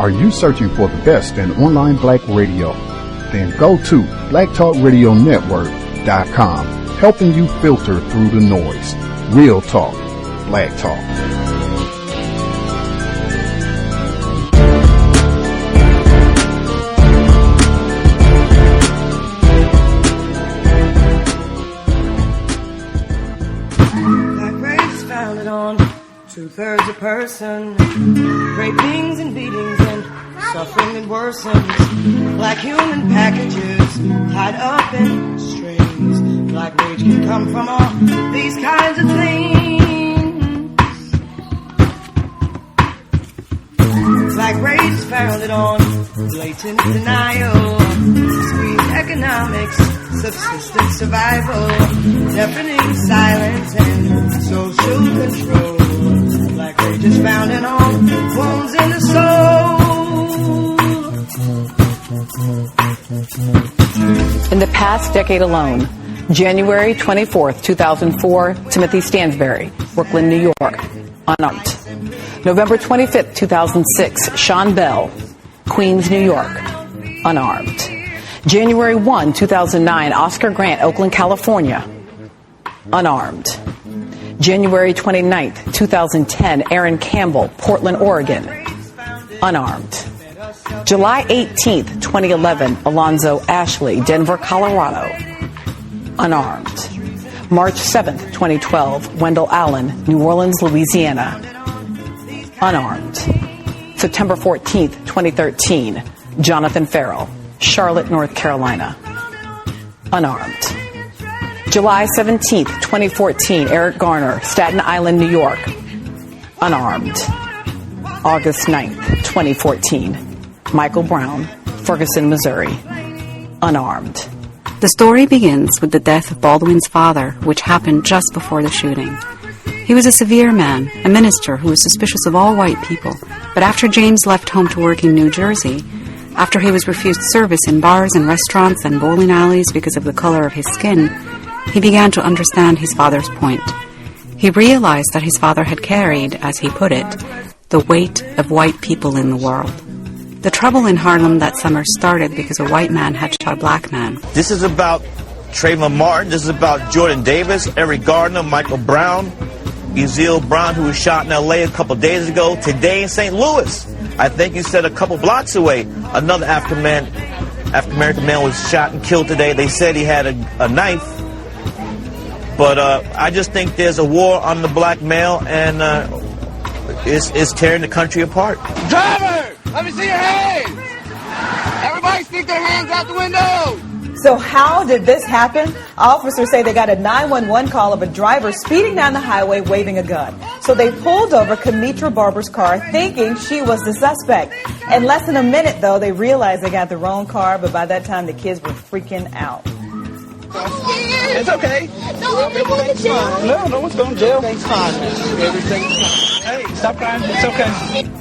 Are you searching for the best in online black radio? Then go to blacktalkradionetwork.com, helping you filter through the noise. Real talk, black talk. Black race is founded on 2/3 a person, rapings and beatings and suffering that worsens. Black human packages tied up in strings. Black rage can come from all these kinds of things. Black rage is founded on blatant denial, squeeze economics, subsistence survival, deafening silence and social control. Black rage is founded on wounds in the soul. In the past decade alone, January 24th, 2004, Timothy Stansberry, Brooklyn, New York, unarmed. November 25th, 2006, Sean Bell, Queens, New York, unarmed. January 1, 2009, Oscar Grant, Oakland, California, unarmed. January 29th, 2010, Aaron Campbell, Portland, Oregon, unarmed. July 18th, 2011, Alonzo Ashley, Denver, Colorado, unarmed. March 7th, 2012, Wendell Allen, New Orleans, Louisiana, unarmed. September 14th, 2013, Jonathan Farrell, Charlotte, North Carolina, unarmed. July 17th, 2014, Eric Garner, Staten Island, New York, unarmed. August 9th, 2014, Michael Brown, Ferguson, Missouri, unarmed. The story begins with the death of Baldwin's father, which happened just before the shooting. He was a severe man, a minister who was suspicious of all white people, but after James left home to work in New Jersey, after he was refused service in bars and restaurants and bowling alleys because of the color of his skin, he began to understand his father's point. He realized that his father had carried, as he put it, the weight of white people in the world. The trouble in Harlem that summer started because a white man had shot a black man. This is about Trayvon Martin. This is about Jordan Davis, Eric Garner, Michael Brown, Ezell Brown, who was shot in L.A. a couple days ago. Today in St. Louis, I think you said a couple blocks away, another African-American man was shot and killed today. They said he had a knife. But I just think there's a war on the black male, and it's tearing the country apart. Driver! Let me see your hands! Everybody stick their hands out the window! So how did this happen? Officers say they got a 911 call of a driver speeding down the highway waving a gun. So they pulled over Kamitra Barber's car thinking she was the suspect. In less than a minute, though, they realized they got the wrong car, but by that time the kids were freaking out. It's okay. No, everything's fine. No one's going to jail. Everything's fine. Everything's fine. Hey, stop crying. It's okay.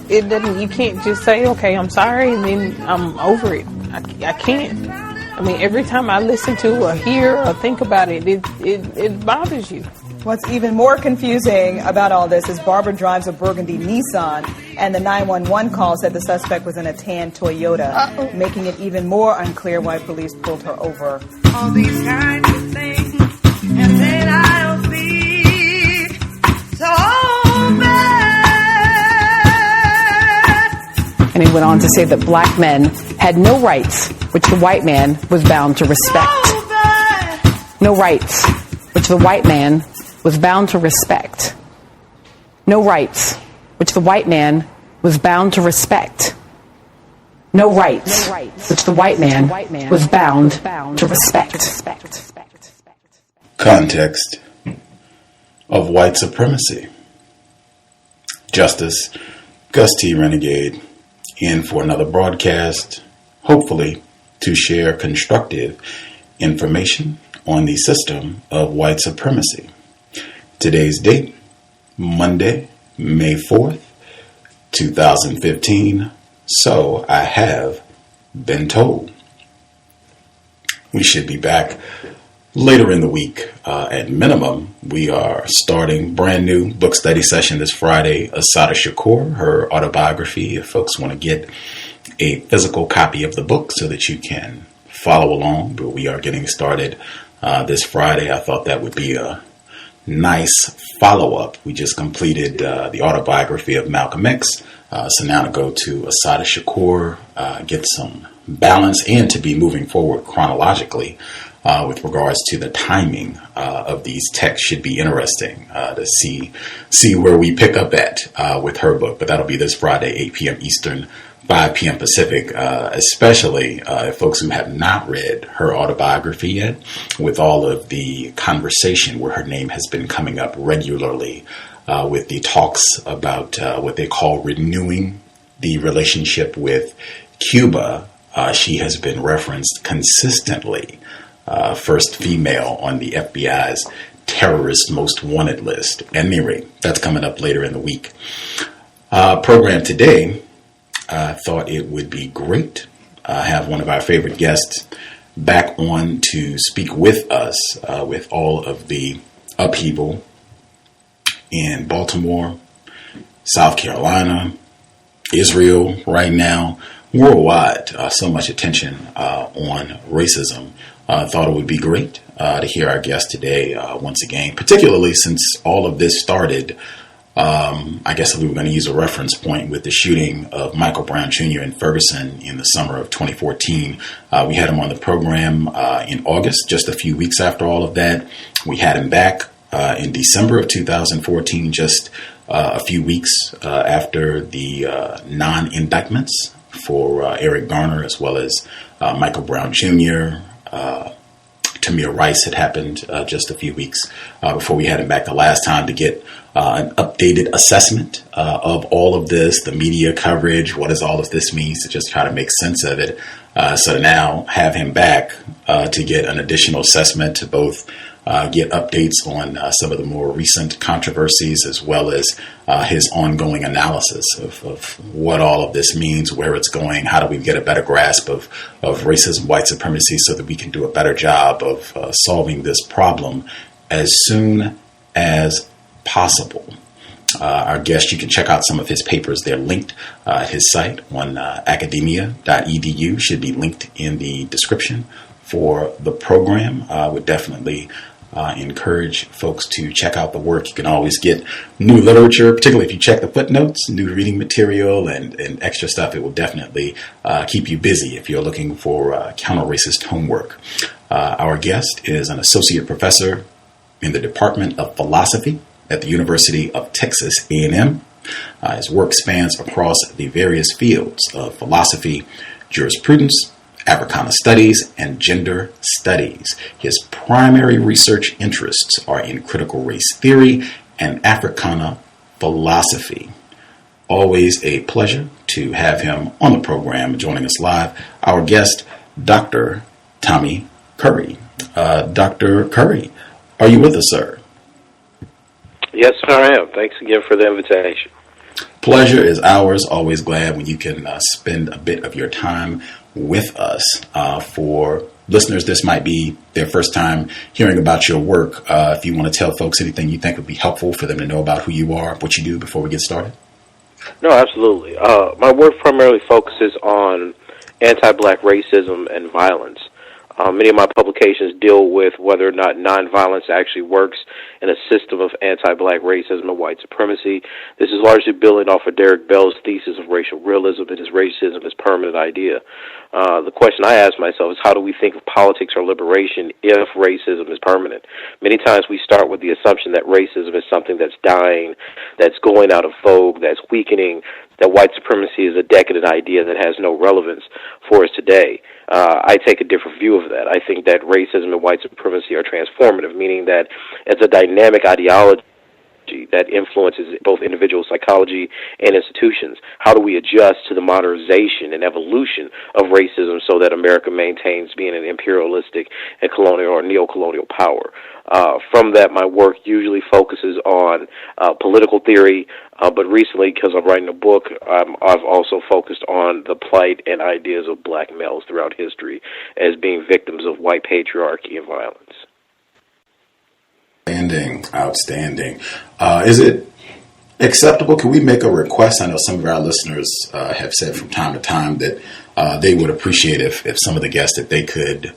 It doesn't. You can't just say, "Okay, I'm sorry," and then I'm over it. I can't. I mean, every time I listen to or hear or think about it, it bothers you. What's even more confusing about all this is Barbara drives a burgundy Nissan, and the 911 call said the suspect was in a tan Toyota, making it even more unclear why police pulled her over. All these kinds of things, and then I'll be so bad. And he went on to say that black men had no rights, which the white man was bound to respect. No rights, which the white man was bound to respect. No rights, which the white man was bound to respect. No rights, which the white man was bound to respect. Context of White Supremacy. Justice Gus T Renegade in for another broadcast, hopefully to share constructive information on the system of white supremacy. Today's date, Monday, May 4th, 2015. So I have been told. We should be back Later in the week, at minimum, we are starting brand new book study session this Friday. Assata Shakur, her autobiography. If folks want to get a physical copy of the book so that you can follow along, but we are getting started this Friday. I thought that would be a nice follow-up. We just completed the autobiography of Malcolm X, so now to go to Assata Shakur, get some balance, and to be moving forward chronologically with regards to the timing of these texts should be interesting to see where we pick up at with her book. But that'll be this Friday, 8 p.m. Eastern, 5 p.m. Pacific, especially if folks who have not read her autobiography yet, with all of the conversation where her name has been coming up regularly with the talks about what they call renewing the relationship with Cuba. She has been referenced consistently. First female on the FBI's terrorist most wanted list. At any rate, that's coming up later in the week. Program today, I thought it would be great. Have one of our favorite guests back on to speak with us with all of the upheaval in Baltimore, South Carolina, Israel right now, worldwide. So much attention on racism. Thought it would be great to hear our guest today once again, particularly since all of this started. I guess we were going to use a reference point with the shooting of Michael Brown Jr. in Ferguson in the summer of 2014. We had him on the program in August, just a few weeks after all of that. We had him back in December of 2014, just a few weeks after the non-indictments for Eric Garner as well as Michael Brown Jr., Tamir Rice had happened just a few weeks before we had him back the last time to get an updated assessment of all of this, the media coverage, what does all of this mean, to just try to make sense of it. So to now have him back to get an additional assessment, to both get updates on some of the more recent controversies as well as his ongoing analysis of what all of this means, where it's going, how do we get a better grasp of racism, white supremacy, so that we can do a better job of solving this problem as soon as possible. Our guest, you can check out some of his papers. They're linked at his site on academia.edu, should be linked in the description for the program. I would definitely encourage folks to check out the work. You can always get new literature, particularly if you check the footnotes, new reading material and extra stuff. It will definitely keep you busy if you're looking for counter-racist homework. Our guest is an associate professor in the Department of Philosophy at the University of Texas A&M. His work spans across the various fields of philosophy, jurisprudence, Africana Studies, and gender studies. His primary research interests are in critical race theory and Africana philosophy. Always a pleasure to have him on the program, joining us live. Our guest, Dr. Tommy Curry. Dr. Curry, are you with us, sir? Yes, sir, I am. Thanks again for the invitation. Pleasure is ours. Always glad when you can spend a bit of your time with us. For listeners, this might be their first time hearing about your work. If you want to tell folks anything you think would be helpful for them to know about who you are, what you do before we get started. No, absolutely. My work primarily focuses on anti-black racism and violence. Many of my publications deal with whether or not nonviolence actually works in a system of anti-black racism and white supremacy. This is largely building off of Derek Bell's thesis of racial realism and his racism as permanent idea. The question I ask myself is, how do we think of politics or liberation if racism is permanent? Many times we start with the assumption that racism is something that's dying, that's going out of vogue, that's weakening, that white supremacy is a decadent idea that has no relevance for us today. I take a different view of that. I think that racism and white supremacy are transformative, meaning that it's a dynamic ideology that influences both individual psychology and institutions. How do we adjust to the modernization and evolution of racism so that America maintains being an imperialistic and colonial or neo-colonial power? From that, my work usually focuses on political theory, but recently, because I'm writing a book, I've also focused on the plight and ideas of black males throughout history as being victims of white patriarchy and violence. Outstanding. Is it acceptable? Can we make a request? I know some of our listeners have said from time to time that they would appreciate if some of the guests, if they could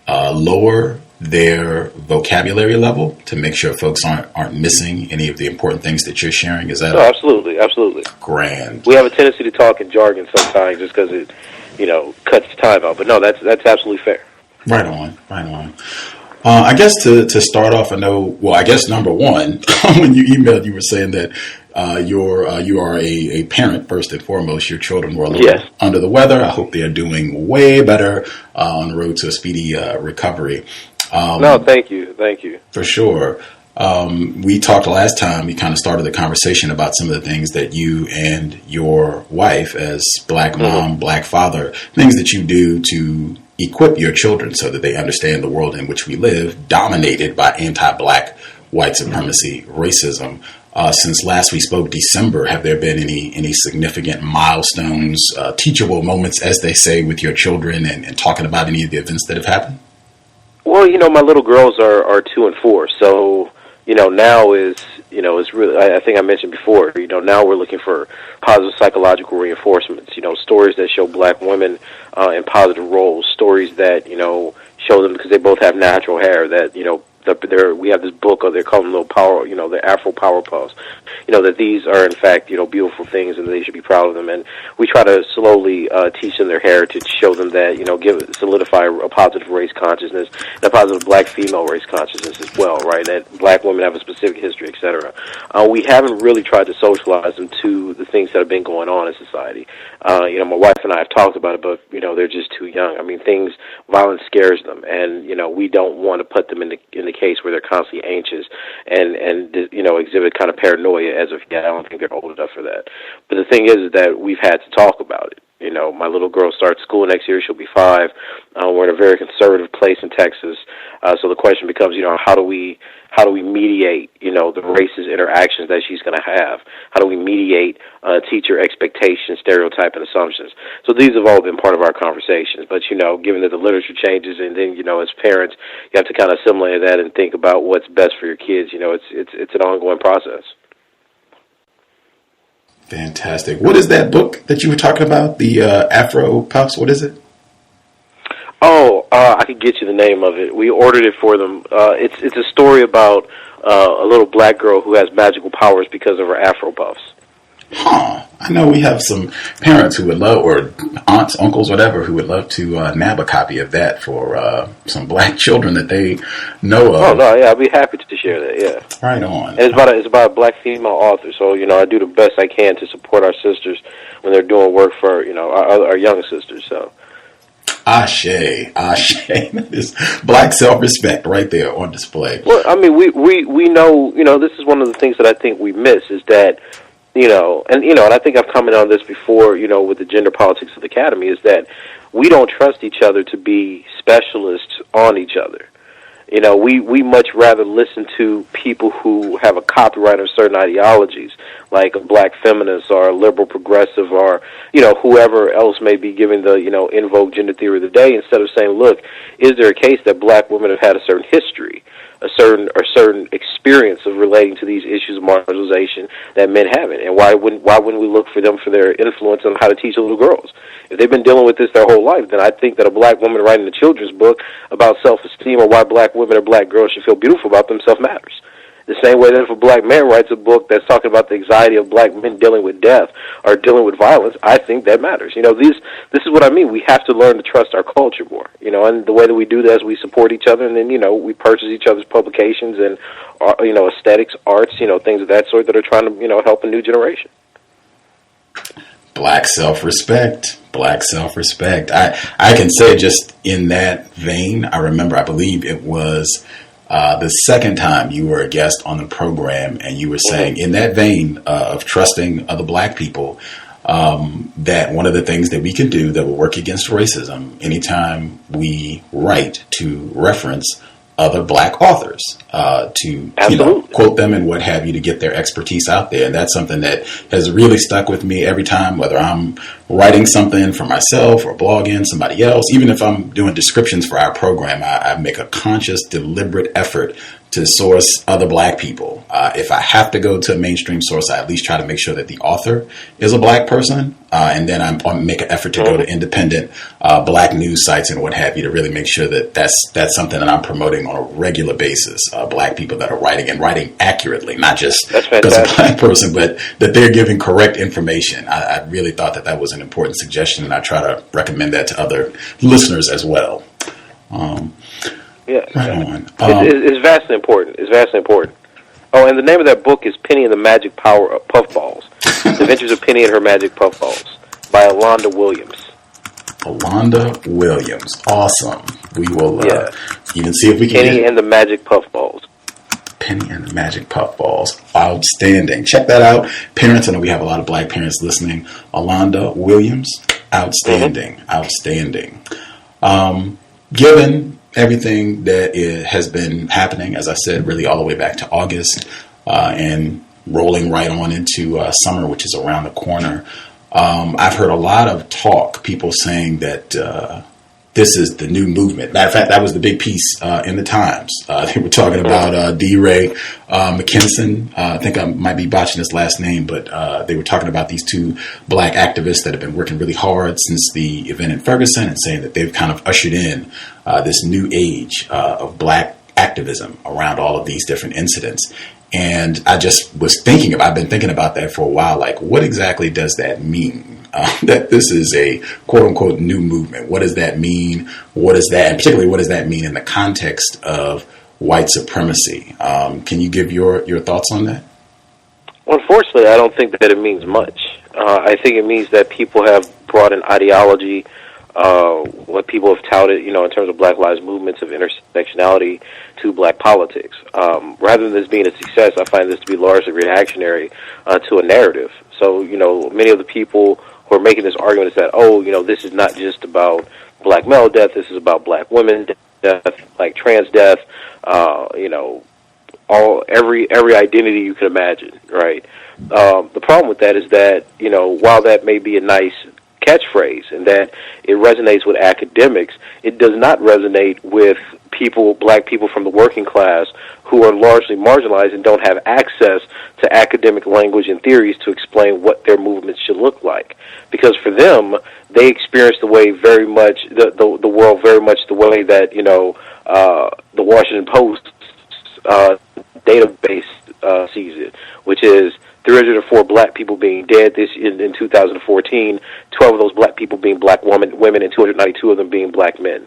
lower their vocabulary level to make sure folks aren't missing any of the important things that you're sharing. Is that? No, absolutely. Grand. We have a tendency to talk in jargon sometimes just because it, cuts time out. But no, that's absolutely fair. Right on. I guess to start off, I guess number one, when you emailed, you were saying that you are a parent first and foremost. Your children were a little under the weather. I hope they are doing way better on the road to a speedy recovery. No, thank you. For sure. We talked last time, we kind of started the conversation about some of the things that you and your wife, as black mom, black father, things that you do to equip your children so that they understand the world in which we live, dominated by anti-black white supremacy, racism. Since last we spoke, December, have there been any significant milestones, teachable moments, as they say, with your children and talking about any of the events that have happened? Well, my little girls are 2 and 4, so now is really, I think I mentioned before, now we're looking for positive psychological reinforcements, stories that show black women in positive roles, stories that, show them, because they both have natural hair, that, we have this book, or they call them little power, the Afro Power Puffs, that these are in fact, beautiful things and they should be proud of them. And we try to slowly teach them their heritage, show them that, solidify a positive race consciousness, and a positive black female race consciousness as well, right? That black women have a specific history, etc. We haven't really tried to socialize them to the things that have been going on in society. My wife and I have talked about it, but, they're just too young. I mean, violence scares them, and, we don't want to put them in the case where they're constantly anxious and exhibit kind of paranoia as of yet. I don't think they're old enough for that. But the thing is that we've had to talk about it. My little girl starts school next year. She'll be 5. We're in a very conservative place in Texas. So the question becomes, how do we mediate, the racist interactions that she's going to have? How do we mediate teacher expectations, stereotype, and assumptions? So these have all been part of our conversations. But, given that the literature changes, and then, as parents, you have to kind of assimilate that and think about what's best for your kids. It's an ongoing process. Fantastic. What is that book that you were talking about? The Afro Puffs? What is it? Oh, I could get you the name of it. We ordered it for them. It's a story about a little black girl who has magical powers because of her Afro Puffs. Huh. I know we have some parents who would love, or aunts, uncles, whatever, who would love to nab a copy of that for some black children that they know of. Oh, no, yeah, I'd be happy to share that, yeah. Right on. And it's about a black female author, so, I do the best I can to support our sisters when they're doing work for, our young sisters, so. Ashe. That is black self-respect right there on display. Well, I mean, we know, this is one of the things that I think we miss, is that, and I think I've commented on this before, with the Gender Politics of the Academy, is that we don't trust each other to be specialists on each other. We much rather listen to people who have a copyright on certain ideologies, like a black feminist or a liberal progressive or, whoever else may be giving the, in vogue gender theory of the day, instead of saying, look, is there a case that black women have had a certain history, a certain experience of relating to these issues of marginalization that men haven't, and why wouldn't we look for them for their influence on how to teach little girls? If they've been dealing with this their whole life, then I think that a black woman writing a children's book about self-esteem or why black women or black girls should feel beautiful about themselves matters. The same way that if a black man writes a book that's talking about the anxiety of black men dealing with death or dealing with violence, I think that matters. This is what I mean. We have to learn to trust our culture more, and the way that we do that is we support each other, and then, we purchase each other's publications and, aesthetics, arts, things of that sort that are trying to, help a new generation. Black self-respect. I can say, just in that vein, I believe it was the second time you were a guest on the program, and you were saying, in that vein of trusting other black people, that one of the things that we can do that will work against racism, anytime we write, to reference other black authors, to quote them and what have you, to get their expertise out there. And that's something that has really stuck with me every time, whether I'm writing something for myself or blogging somebody else. Even if I'm doing descriptions for our program, I make a conscious, deliberate effort to source other black people. If I have to go to a mainstream source, I at least try to make sure that the author is a black person. And then I make an effort to go to independent black news sites and what have you to really make sure that that's something that I'm promoting on a regular basis. Black people that are writing and writing accurately, not just because a black person, but that they're giving correct information. I really thought that was an important suggestion, and I try to recommend that to other listeners as well. Yeah, right on. It's vastly important. It's vastly important. Oh, and the name of that book is Penny and the Magic Power of Puffballs. The Adventures of Penny and Her Magic Puffballs by Alonda Williams. Alonda Williams. Awesome. We will even see if we can Penny and the Magic Puffballs. Penny and the Magic Puffballs. Outstanding. Check that out. Parents, I know we have a lot of black parents listening. Alonda Williams. Outstanding. Outstanding. Given everything that has been happening, as I said, really all the way back to August and rolling right on into summer, which is around the corner, I've heard a lot of talk, people saying that this is the new movement. Matter of fact, that was the big piece in the Times. They were talking about D. Ray McKinson. I think I might be botching his last name, but they were talking about these two black activists that have been working really hard since the event in Ferguson, and saying that they've kind of ushered in this new age of black activism around all of these different incidents. And I just was thinking, I've been thinking about that for a while, like, what exactly does that mean? That this is a quote-unquote new movement. What does that mean? What is that, and particularly what does that mean in the context of white supremacy? Can you give your thoughts on that? Unfortunately, I don't think that it means much. I think it means that people have brought an ideology, what people have touted, in terms of Black Lives movements of intersectionality to black politics. Rather than this being a success, I find this to be largely reactionary to a narrative. So, many of the people who are making this argument is that, this is not just about black male death, this is about black women death, like trans death, every identity you can imagine, right? The problem with that is that, while that may be a nice catchphrase and that it resonates with academics, it does not resonate with black people from the working class who are largely marginalized and don't have access to academic language and theories to explain what their movements should look like. Because for them, they experience the world very much the way that, the Washington Post database sees it, which is 304 black people being dead in 2014, 12 of those black people being black women, and 292 of them being black men.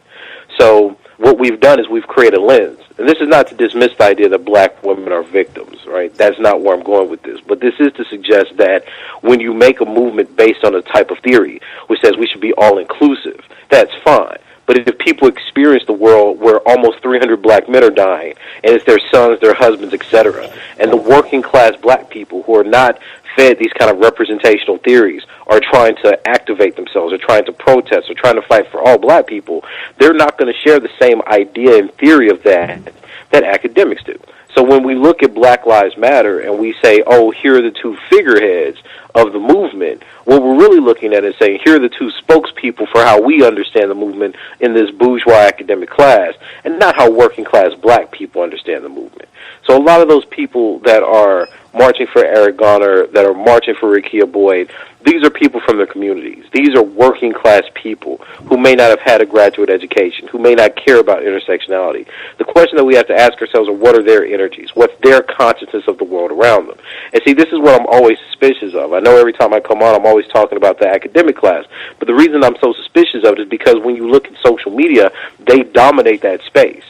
So what we've done is we've created a lens. And this is not to dismiss the idea that black women are victims, right? That's not where I'm going with this. But this is to suggest that when you make a movement based on a type of theory, which says we should be all-inclusive, that's fine. But if people experience the world where almost 300 black men are dying, and it's their sons, their husbands, etc., and the working class black people who are not fed these kind of representational theories are trying to activate themselves, or trying to protest, or trying to fight for all black people, they're not going to share the same idea and theory of that academics do. So when we look at Black Lives Matter and we say, here are the two figureheads of the movement, what we're really looking at is saying, here are the two spokespeople for how we understand the movement in this bourgeois academic class, and not how working class black people understand the movement. So a lot of those people that are marching for Eric Garner, that are marching for Rekia Boyd, these are people from their communities. These are working class people who may not have had a graduate education, who may not care about intersectionality. The question that we have to ask ourselves are, what are their energies? What's their consciousness of the world around them? And see, this is what I'm always suspicious of. I know every time I come on, I'm always talking about the academic class. But the reason I'm so suspicious of it is because when you look at social media, they dominate that space,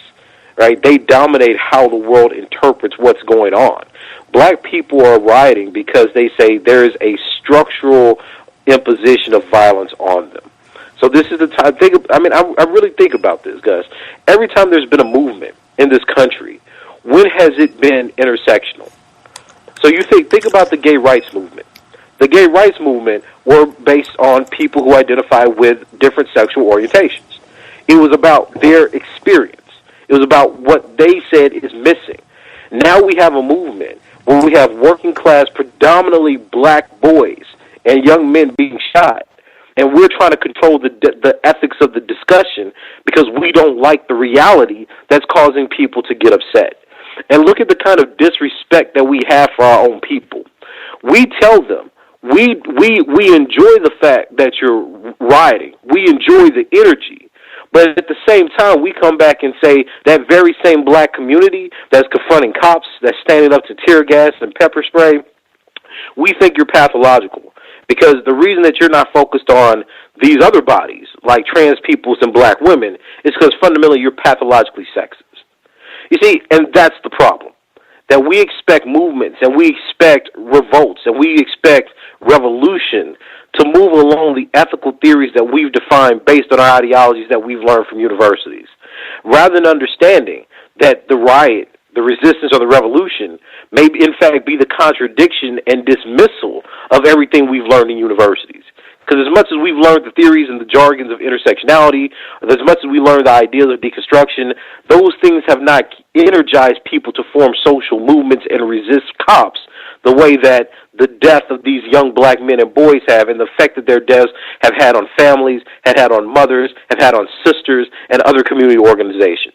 right? They dominate how the world interprets what's going on. Black people are rioting because they say there is a structural imposition of violence on them. So this is the time. I really think about this, Gus. Every time there's been a movement in this country, when has it been intersectional? So you think about the gay rights movement. The gay rights movement were based on people who identify with different sexual orientations. It was about their experience. It was about what they said is missing. Now we have a movement where we have working class, predominantly black boys and young men being shot, and we're trying to control the ethics of the discussion because we don't like the reality that's causing people to get upset. and look at the kind of disrespect that we have for our own people. We tell them, we enjoy the fact that you're rioting. We enjoy the energy. But at the same time, we come back and say that very same black community that's confronting cops, that's standing up to tear gas and pepper spray, we think you're pathological. Because the reason that you're not focused on these other bodies, like trans peoples and black women, is because fundamentally you're pathologically sexist. You see, and that's the problem. That we expect movements and we expect revolts and we expect revolution to move along the ethical theories that we've defined based on our ideologies that we've learned from universities, rather than understanding that the riot, the resistance, or the revolution may in fact be the contradiction and dismissal of everything we've learned in universities. Because as much as we've learned the theories and the jargons of intersectionality, as much as we learned the ideas of deconstruction, those things have not energized people to form social movements and resist cops the way that the death of these young black men and boys have, and the effect that their deaths have had on families, have had on mothers, have had on sisters, and other community organizations.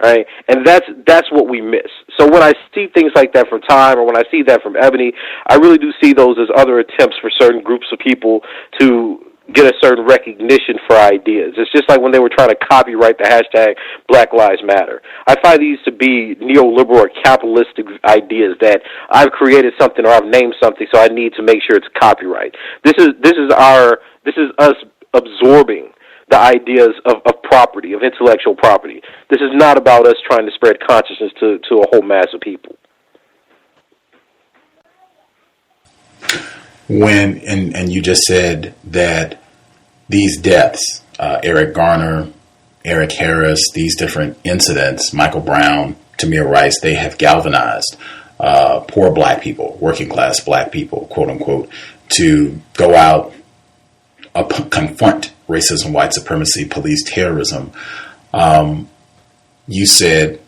Right? And that's what we miss. So when I see things like that from Time, or when I see that from Ebony, I really do see those as other attempts for certain groups of people to get a certain recognition for ideas. It's just like when they were trying to copyright the hashtag Black Lives Matter. I find these to be neoliberal or capitalistic ideas that I've created something or I've named something, so I need to make sure it's copyright. This is us absorbing the ideas of property, of intellectual property. This is not about us trying to spread consciousness to a whole mass of people. And you just said that these deaths, Eric Garner, Eric Harris, these different incidents, Michael Brown, Tamir Rice, they have galvanized poor black people, working class black people, quote unquote, to go out, confront racism, white supremacy, police terrorism. You said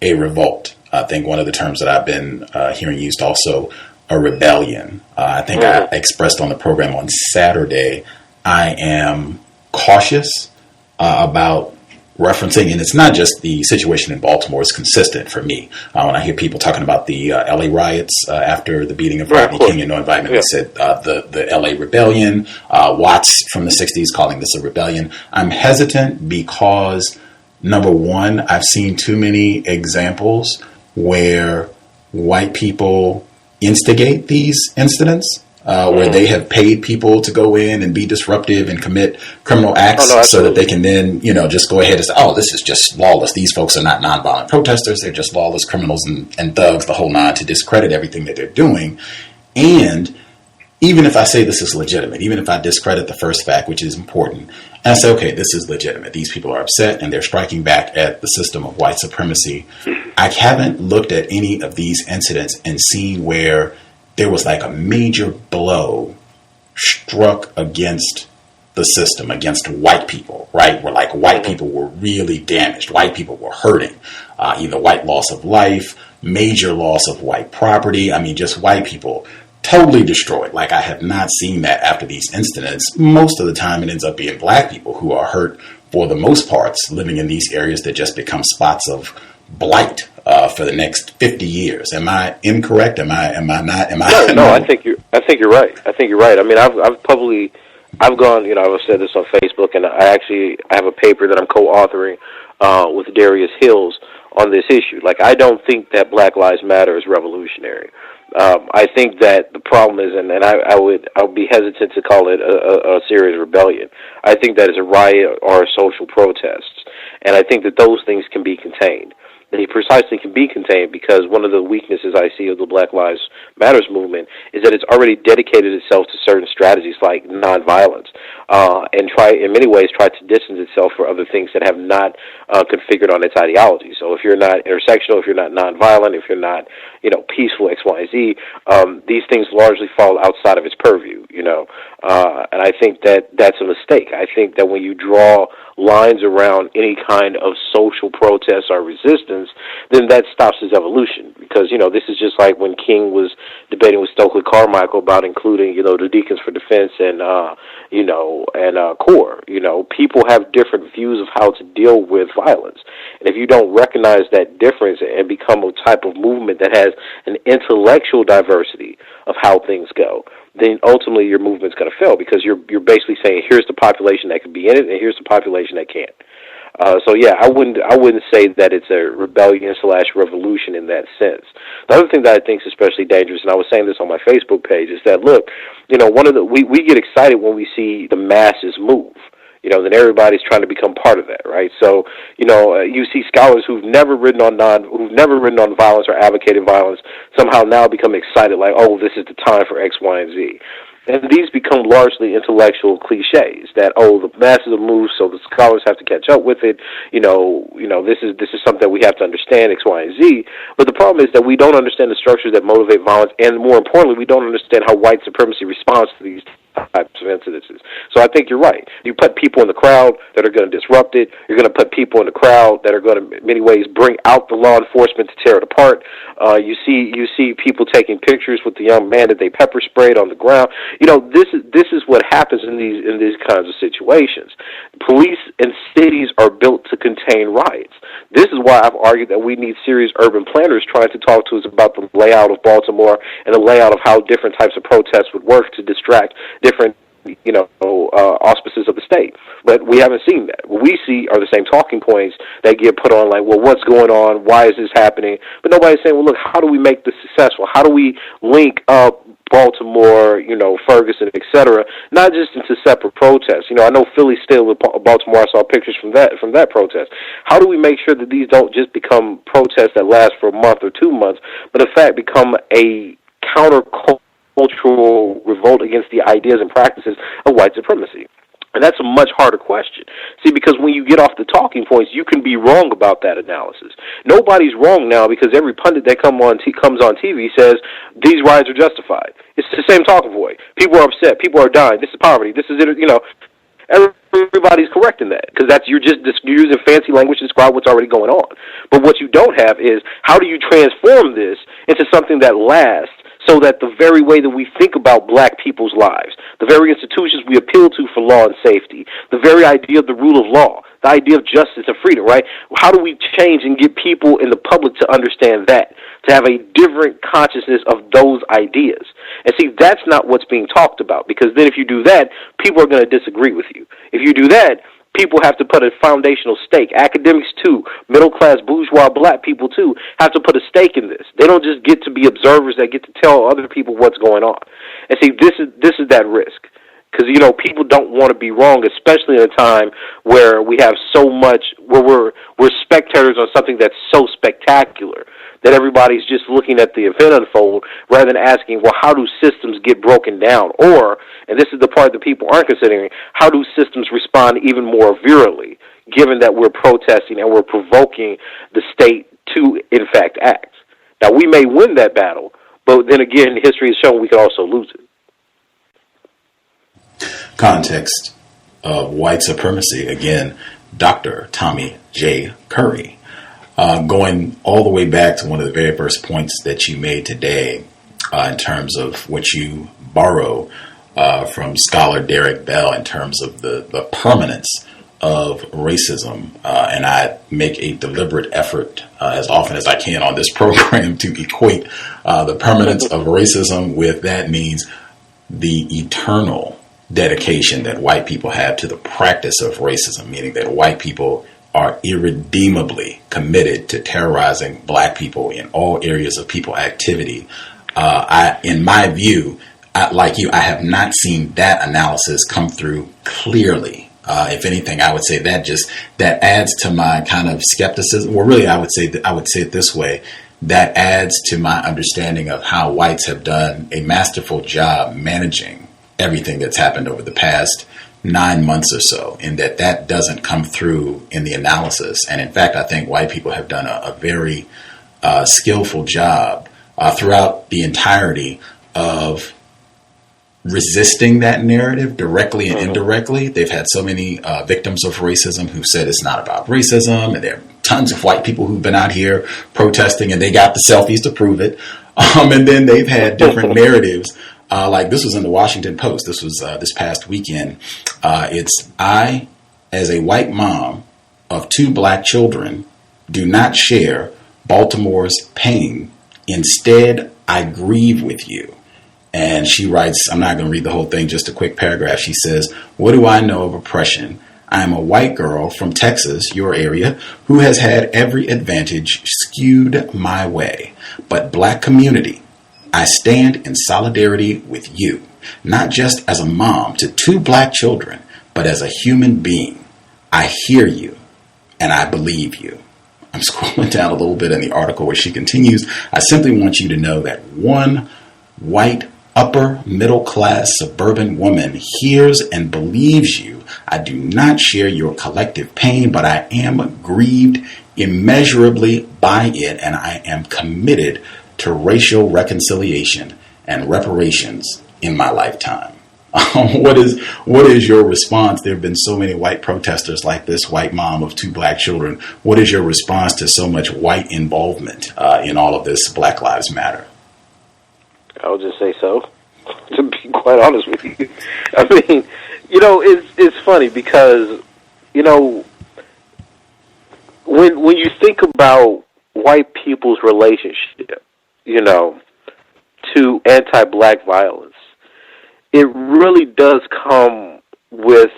a revolt. I think one of the terms that I've been hearing used also, a rebellion. I think I expressed on the program on Saturday, I am cautious about referencing, and it's not just the situation in Baltimore, it's consistent for me. When I hear people talking about the LA riots after the beating of Rodney King and no indictment, they said the LA rebellion, Watts from the 60s calling this a rebellion. I'm hesitant because, number one, I've seen too many examples where white people instigate these incidents. Where they have paid people to go in and be disruptive and commit criminal acts so that they can then, just go ahead and say, oh, this is just lawless. These folks are not nonviolent protesters. They're just lawless criminals and thugs, the whole nine, to discredit everything that they're doing. And even if I say this is legitimate, even if I discredit the first fact, which is important, and I say, okay, this is legitimate. These people are upset and they're striking back at the system of white supremacy. I haven't looked at any of these incidents and seen where there was like a major blow struck against the system, against white people, right? Where like white people were really damaged. White people were hurting. Either white loss of life, major loss of white property. I mean, just white people totally destroyed. Like, I have not seen that after these incidents. Most of the time it ends up being black people who are hurt for the most parts, living in these areas that just become spots of blight for the next 50 years. Am I incorrect? Am I not? No, I think you're right. I mean, I've gone, I've said this on Facebook, and I have a paper that I'm co-authoring with Darius Hills on this issue. Like, I don't think that Black Lives Matter is revolutionary. I think that the problem is, and I would be hesitant to call it a serious rebellion. I think that it's a riot or a social protest, and I think that those things can be contained. They precisely can be contained because one of the weaknesses I see of the Black Lives Matters movement is that it's already dedicated itself to certain strategies like nonviolence, and in many ways try to distance itself from other things that have not configured on its ideology. So if you're not intersectional, if you're not nonviolent, if you're not, peaceful, X, Y, Z, these things largely fall outside of its purview, and I think that that's a mistake. I think that when you draw lines around any kind of social protest or resistance, then that stops its evolution. because, this is just like when King was debating with Stokely Carmichael about including, the Deacons for Defense and CORE. People have different views of how to deal with violence. And if you don't recognize that difference and become a type of movement that has an intellectual diversity of how things go, then ultimately your movement's going to fail, because you're basically saying, here's the population that can be in it, and here's the population that can't. So yeah, I wouldn't say that it's a rebellion / revolution in that sense. The other thing that I think is especially dangerous, and I was saying this on my Facebook page, is that look, we get excited when we see the masses move. Then everybody's trying to become part of that, right? So, you see scholars who've never written on violence or advocated violence somehow now become excited, like, oh, this is the time for X, Y, and Z. And these become largely intellectual cliches that, oh, the masses have moved, so the scholars have to catch up with it. This is something that we have to understand, X, Y, and Z. But the problem is that we don't understand the structures that motivate violence, and more importantly, we don't understand how white supremacy responds to these types of incidences. So I think you're right. You put people in the crowd that are going to disrupt it. You're going to put people in the crowd that are going to, in many ways, bring out the law enforcement to tear it apart. You see people taking pictures with the young man that they pepper sprayed on the ground. This is what happens in these kinds of situations. Police and cities are built to contain riots. This is why I've argued that we need serious urban planners trying to talk to us about the layout of Baltimore and the layout of how different types of protests would work to distract different auspices of the state. But we haven't seen that. What we see are the same talking points that get put on, like, well, what's going on? Why is this happening? But nobody's saying, well, look, how do we make this successful? How do we link up Baltimore, Ferguson, etc., not just into separate protests? I know Philly's still with Baltimore. I saw pictures from that protest. How do we make sure that these don't just become protests that last for a month or 2 months, but in fact become a countercultural revolt against the ideas and practices of white supremacy? And that's a much harder question. See, because when you get off the talking points, you can be wrong about that analysis. Nobody's wrong now because every pundit that comes on TV says these riots are justified. It's the same talking point. People are upset. People are dying. This is poverty. This is it. Everybody's correct in that, because you're using fancy language to describe what's already going on. But what you don't have is, how do you transform this into something that lasts, so that the very way that we think about black people's lives, the very institutions we appeal to for law and safety, the very idea of the rule of law, the idea of justice and freedom, right? How do we change and get people in the public to understand that, to have a different consciousness of those ideas? And see, that's not what's being talked about, because then if you do that, people are going to disagree with you. If you do that, people have to put a foundational stake. Academics too, middle-class bourgeois black people too, have to put a stake in this. They don't just get to be observers that get to tell other people what's going on. And see, this is that risk. Because, people don't want to be wrong, especially in a time where we have so much, where we're spectators on something that's so spectacular that everybody's just looking at the event unfold rather than asking, well, how do systems get broken down? Or, and this is the part that people aren't considering, how do systems respond even more virulently, given that we're protesting and we're provoking the state to, in fact, act? Now, we may win that battle, but then again, history has shown we could also lose it. Context of White Supremacy, again, Dr. Tommy J. Curry. Going all the way back to one of the very first points that you made today, in terms of what you borrow from scholar Derek Bell in terms of the permanence of racism. And I make a deliberate effort as often as I can on this program to equate the permanence of racism with, that means, the eternal dedication that white people have to the practice of racism, meaning that white people are irredeemably committed to terrorizing black people in all areas of people activity. In my view, like you, I have not seen that analysis come through clearly. If anything, I would say that adds to my kind of skepticism. Well, really, I would say it this way. That adds to my understanding of how whites have done a masterful job managing everything that's happened over the past 9 months or so, in that doesn't come through in the analysis. And in fact, I think white people have done a very skillful job throughout the entirety of resisting that narrative directly and indirectly. They've had so many victims of racism who said it's not about racism, and they're tons of white people who've been out here protesting, and they got the selfies to prove it. And then they've had different narratives. Like this was in the Washington Post. This was this past weekend. It's I, as a white mom of 2 black children, do not share Baltimore's pain. Instead, I grieve with you. And she writes, I'm not going to read the whole thing, just a quick paragraph. She says, what do I know of oppression? I am a white girl from Texas, your area, who has had every advantage skewed my way. But black community, I stand in solidarity with you, not just as a mom to 2 black children, but as a human being. I hear you and I believe you. I'm scrolling down a little bit in the article where she continues. I simply want you to know that one white upper middle class suburban woman hears and believes you. I do not share your collective pain, but I am grieved immeasurably by it, and I am committed to racial reconciliation and reparations in my lifetime. What is your response? There have been so many white protesters like this white mom of 2 black children. What is your response to so much white involvement in all of this Black Lives Matter? I would just say so, to be quite honest with you. I mean, it's funny because, when you think about white people's relationship, to anti-black violence, it really does come with,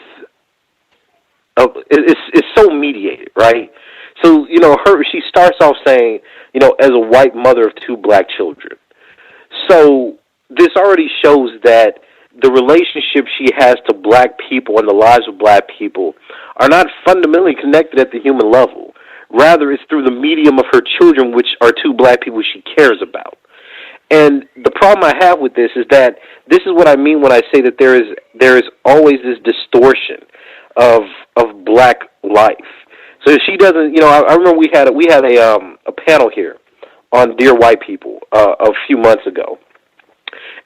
it's so mediated, right? So, she starts off saying, as a white mother of 2 black children. So this already shows that the relationship she has to black people and the lives of black people are not fundamentally connected at the human level. Rather, it's through the medium of her children, which are 2 black people she cares about. And the problem I have with this is that this is what I mean when I say that there is always this distortion of black life. So she doesn't, I remember we had a panel here on Dear White People a few months ago.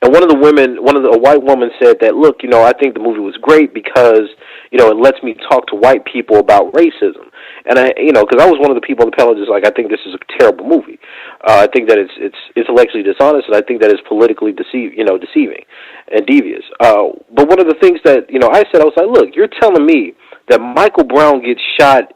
And a white woman said that, look, I think the movie was great because, it lets me talk to white people about racism. And because I was one of the people on the panel just like, I think this is a terrible movie. I think that it's intellectually dishonest, and I think that it's politically deceiving and devious. But one of the things that, I said, I was like, look, you're telling me that Michael Brown gets shot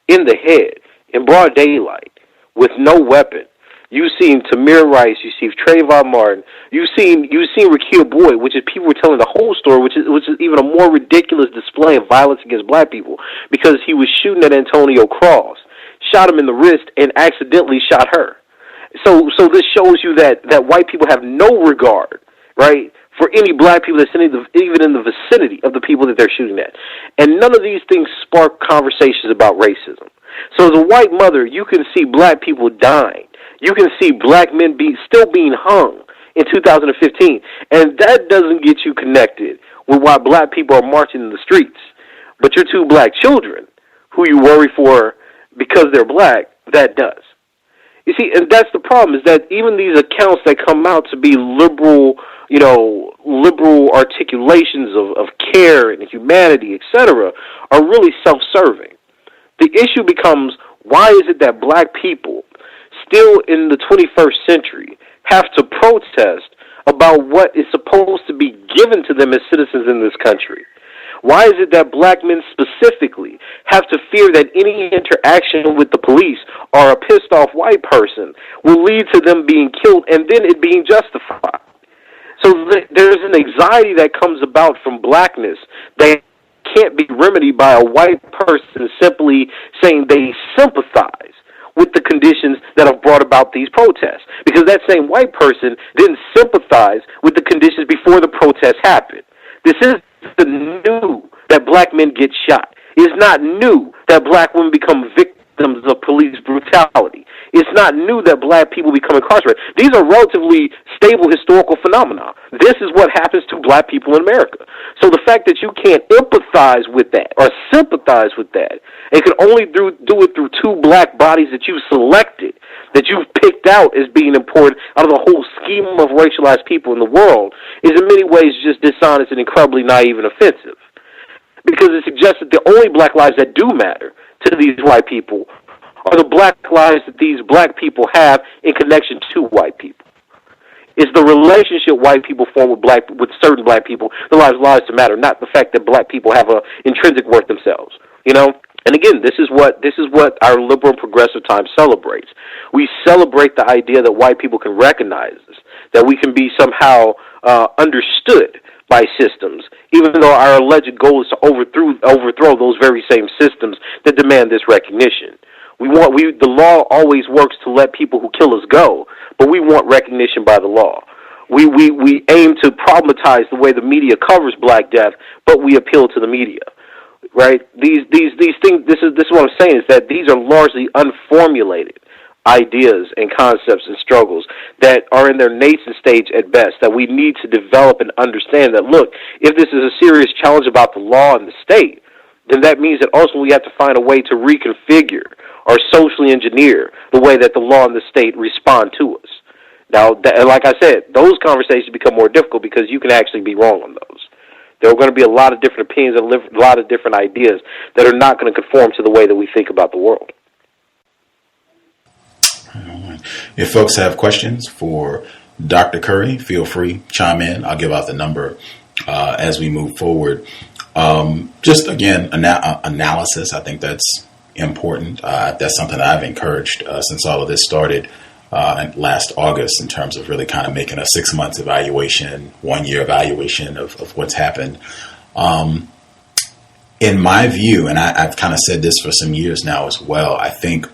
in the head in broad daylight with no weapon. You've seen Tamir Rice, you've seen Trayvon Martin, you've seen Rakia Boyd, which is people were telling the whole story, which is even a more ridiculous display of violence against black people because he was shooting at Antonio Cross, shot him in the wrist, and accidentally shot her. So this shows you that white people have no regard, right, for any black people that's even in the vicinity of the people that they're shooting at. And none of these things spark conversations about racism. So as a white mother, you can see black people dying. You can see black men still being hung in 2015, and that doesn't get you connected with why black people are marching in the streets. But your 2 black children, who you worry for because they're black, that does. You see, and that's the problem, is that even these accounts that come out to be liberal articulations of care and humanity, etc., are really self-serving. The issue becomes, why is it that black people still in the 21st century have to protest about what is supposed to be given to them as citizens in this country? Why is it that black men specifically have to fear that any interaction with the police or a pissed off white person will lead to them being killed and then it being justified? So there's an anxiety that comes about from blackness that can't be remedied by a white person simply saying they sympathize with the conditions that have brought about these protests. Because that same white person didn't sympathize with the conditions before the protests happened. This isn't new that black men get shot. It's not new that black women become victims of police brutality. It's not new that black people become incarcerated. These are relatively stable historical phenomena. This is what happens to black people in America. So the fact that you can't empathize with that or sympathize with that, and can only do it through 2 black bodies that you've selected, that you've picked out as being important out of the whole scheme of racialized people in the world, is in many ways just dishonest and incredibly naive and offensive. Because it suggests that the only black lives that do matter to these white people are the black lives that these black people have in connection to white people. It's the relationship white people form with certain black people that allows lives to matter, not the fact that black people have an intrinsic worth themselves. You know? And again, this is what our liberal and progressive time celebrates. We celebrate the idea that white people can recognize us, that we can be somehow understood by systems, even though our alleged goal is to overthrow those very same systems that demand this recognition. The law always works to let people who kill us go, but we want recognition by the law. We aim to problematize the way the media covers Black death, but we appeal to the media. Right? These things. This is what I'm saying, is that these are largely unformulated ideas and concepts and struggles that are in their nascent stage at best, that we need to develop and understand that, look, if this is a serious challenge about the law and the state, then that means that ultimately we have to find a way to reconfigure or socially engineer the way that the law and the state respond to us. Now, like I said, those conversations become more difficult because you can actually be wrong on those. There are going to be a lot of different opinions and a lot of different ideas that are not going to conform to the way that we think about the world. If folks have questions for Dr. Curry, feel free, chime in. I'll give out the number as we move forward. Just, again, analysis, I think that's important. That's something that I've encouraged since all of this started last August, in terms of really kind of making a 6 months evaluation, 1 year evaluation of what's happened. In my view, and I've kind of said this for some years now as well, I think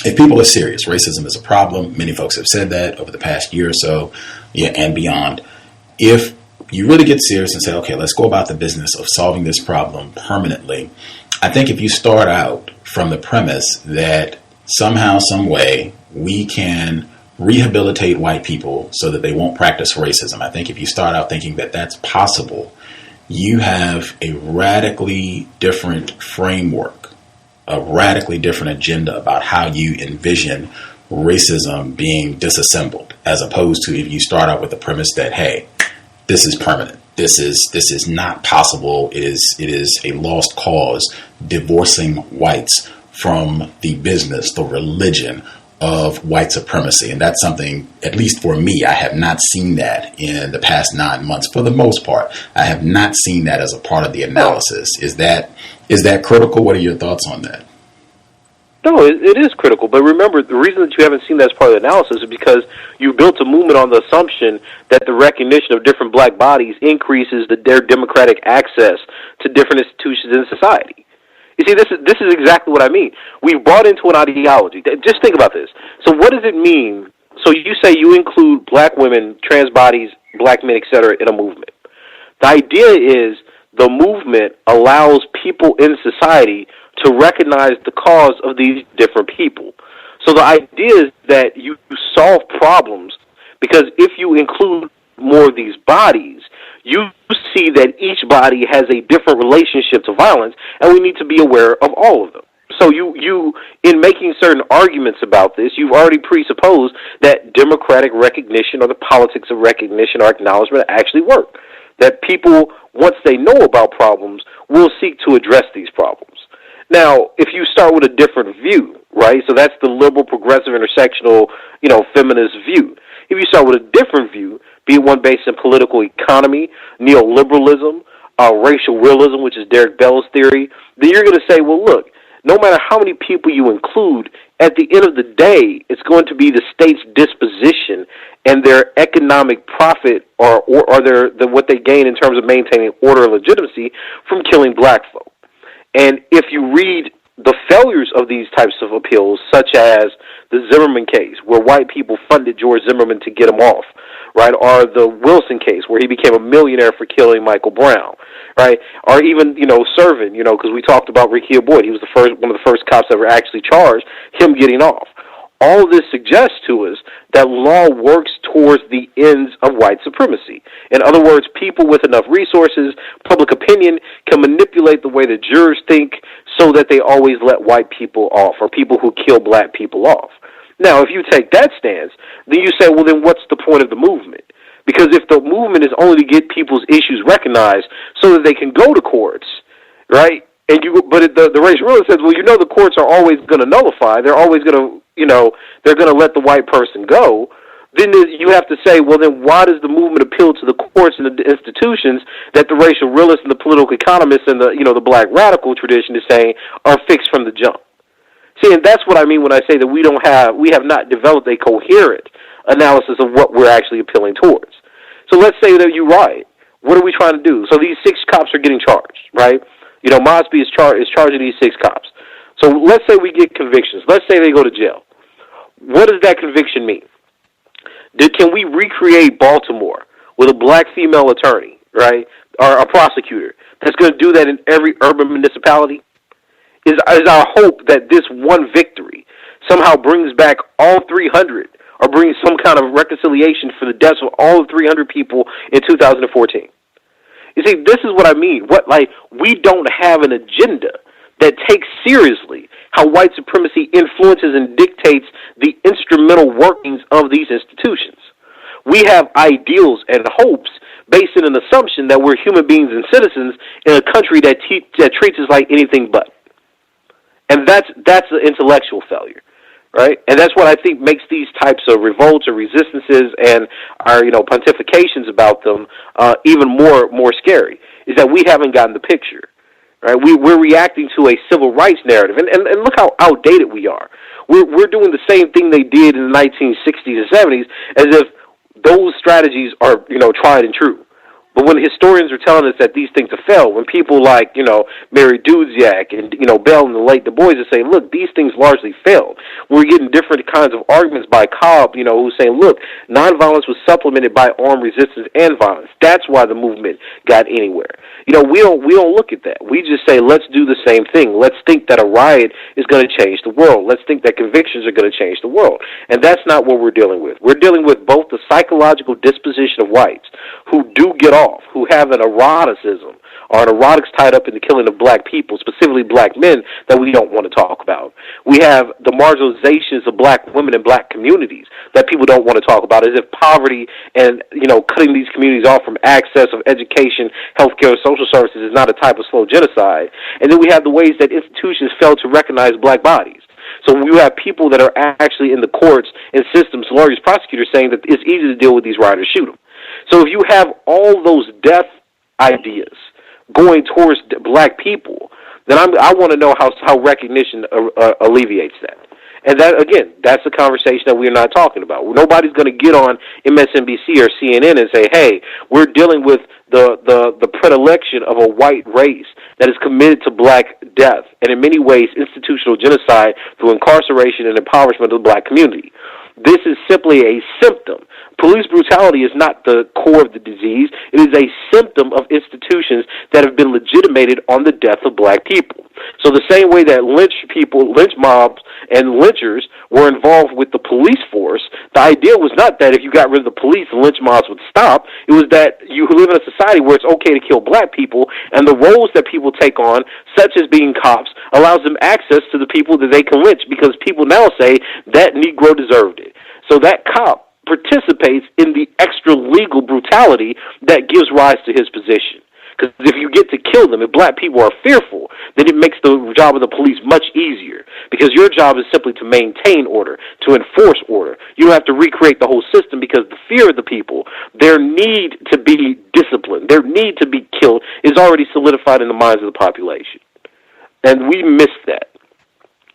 if people are serious, racism is a problem. Many folks have said that over the past year or so, and beyond. If you really get serious and say, okay, let's go about the business of solving this problem permanently, I think if you start out from the premise that somehow, some way, we can rehabilitate white people so that they won't practice racism, I think if you start out thinking that that's possible, you have a radically different framework, a radically different agenda about how you envision racism being disassembled, as opposed to if you start out with the premise that, hey, this is permanent. This is not possible. It is a lost cause, divorcing whites from the business, the religion of white supremacy. And that's something, at least for me, I have not seen that in the past 9 months. For the most part, I have not seen that as a part of the analysis. Is that critical? What are your thoughts on that? No, it is critical. But remember, the reason that you haven't seen that as part of the analysis is because you built a movement on the assumption that the recognition of different black bodies increases their democratic access to different institutions in society. You see, this is exactly what I mean. We've brought into an ideology. Just think about this. So what does it mean? So you say you include black women, trans bodies, black men, etc. in a movement. The idea is the movement allows people in society to recognize the cause of these different people. So the idea is that you solve problems because if you include more of these bodies, you see that each body has a different relationship to violence, and we need to be aware of all of them. So you in making certain arguments about this, you've already presupposed that democratic recognition or the politics of recognition or acknowledgement actually work. That people, once they know about problems, will seek to address these problems. Now, if you start with a different view, right, so that's the liberal, progressive, intersectional, feminist view. If you start with a different view, be it one based in political economy, neoliberalism, racial realism, which is Derek Bell's theory, then you're going to say, well, look, no matter how many people you include, at the end of the day, it's going to be the state's disposition and their economic profit or what they gain in terms of maintaining order and legitimacy from killing black folk. And if you read the failures of these types of appeals, such as the Zimmerman case, where white people funded George Zimmerman to get him off, right, or the Wilson case, where he became a millionaire for killing Michael Brown, right, or even, Servin, because we talked about Rekia Boyd. He was one of the first cops ever actually charged, him getting off. All of this suggests to us that law works towards the ends of white supremacy. In other words, people with enough resources, public opinion, can manipulate the way the jurors think so that they always let white people off or people who kill black people off. Now, if you take that stance, then you say, well, then what's the point of the movement? Because if the movement is only to get people's issues recognized so that they can go to courts, right, But the race realist says, well, the courts are always going to nullify. They're always going to, they're going to let the white person go. Then you have to say, well, then why does the movement appeal to the courts and the institutions that the racial realists and the political economists and the black radical tradition is saying are fixed from the jump? See, and that's what I mean when I say that we have not developed a coherent analysis of what we're actually appealing towards. So let's say that you're right. What are we trying to do? So these 6 cops are getting charged, right? Mosby is charging these 6 cops. So let's say we get convictions. Let's say they go to jail. What does that conviction mean? Can we recreate Baltimore with a black female attorney, right, or a prosecutor that's going to do that in every urban municipality? Is our hope that this one victory somehow brings back all 300 or brings some kind of reconciliation for the deaths of all 300 people in 2014? You see, this is what I mean. We don't have an agenda that takes seriously how white supremacy influences and dictates the instrumental workings of these institutions. We have ideals and hopes based on an assumption that we're human beings and citizens in a country that treats us like anything but. And that's an intellectual failure, right? And that's what I think makes these types of revolts or resistances and our pontifications about them even more scary, is that we haven't gotten the picture. Right, we're reacting to a civil rights narrative, and look how outdated we are. We're doing the same thing they did in the 1960s and 70s, as if those strategies are tried and true. But when historians are telling us that these things have failed, when people like Mary Dudziak and Bell and the late Du Bois are saying, look, these things largely failed. We're getting different kinds of arguments by Cobb, who's saying, look, nonviolence was supplemented by armed resistance and violence. That's why the movement got anywhere. We don't look at that. We just say, let's do the same thing. Let's think that a riot is going to change the world. Let's think that convictions are going to change the world. And that's not what we're dealing with. We're dealing with both the psychological disposition of whites who do get off, who have an eroticism or an erotics tied up in the killing of black people, specifically black men, that we don't want to talk about. We have the marginalizations of black women and black communities that people don't want to talk about, as if poverty and, cutting these communities off from access of education, healthcare, and social services is not a type of slow genocide. And then we have the ways that institutions fail to recognize black bodies. So we have people that are actually in the courts and systems, lawyers, prosecutors, saying that it's easy to deal with these rioters, shoot them. So if you have all those death ideas going towards black people, then I want to know how recognition alleviates that. And that, again, that's a conversation that we're not talking about. Nobody's going to get on MSNBC or CNN and say, hey, we're dealing with the predilection of a white race that is committed to black death and in many ways institutional genocide through incarceration and impoverishment of the black community. This is simply a symptom. Police brutality is not the core of the disease. It is a symptom of institutions that have been legitimated on the death of black people. So the same way that lynch mobs and lynchers were involved with the police force, the idea was not that if you got rid of the police, the lynch mobs would stop. It was that you live in a society where it's okay to kill black people, and the roles that people take on, such as being cops, allows them access to the people that they can lynch, because people now say that Negro deserved it. So that cop participates in the extra legal brutality that gives rise to his position. Because if you get to kill them, if black people are fearful, then it makes the job of the police much easier. Because your job is simply to maintain order, to enforce order. You don't have to recreate the whole system, because the fear of the people, their need to be disciplined, their need to be killed, is already solidified in the minds of the population. And we miss that.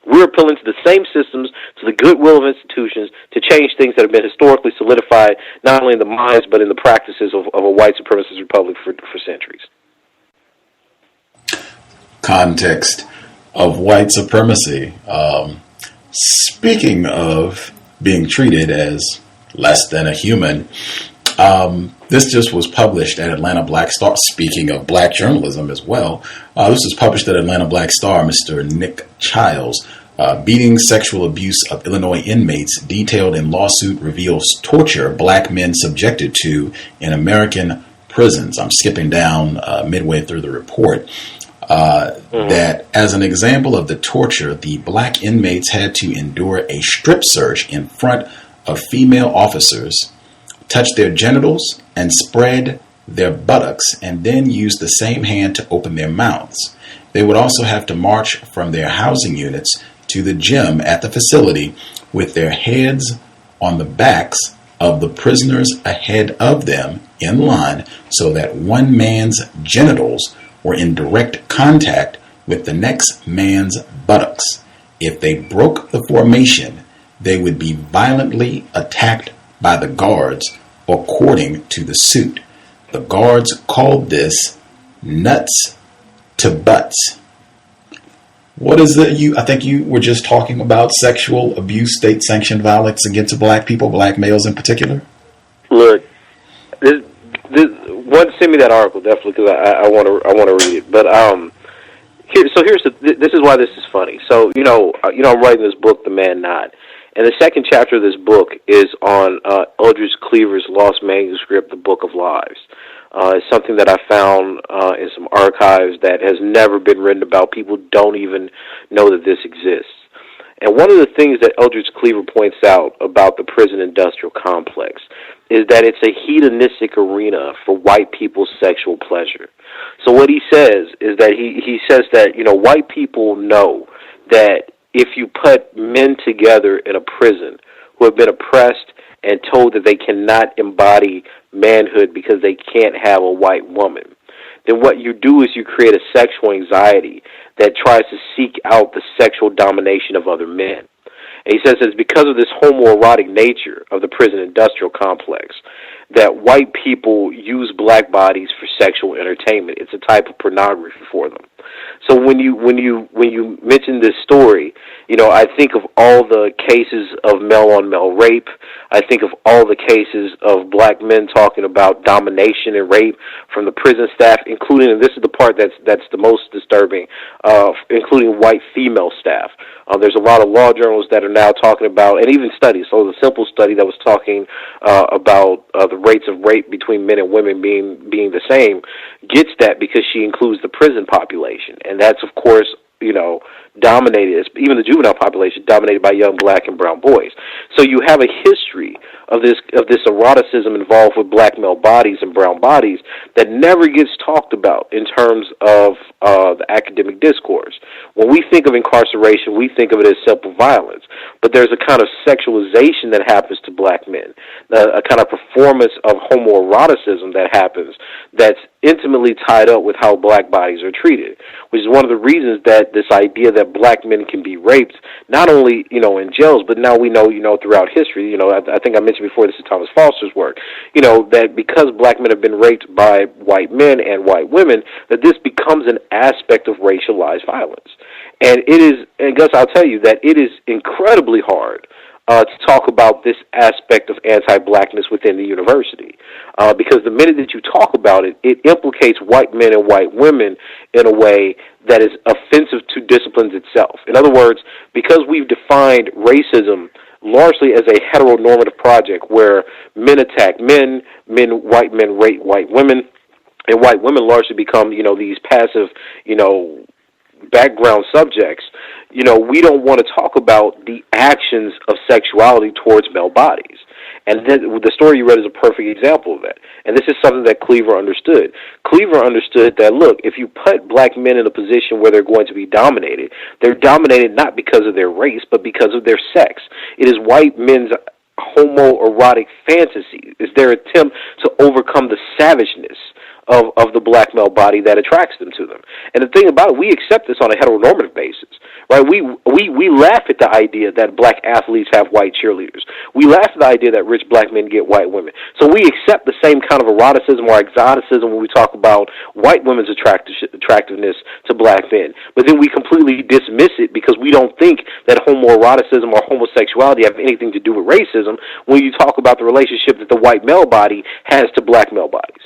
We're appealing to the same systems, to the goodwill of institutions, to change things that have been historically solidified, not only in the minds, but in the practices of a white supremacist republic for centuries. Context of white supremacy. Speaking of being treated as less than a human, this just was published at Atlanta Black Star. Speaking of black journalism as well, this was published at Atlanta Black Star. Mr. Nick Childs, beating sexual abuse of Illinois inmates detailed in lawsuit reveals torture black men subjected to in American prisons. I'm skipping down midway through the report. That as an example of the torture, the black inmates had to endure a strip search in front of female officers, touch their genitals, and spread their buttocks, and then use the same hand to open their mouths. They would also have to march from their housing units to the gym at the facility with their heads on the backs of the prisoners ahead of them in line, so that one man's genitals were in direct contact with the next man's buttocks. If they broke the formation, they would be violently attacked by the guards, according to the suit. The guards called this nuts to butts. What is it? I think you were just talking about sexual abuse, state-sanctioned violence against black people, black males in particular. Look, send me that article definitely, because I want to read it. But this is why this is funny. So I'm writing this book, The Man Not, and the second chapter of this book is on Eldridge Cleaver's lost manuscript, The Book of Lives. It's something that I found in some archives that has never been written about. People don't even know that this exists. And one of the things that Eldridge Cleaver points out about the prison industrial complex is that it's a hedonistic arena for white people's sexual pleasure. So what he says is that he says that, white people know that if you put men together in a prison who have been oppressed and told that they cannot embody manhood because they can't have a white woman, then what you do is you create a sexual anxiety that tries to seek out the sexual domination of other men. And he says it's because of this homoerotic nature of the prison industrial complex that white people use black bodies for sexual entertainment. It's a type of pornography for them. So when you mention this story, I think of all the cases of male-on-male rape. I think of all the cases of black men talking about domination and rape from the prison staff, including, and this is the part that's the most disturbing, including white female staff. There's a lot of law journals that are now talking about, and even studies. So the simple study that was talking about the rates of rape between men and women being the same gets that because she includes the prison population, and that's of course dominated, even the juvenile population, dominated by young black and brown boys. So you have a history of this eroticism involved with black male bodies and brown bodies that never gets talked about in terms of the academic discourse. When we think of incarceration, we think of it as simple violence, but there's a kind of sexualization that happens to black men, a kind of performance of homoeroticism that happens that's intimately tied up with how black bodies are treated, which is one of the reasons that this idea that black men can be raped, not only, in jails, but now we know, throughout history, I think I mentioned before, this is Thomas Foster's work, that because black men have been raped by white men and white women, that this becomes an aspect of racialized violence. And Gus, I'll tell you that it is incredibly hard to talk about this aspect of anti-blackness within the university. Because the minute that you talk about it, it implicates white men and white women in a way that is offensive to disciplines itself. In other words, because we've defined racism largely as a heteronormative project where men attack men, white men rape white women, and white women largely become, these passive, background subjects, we don't want to talk about the actions of sexuality towards male bodies. And then the story you read is a perfect example of that. And this is something that Cleaver understood. Cleaver understood that, look, if you put black men in a position where they're going to be dominated, they're dominated not because of their race, but because of their sex. It is white men's homoerotic fantasy. It's their attempt to overcome the savageness of the black male body that attracts them to them. And the thing about it, we accept this on a heteronormative basis, right? We laugh at the idea that black athletes have white cheerleaders. We laugh at the idea that rich black men get white women. So we accept the same kind of eroticism or exoticism when we talk about white women's attractiveness to black men. But then we completely dismiss it because we don't think that homoeroticism or homosexuality have anything to do with racism when you talk about the relationship that the white male body has to black male bodies.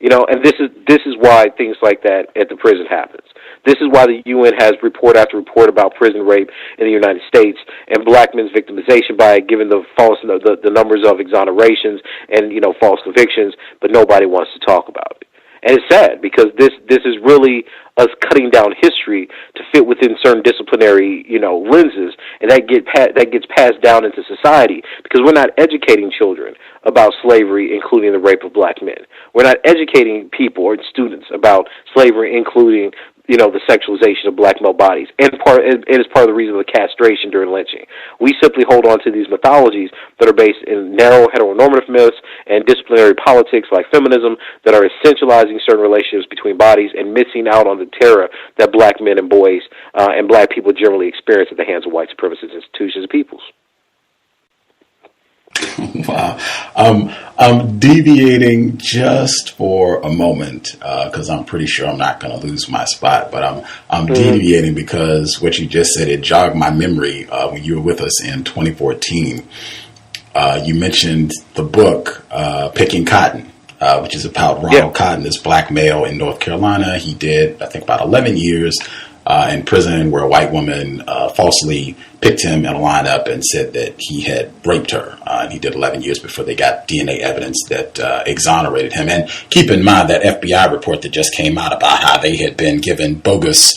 And this is why things like that at the prison happens. This is why the UN has report after report about prison rape in the United States and black men's victimization by giving the false the numbers of exonerations and false convictions, but nobody wants to talk about it. And it's sad because this is really us cutting down history to fit within certain disciplinary, lenses, and that gets passed down into society because we're not educating children about slavery, including the rape of black men. We're not educating people or students about slavery, including, the sexualization of black male bodies, and it is part of the reason of the castration during lynching. We simply hold on to these mythologies that are based in narrow heteronormative myths and disciplinary politics like feminism that are essentializing certain relationships between bodies and missing out on the terror that black men and boys and black people generally experience at the hands of white supremacist institutions and peoples. Wow. I'm deviating just for a moment because I'm pretty sure I'm not going to lose my spot, but I'm deviating because what you just said, it jogged my memory when you were with us in 2014. You mentioned the book Picking Cotton, which is about Ronald Cotton, this black male in North Carolina. He did, I think, about 11 years in prison where a white woman falsely picked him in a lineup and said that he had raped her. And he did 11 years before they got DNA evidence that exonerated him. And keep in mind that FBI report that just came out about how they had been given bogus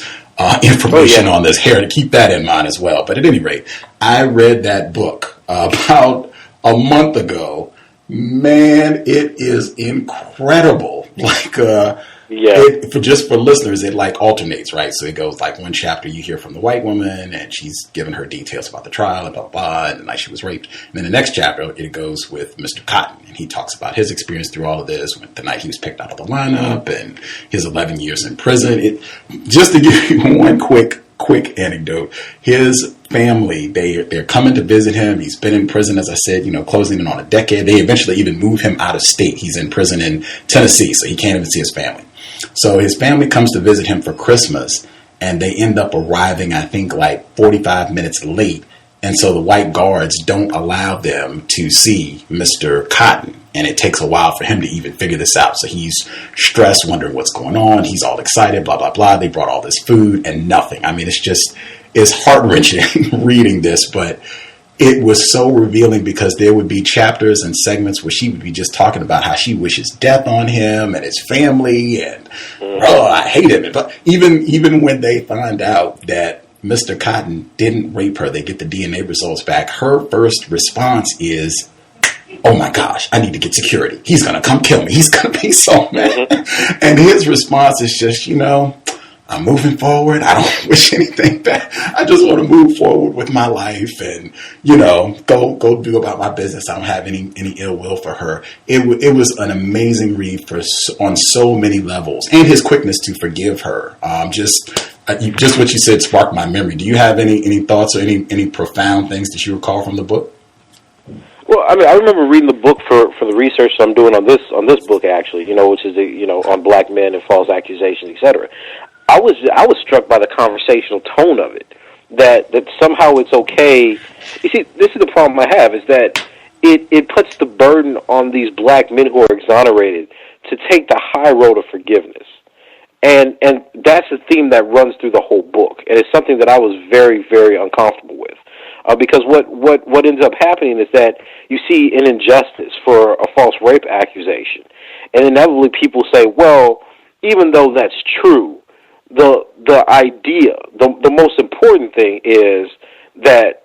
information on this hair, to keep that in mind as well. But at any rate, I read that book about a month ago. Man, it is incredible. Like, for listeners, it like alternates, right? So it goes like one chapter you hear from the white woman and she's giving her details about the trial and blah, blah, blah, and the night she was raped. And then the next chapter, it goes with Mr. Cotton, and he talks about his experience through all of this, the night he was picked out of the lineup and his 11 years in prison. Just to give you one quick anecdote, his family, they're coming to visit him. He's been in prison, as I said, closing in on a decade. They eventually even move him out of state. He's in prison in Tennessee, so he can't even see his family. So his family comes to visit him for Christmas, and they end up arriving, I think, like 45 minutes late. And so the white guards don't allow them to see Mr. Cotton. And it takes a while for him to even figure this out. So he's stressed, wondering what's going on. He's all excited, blah, blah, blah. They brought all this food and nothing. I mean, it's heart-wrenching reading this, but it was so revealing because there would be chapters and segments where she would be just talking about how she wishes death on him and his family and, I hate him. But even when they find out that Mr. Cotton didn't rape her, they get the DNA results back, her first response is, oh my gosh, I need to get security. He's going to come kill me. He's going to be so mad. And his response is just, I'm moving forward. I don't wish anything bad. I just want to move forward with my life and, go do about my business. I don't have any ill will for her. It was an amazing read on so many levels, and his quickness to forgive her. Just what you said sparked my memory. Do you have any thoughts or any profound things that you recall from the book? Well, I mean, I remember reading the book for the research I'm doing on this book, actually, which is on black men and false accusations, etc. I was struck by the conversational tone of it, that somehow it's okay. You see, this is the problem I have, is that it puts the burden on these black men who are exonerated to take the high road of forgiveness. And that's a theme that runs through the whole book, and it's something that I was very, very uncomfortable with. Because what ends up happening is that you see an injustice for a false rape accusation, and inevitably people say, well, even though that's true, the idea, the most important thing is that,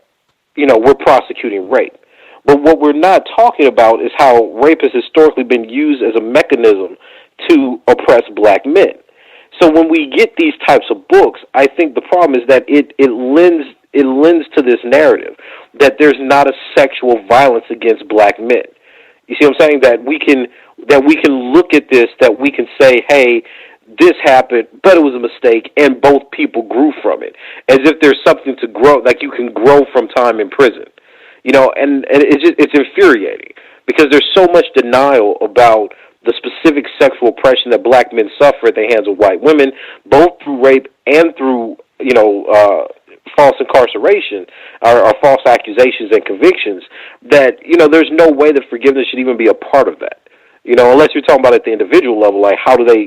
we're prosecuting rape. But what we're not talking about is how rape has historically been used as a mechanism to oppress black men. So when we get these types of books, I think the problem is that it lends to this narrative that there's not a sexual violence against black men. You see what I'm saying? That we can look at this, that we can say, hey, this happened, but it was a mistake, and both people grew from it, as if there's something to grow, like you can grow from time in prison, and it's infuriating because there's so much denial about the specific sexual oppression that black men suffer at the hands of white women, both through rape and through, false incarceration or false accusations and convictions, that, there's no way that forgiveness should even be a part of that. Unless you're talking about at the individual level, like how do they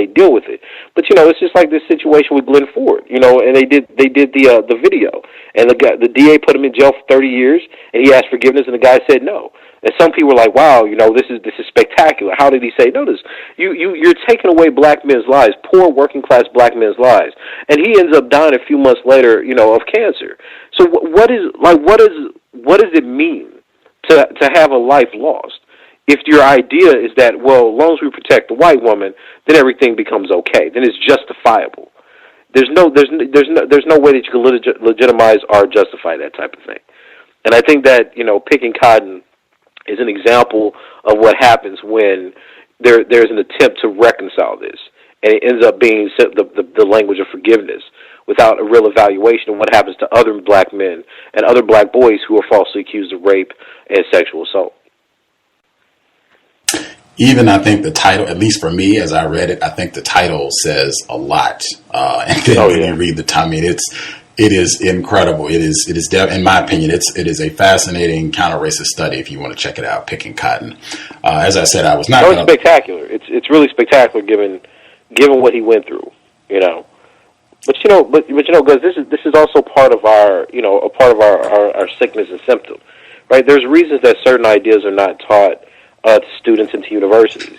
deal with it? But it's just like this situation with Glenn Ford, and they did the video, and the DA put him in jail for 30 years, and he asked forgiveness, and the guy said no. And some people were like, wow, this is spectacular. How did he say no? You're taking away black men's lives, poor working class black men's lives, and he ends up dying a few months later, of cancer. So what does it mean to have a life lost? If your idea is that, well, as long as we protect the white woman, then everything becomes okay, then it's justifiable. there's no way that you can legitimize or justify that type of thing. And I think that, picking cotton is an example of what happens when there's an attempt to reconcile this, and it ends up being the language of forgiveness without a real evaluation of what happens to other black men and other black boys who are falsely accused of rape and sexual assault. Even I think the title, at least for me, as I read it, I think the title says a lot. And then when you read it is incredible. It is in my opinion, it is a fascinating counter-racist study. If you want to check it out, Picking Cotton. As I said, I was not. It's spectacular. It's really spectacular given what he went through. But Gus, this is also part of our our sickness and symptom, right? There's reasons that certain ideas are not taught to students into universities,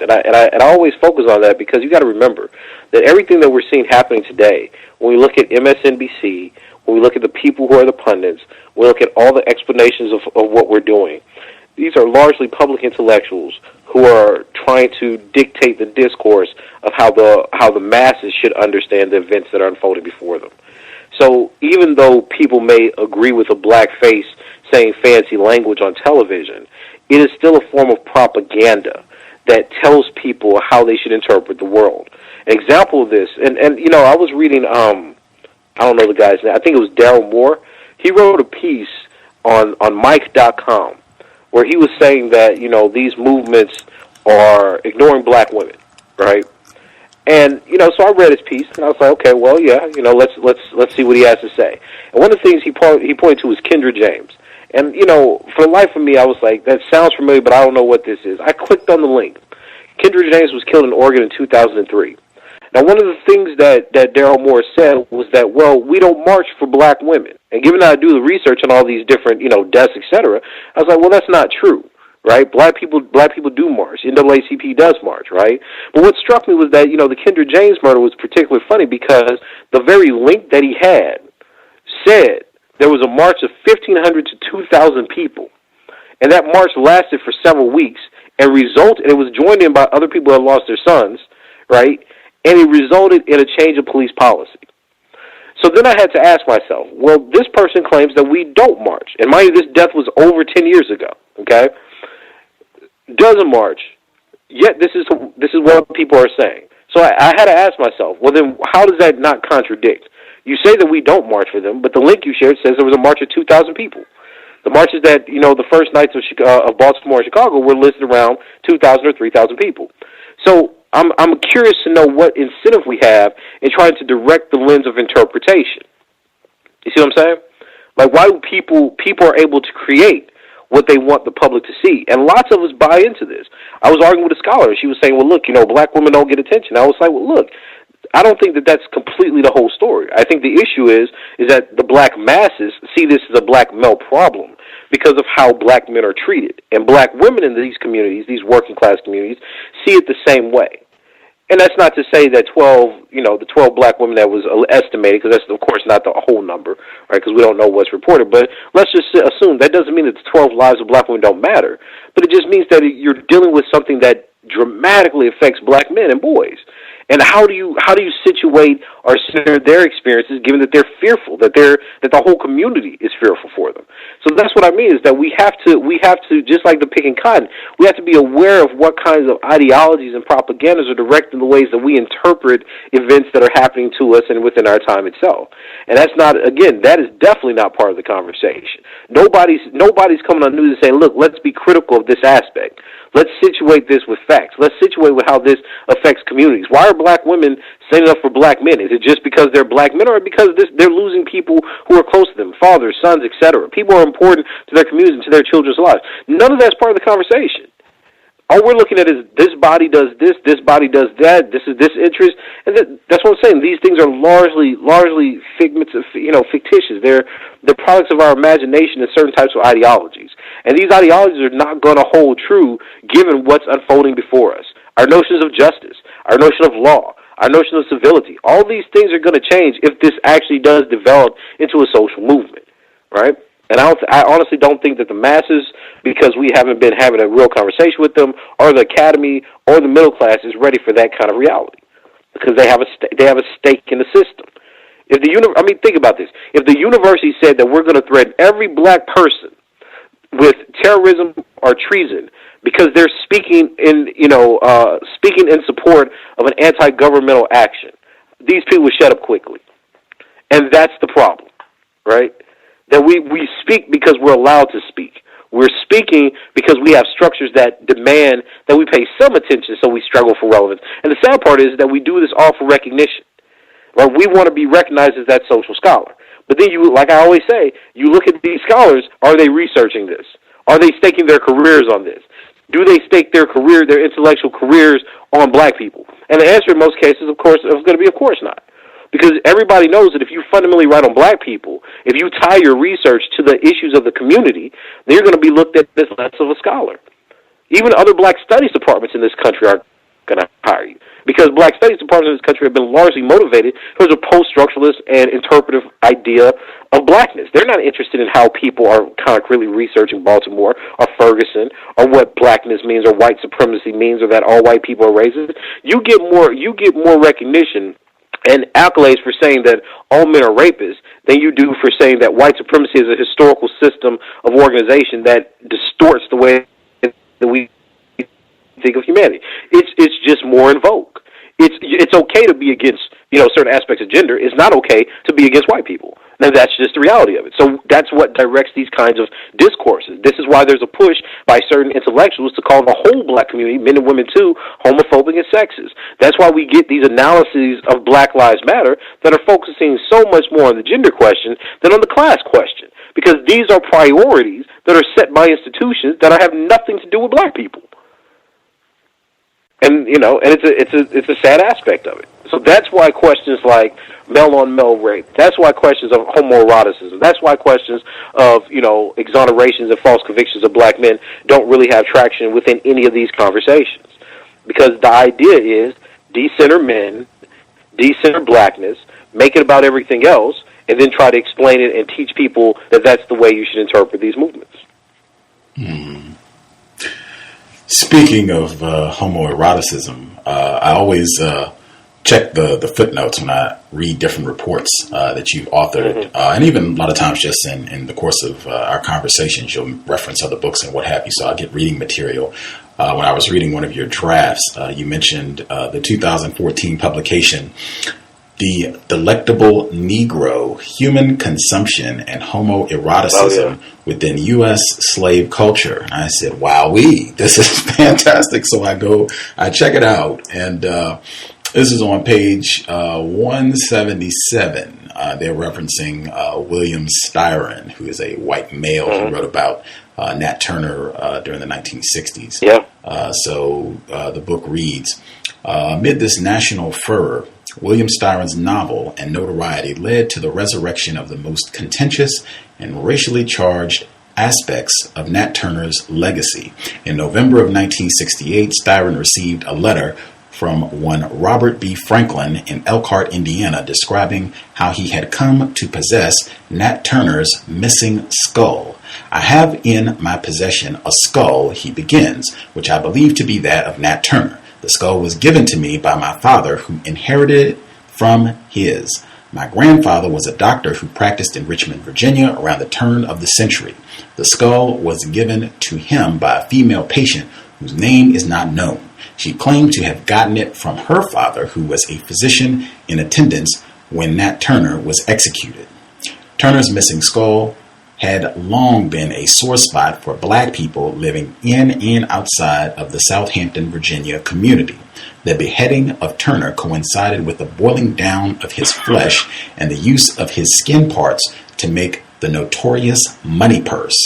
and I always focus on that because you got to remember that everything that we're seeing happening today, when we look at MSNBC, when we look at the people who are the pundits, when we look at all the explanations of what we're doing, these are largely public intellectuals who are trying to dictate the discourse of how the masses should understand the events that are unfolding before them. So even though people may agree with a black face saying fancy language on television, it is still a form of propaganda that tells people how they should interpret the world. An example of this, and I was reading, I don't know the guy's name, I think it was Daryl Moore. He wrote a piece on Mike.com where he was saying that, these movements are ignoring black women, right? And, so I read his piece, and I was like, okay, well, yeah, let's see what he has to say. And one of the things he pointed to was Kendra James. And, for the life of me, I was like, that sounds familiar, but I don't know what this is. I clicked on the link. Kendra James was killed in Oregon in 2003. Now, one of the things that Daryl Moore said was that, well, we don't march for black women. And given that I do the research on all these different, deaths, et cetera, I was like, well, that's not true, right? Black people do march. NAACP does march, right? But what struck me was that, the Kendra James murder was particularly funny because the very link that he had said there was a march of 1,500 to 2,000 people. And that march lasted for several weeks and it was joined in by other people who had lost their sons, right? And it resulted in a change of police policy. So then I had to ask myself, well, this person claims that we don't march. And mind you, this death was over 10 years ago, okay? Doesn't march, yet this is what people are saying. So I had to ask myself, well, then how does that not contradict? You say that we don't march for them, but the link you shared says there was a march of 2,000 people. The marches that, the first nights of Baltimore and Chicago were listed around 2,000 or 3,000 people. So I'm curious to know what incentive we have in trying to direct the lens of interpretation. You see what I'm saying? Like, why do people are able to create what they want the public to see? And lots of us buy into this. I was arguing with a scholar, and she was saying, well, look, black women don't get attention. I was like, well, look, I don't think that that's completely the whole story. I think the issue is that the black masses see this as a black male problem because of how black men are treated. And black women in these communities, these working class communities, see it the same way. And that's not to say that the 12 black women that was estimated, because that's, of course, not the whole number, right, because we don't know what's reported. But let's just assume that doesn't mean that the 12 lives of black women don't matter. But it just means that you're dealing with something that dramatically affects black men and boys. And how do you situate or center their experiences, given that they're fearful, that the whole community is fearful for them? So that's what I mean, is that we have to just like the picking cotton, we have to be aware of what kinds of ideologies and propagandas are directing the ways that we interpret events that are happening to us and within our time itself. And that is definitely not part of the conversation. Nobody's coming on the news and saying, look, let's be critical of this aspect. Let's situate this with facts. Let's situate with how this affects communities. Why are black women standing up for black men? Is it just because they're black men, or because they're losing people who are close to them, fathers, sons, etc.? People are important to their communities and to their children's lives. None of that's part of the conversation. All we're looking at is this body does this body does that, this is this interest, and that's what I'm saying. These things are largely figments of, fictitious. They're the products of our imagination and certain types of ideologies. And these ideologies are not going to hold true given what's unfolding before us. Our notions of justice, our notion of law, our notion of civility, all these things are going to change if this actually does develop into a social movement, right? And I honestly don't think that the masses, because we haven't been having a real conversation with them, or the academy, or the middle class is ready for that kind of reality. because they have a stake in the system. If think about this. If the university said that we're going to threaten every black person with terrorism or treason because they're speaking in support of an anti-governmental action, these people would shut up quickly. And that's the problem, right? That we speak because we're allowed to speak. We're speaking because we have structures that demand that we pay some attention, so we struggle for relevance. And the sad part is that we do this all for recognition. Right? We want to be recognized as that social scholar. But then like I always say, you look at these scholars, are they researching this? Are they staking their careers on this? Do they stake their intellectual careers on black people? And the answer in most cases, of course, is going to be of course not. Because everybody knows that if you fundamentally write on black people, if you tie your research to the issues of the community, then you're going to be looked at as less of a scholar. Even other black studies departments in this country aren't going to hire you. Because black studies departments in this country have been largely motivated towards a post-structuralist and interpretive idea of blackness. They're not interested in how people are concretely researching Baltimore or Ferguson or what blackness means or white supremacy means or that all white people are racist. You get more recognition and accolades for saying that all men are rapists than you do for saying that white supremacy is a historical system of organization that distorts the way that we think of humanity. It's just more in vogue. It's okay to be against certain aspects of gender. It's not okay to be against white people. And that's just the reality of it. So that's what directs these kinds of discourses. This is why there's a push by certain intellectuals to call the whole black community, men and women too, homophobic and sexist. That's why we get these analyses of Black Lives Matter that are focusing so much more on the gender question than on the class question. Because these are priorities that are set by institutions that have nothing to do with black people. And it's a sad aspect of it. So that's why questions like male-on-male rape, that's why questions of homoeroticism, that's why questions of, exonerations and false convictions of black men don't really have traction within any of these conversations. Because the idea is decenter men, decenter blackness, make it about everything else, and then try to explain it and teach people that that's the way you should interpret these movements. Speaking of homoeroticism, I always check the footnotes when I read different reports that you've authored. And even a lot of times just in the course of our conversations, you'll reference other books and what have you. So I get reading material. When I was reading one of your drafts, you mentioned the 2014 publication, The Delectable Negro, Human Consumption and Homoeroticism Within U.S. Slave Culture. And I said, wowee, this is fantastic. So I check it out. And this is on page 177. They're referencing William Styron, who is a white male who wrote about Nat Turner during the 1960s. Yeah. So the book reads, amid this national furor, William Styron's novel and notoriety led to the resurrection of the most contentious and racially charged aspects of Nat Turner's legacy. In November of 1968, Styron received a letter from one Robert B. Franklin in Elkhart, Indiana, describing how he had come to possess Nat Turner's missing skull. I have in my possession a skull, he begins, which I believe to be that of Nat Turner. The skull was given to me by my father, who inherited it from his. My grandfather was a doctor who practiced in Richmond, Virginia around the turn of the century. The skull was given to him by a female patient whose name is not known. She claimed to have gotten it from her father, who was a physician in attendance when Nat Turner was executed. Turner's missing skull had long been a sore spot for black people living in and outside of the Southampton, Virginia community. The beheading of Turner coincided with the boiling down of his flesh and the use of his skin parts to make the notorious money purse.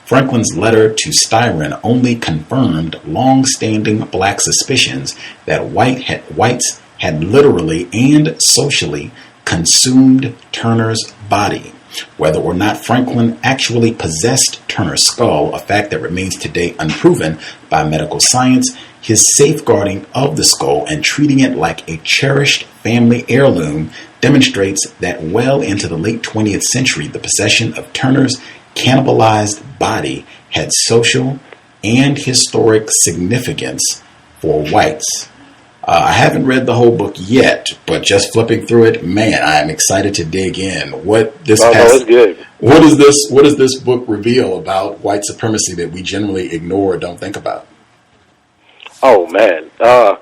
Franklin's letter to Styron only confirmed long-standing black suspicions that whites had literally and socially consumed Turner's body. Whether or not Franklin actually possessed Turner's skull, a fact that remains today unproven by medical science, his safeguarding of the skull and treating it like a cherished family heirloom demonstrates that well into the late 20th century, the possession of Turner's cannibalized body had social and historic significance for whites. I haven't read the whole book yet, but just flipping through it, man, I am excited to dig in. It's good. What does this book reveal about white supremacy that we generally ignore or don't think about? Oh man, I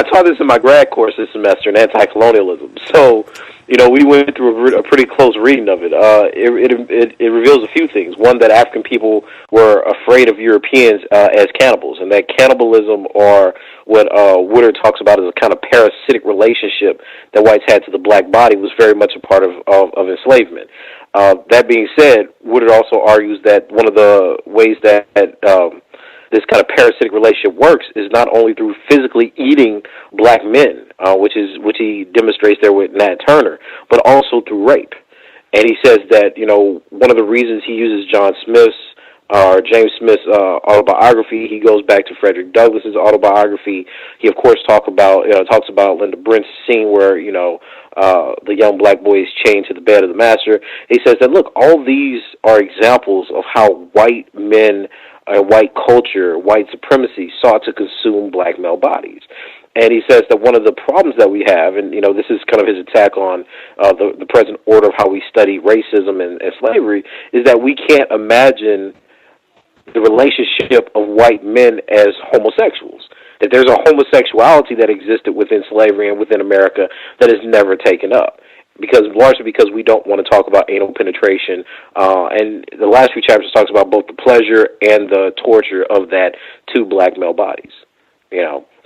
taught this in my grad course this semester in anti-colonialism. So, we went through a pretty close reading of it. It reveals a few things. One, that African people were afraid of Europeans as cannibals, and that cannibalism, or what Woodard talks about as a kind of parasitic relationship that whites had to the black body, was very much a part of enslavement. That being said, Woodard also argues that one of the ways that this kind of parasitic relationship works is not only through physically eating black men, which he demonstrates there with Nat Turner, but also through rape. And he says that one of the reasons he uses James Smith's autobiography, he goes back to Frederick Douglass's autobiography. He of course talks about Linda Brent's scene where the young black boy is chained to the bed of the master. He says that, look, all these are examples of how white men, white culture, white supremacy sought to consume black male bodies. And he says that one of the problems that we have, and this is kind of his attack on the present order of how we study racism and slavery, is that we can't imagine the relationship of white men as homosexuals. That there's a homosexuality that existed within slavery and within America that is never taken up. Largely because we don't want to talk about anal penetration, and the last few chapters talks about both the pleasure and the torture of that to black male bodies.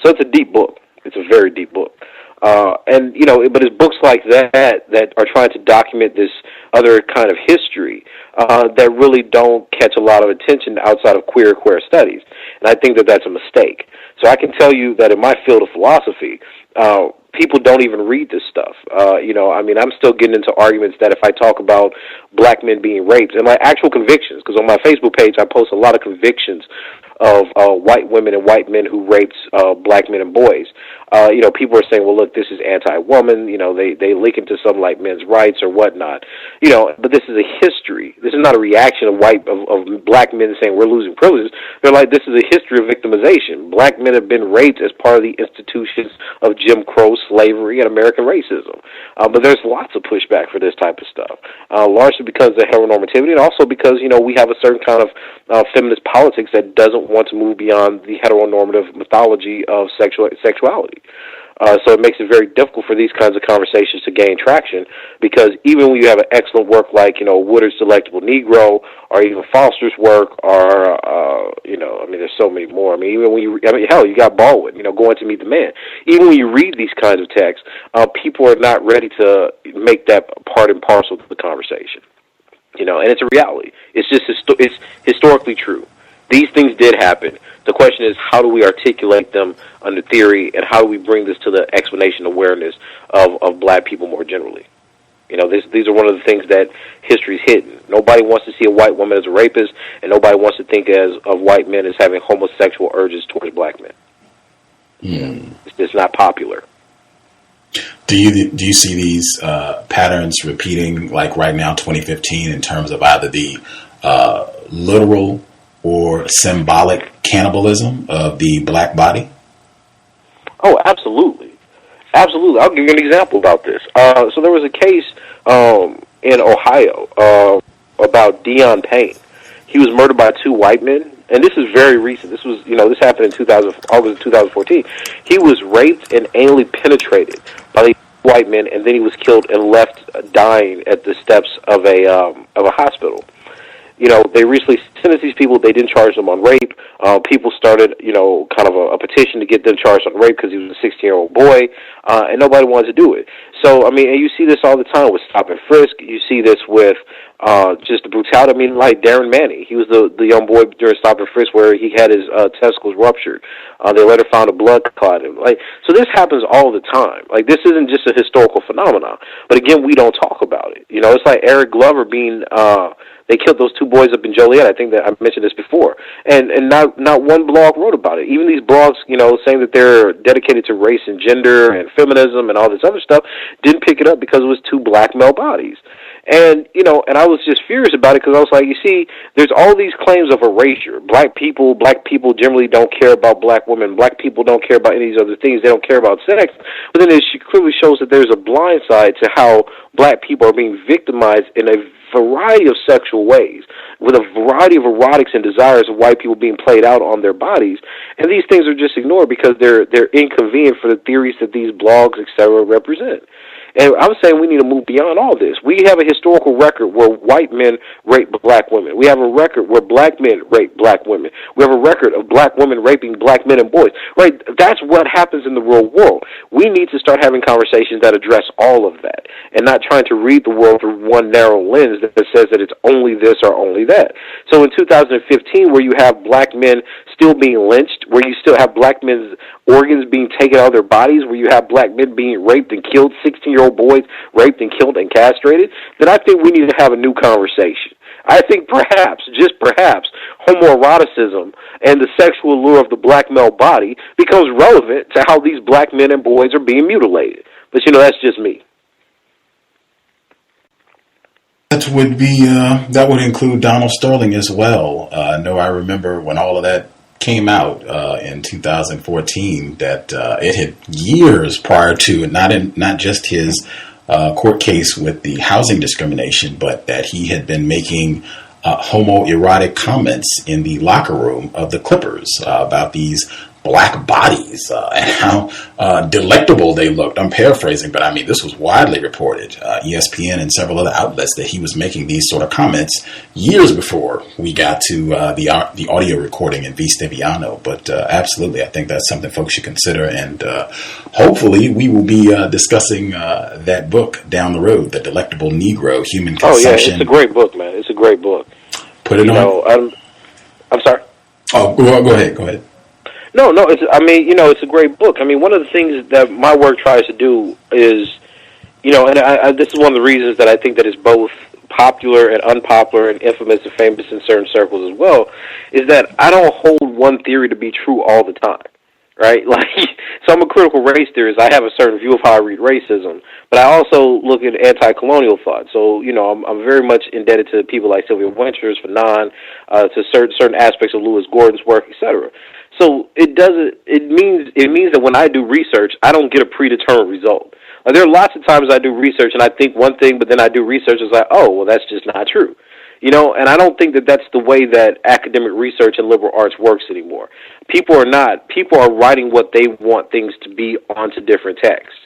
So it's a deep book. It's a very deep book, but it's books like that are trying to document this other kind of history that really don't catch a lot of attention outside of queer studies, and I think that that's a mistake. So I can tell you that in my field of philosophy, people don't even read this stuff. I'm still getting into arguments that if I talk about black men being raped, and actual convictions, because on my Facebook page I post a lot of convictions of white women and white men who raped black men and boys. People are saying, well, look, this is anti-woman, they link into something like men's rights or whatnot. But this is a history. This is not a reaction of black men saying we're losing privileges. They're like, this is a history of victimization. Black men have been raped as part of the institutions of Jim Crow, slavery, and American racism. But there's lots of pushback for this type of stuff, largely because of heteronormativity, and also because, we have a certain kind of feminist politics that doesn't want to move beyond the heteronormative mythology of sexuality. So it makes it very difficult for these kinds of conversations to gain traction, because even when you have an excellent work like, Woodard's Delectable Negro, or even Foster's work, or, there's so many more. Even when you got Baldwin, Going to Meet the Man. Even when you read these kinds of texts, people are not ready to make that part and parcel of the conversation. And it's a reality. It's just it's historically true. These things did happen. The question is, how do we articulate them under theory, and how do we bring this to the explanation awareness of black people more generally? These are one of the things that history's hidden. Nobody wants to see a white woman as a rapist, and nobody wants to think of white men as having homosexual urges towards black men. It's just not popular. Do you see these patterns repeating, like right now, 2015, in terms of either the literal or symbolic cannibalism of the black body? Oh, absolutely. Absolutely. I'll give you an example about this. So there was a case in Ohio about Dion Payne. He was murdered by two white men, and this is very recent. This was, this happened in August of 2014. He was raped and anally penetrated by the white men, and then he was killed and left dying at the steps of a hospital. They recently sentenced these people. They didn't charge them on rape. People started, kind of a petition to get them charged on rape because he was a 16-year-old boy, and nobody wanted to do it. So, and you see this all the time with stop and frisk. You see this with just the brutality. Like Darren Manning. He was the young boy during stop and frisk where he had his testicles ruptured. They later found a blood clot in him. So this happens all the time. This isn't just a historical phenomenon. But again, we don't talk about it. It's like Eric Glover being... They killed those two boys up in Joliet. I think that I mentioned this before. And not one blog wrote about it. Even these blogs, saying that they're dedicated to race and gender and feminism and all this other stuff, didn't pick it up because it was two black male bodies. And, you know, and I was just furious about it because I was like, you see, there's all these claims of erasure. Black people generally don't care about black women. Black people don't care about any of these other things. They don't care about sex. But then it clearly shows that there's a blind side to how black people are being victimized in a variety of sexual ways, with a variety of erotics and desires of white people being played out on their bodies. And these things are just ignored because they're inconvenient for the theories that these blogs, etc., represent. And I'm saying we need to move beyond all this. We have a historical record where white men rape black women. We have a record where black men rape black women. We have a record of black women raping black men and boys. Right? That's what happens in the real world. We need to start having conversations that address all of that and not trying to read the world through one narrow lens that says that it's only this or only that. So in 2015, where you have black men still being lynched, where you still have black men's organs being taken out of their bodies, where you have black men being raped and killed, 16-year-old boys raped and killed and castrated, then I think we need to have a new conversation. I think perhaps, just perhaps, homoeroticism and the sexual allure of the black male body becomes relevant to how these black men and boys are being mutilated. But, you know, that's just me. That would include Donald Sterling as well. I remember when all of that came out in 2014 that it had years prior to not just his court case with the housing discrimination, but that he had been making homoerotic comments in the locker room of the Clippers about these black bodies and how delectable they looked. I'm paraphrasing, but I mean, this was widely reported, ESPN and several other outlets, that he was making these sort of comments years before we got to the audio recording in V. Stiviano. But absolutely, I think that's something folks should consider, and hopefully we will be discussing that book down the road, The Delectable Negro, Human Consumption. Oh, yeah, it's a great book, man. It's a great book. Put it on. I'm sorry. Oh, go ahead. No, it's a great book. I mean, one of the things that my work tries to do is, you know, and this is one of the reasons that I think that it's both popular and unpopular and infamous and famous in certain circles as well, is that I don't hold one theory to be true all the time, right? Like, so I'm a critical race theorist. I have a certain view of how I read racism, but I also look at anti-colonial thought. So, you know, I'm very much indebted to people like Sylvia Winters, Fanon, to certain aspects of Lewis Gordon's work, etc. So it means that when I do research, I don't get a predetermined result. There are lots of times I do research and I think one thing, but then I do research and it's like, oh, well, that's just not true. You know, and I don't think that that's the way that academic research and liberal arts works anymore. People are writing what they want things to be onto different texts.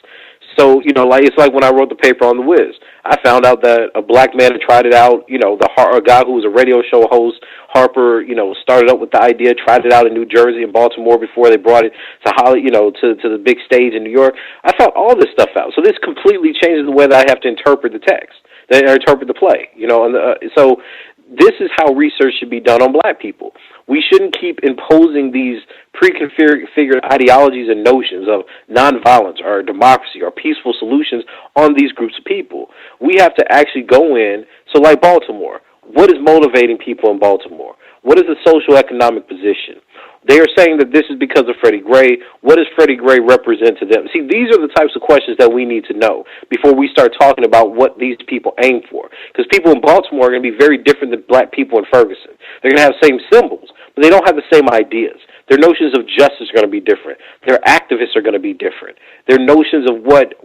So, you know, like it's like when I wrote the paper on the Wiz. I found out that a black man had tried it out. You know, a guy who was a radio show host, Harper, you know, started up with the idea, tried it out in New Jersey and Baltimore before they brought it to to the big stage in New York. I found all this stuff out. So this completely changes the way that I have to interpret the text, interpret the play. You know, and so this is how research should be done on black people. We shouldn't keep imposing these pre-configured ideologies and notions of nonviolence or democracy or peaceful solutions on these groups of people. We have to actually go in. So like Baltimore, what is motivating people in Baltimore? What is the socioeconomic position? They are saying that this is because of Freddie Gray. What does Freddie Gray represent to them? See, these are the types of questions that we need to know before we start talking about what these people aim for. Because people in Baltimore are going to be very different than black people in Ferguson. They're going to have the same symbols, but they don't have the same ideas. Their notions of justice are going to be different. Their activists are going to be different. Their notions of what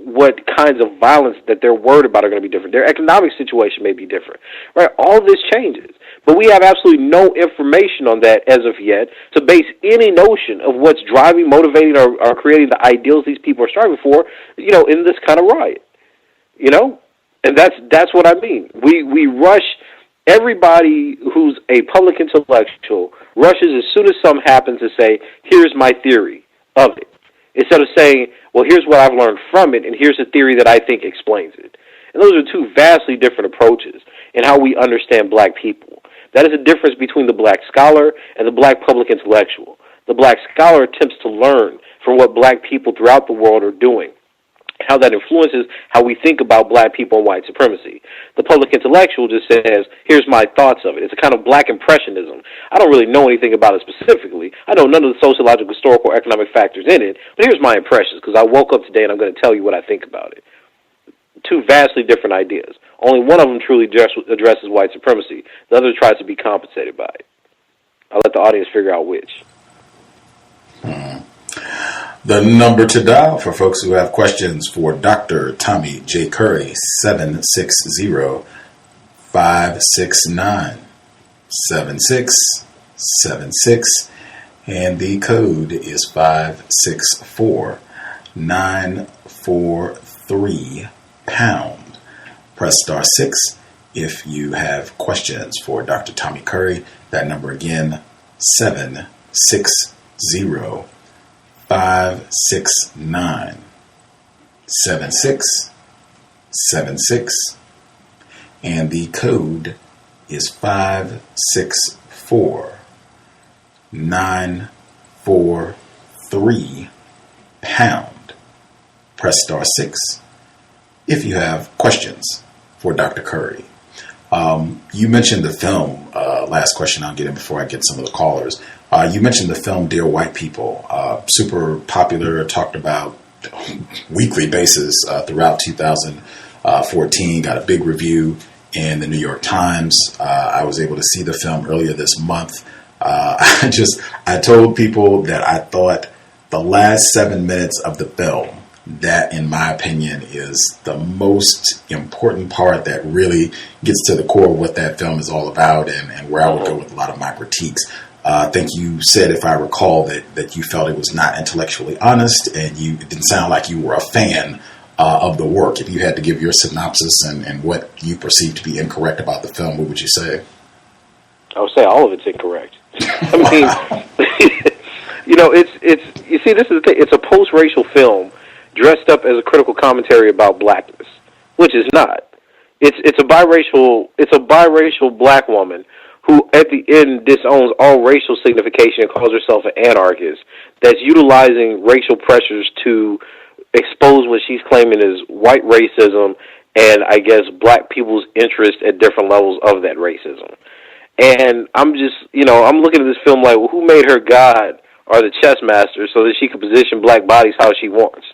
kinds of violence that they're worried about are going to be different. Their economic situation may be different. Right? All this changes. But we have absolutely no information on that as of yet to base any notion of what's driving, motivating, or creating the ideals these people are striving for, you know, in this kind of riot. You know? And that's what I mean. We rush. Everybody who's a public intellectual rushes as soon as something happens to say, here's my theory of it, instead of saying, well, here's what I've learned from it, and here's a theory that I think explains it. And those are two vastly different approaches in how we understand black people. That is a difference between the black scholar and the black public intellectual. The black scholar attempts to learn from what black people throughout the world are doing, how that influences how we think about black people and white supremacy. The public intellectual just says, here's my thoughts of it. It's a kind of black impressionism. I don't really know anything about it specifically. I know none of the sociological, historical, or economic factors in it, but here's my impressions, because I woke up today and I'm going to tell you what I think about it. Two vastly different ideas. Only one of them truly addresses white supremacy. The other tries to be compensated by it. I'll let the audience figure out which. The number to dial for folks who have questions for Dr. Tommy J. Curry, 760-569-7676, and the code is 564-943#. Press *6 if you have questions for Dr. Tommy Curry. That number again, 760-569-7676, and the code is 564-943#. Press *6 if you have questions for Dr. Curry. You mentioned the film, last question I'll get in before I get some of the callers. You mentioned the film Dear White People, super popular, talked about weekly basis throughout 2014, got a big review in the New York Times. I was able to see the film earlier this month. I told people that I thought the last 7 minutes of the film, that, in my opinion, is the most important part that really gets to the core of what that film is all about, and where I would go with a lot of my critiques. I think you said, if I recall, that you felt it was not intellectually honest, and it didn't sound like you were a fan of the work. If you had to give your synopsis and what you perceive to be incorrect about the film, what would you say? I would say all of it's incorrect. I mean, you see, this is the thing. It's a post-racial film dressed up as a critical commentary about blackness, which is not. It's a biracial black woman who at the end disowns all racial signification and calls herself an anarchist that's utilizing racial pressures to expose what she's claiming is white racism and, I guess, black people's interest at different levels of that racism. And I'm just, I'm looking at this film like, well, who made her God or the chess master so that she could position black bodies how she wants?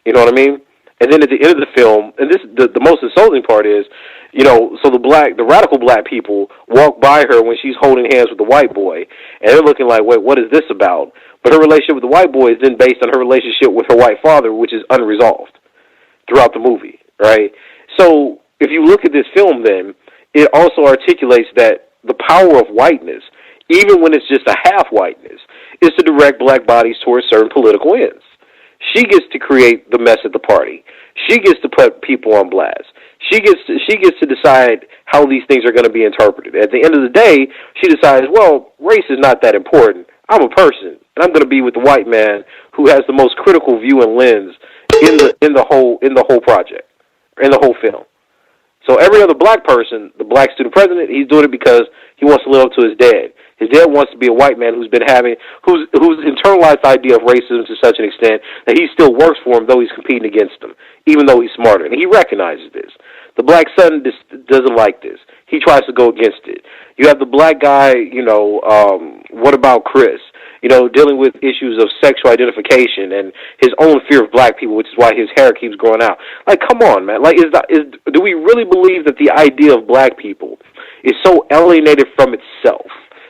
You know what I mean? And then at the end of the film, and this the most insulting part is, so the radical black people walk by her when she's holding hands with the white boy, and they're looking like, wait, what is this about? But her relationship with the white boy is then based on her relationship with her white father, which is unresolved throughout the movie, right? So if you look at this film, then it also articulates that the power of whiteness, even when it's just a half whiteness, is to direct black bodies towards certain political ends. She gets to create the mess at the party. She gets to put people on blast. She gets to decide how these things are going to be interpreted. At the end of the day, she decides, well, race is not that important. I'm a person, and I'm going to be with the white man who has the most critical view and lens in the whole project, in the whole film. So every other black person, the black student president, he's doing it because he wants to live up to his dad. His dad wants to be a white man who's internalized the idea of racism to such an extent that he still works for him, though he's competing against him, even though he's smarter. And he recognizes this. The black son doesn't like this. He tries to go against it. You have the black guy, what about Chris? Dealing with issues of sexual identification and his own fear of black people, which is why his hair keeps growing out. Like, come on, man. Like, do we really believe that the idea of black people is so alienated from itself,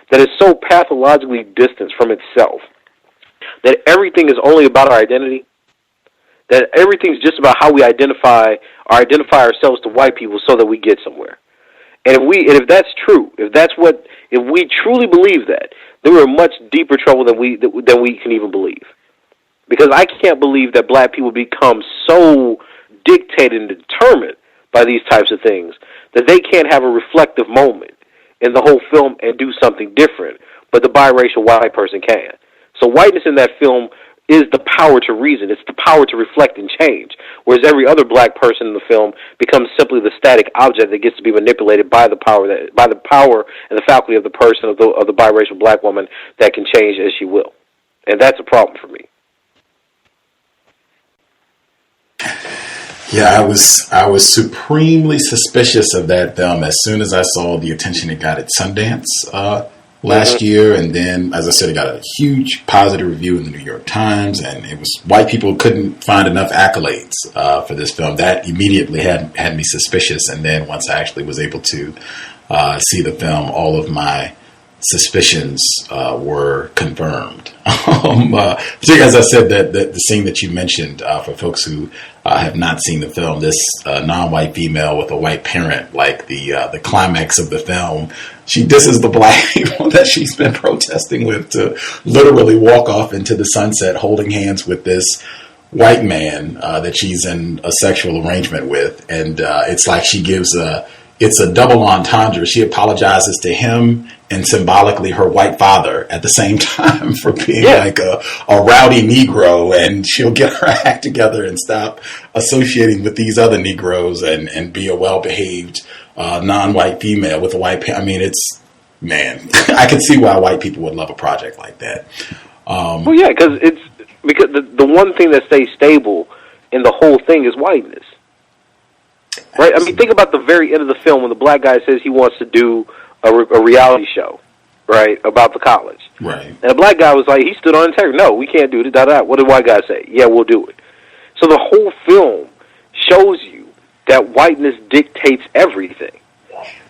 that it's so pathologically distanced from itself, that everything is only about our identity? That everything's just about how we identify ourselves to white people so that we get somewhere? And if that's true, if we truly believe that, then we're in much deeper trouble than we can even believe. Because I can't believe that black people become so dictated and determined by these types of things that they can't have a reflective moment in the whole film and do something different, but the biracial white person can. So whiteness in that film is the power to reason. It's the power to reflect and change, whereas every other black person in the film becomes simply the static object that gets to be manipulated by the power and the faculty of the person, of the biracial black woman, that can change as she will. And that's a problem for me. Yeah, I was supremely suspicious of that film as soon as I saw the attention it got at Sundance last year, and then, as I said, it got a huge positive review in the New York Times, and it was white people couldn't find enough accolades for this film. That immediately had me suspicious, and then once I actually was able to see the film, all of my suspicions were confirmed. Particularly, as I said, that the scene that you mentioned, for folks who have not seen the film, this non-white female with a white parent, like the climax of the film, she disses the black people that she's been protesting with to literally walk off into the sunset holding hands with this white man that she's in a sexual arrangement with. And it's like she gives it's a double entendre. She apologizes to him and symbolically her white father at the same time for being like a rowdy Negro, and she'll get her act together and stop associating with these other Negroes and be a well-behaved non-white female with a white I mean, it's, man, I can see why white people would love a project like that. Well, yeah, because the one thing that stays stable in the whole thing is whiteness. Right? I mean, think about the very end of the film when the black guy says he wants to do a reality show, right, about the college. Right. And the black guy was like, he stood on integrity. No, we can't do it. Da-da. What did the white guy say? Yeah, we'll do it. So the whole film shows you that whiteness dictates everything.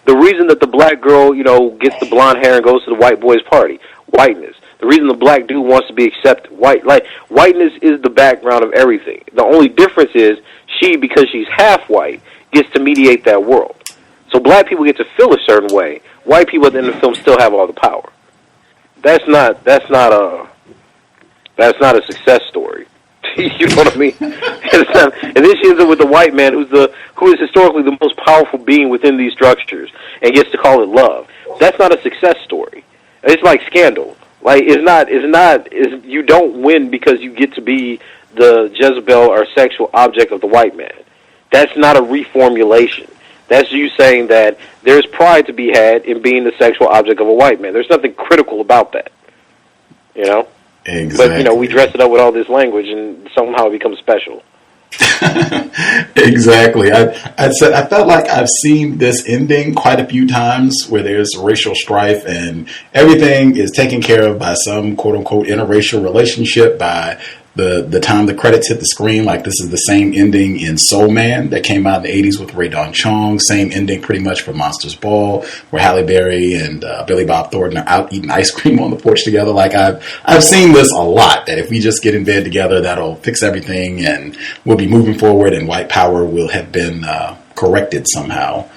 The reason that the black girl, gets the blonde hair and goes to the white boy's party, whiteness. The reason the black dude wants to be accepted, whiteness is the background of everything. The only difference is she, because she's half white, gets to mediate that world. So black people get to feel a certain way. White people at the end of the film still have all the power. That's not a success story. You know what I mean? And then she ends up with a white man who is historically the most powerful being within these structures and gets to call it love. That's not a success story. It's like Scandal. Like you don't win because you get to be the Jezebel or sexual object of the white man. That's not a reformulation. That's you saying that there's pride to be had in being the sexual object of a white man. There's nothing critical about that. Exactly. But we dress it up with all this language and somehow it becomes special. Exactly. I felt like I've seen this ending quite a few times where there's racial strife and everything is taken care of by some quote unquote interracial relationship by the time the credits hit the screen. Like, this is the same ending in Soul Man that came out in the 80s with Ray Don Chong. Same ending pretty much for Monsters Ball, where Halle Berry and Billy Bob Thornton are out eating ice cream on the porch together. Like, I've seen this a lot, that if we just get in bed together, that'll fix everything and we'll be moving forward and white power will have been corrected somehow.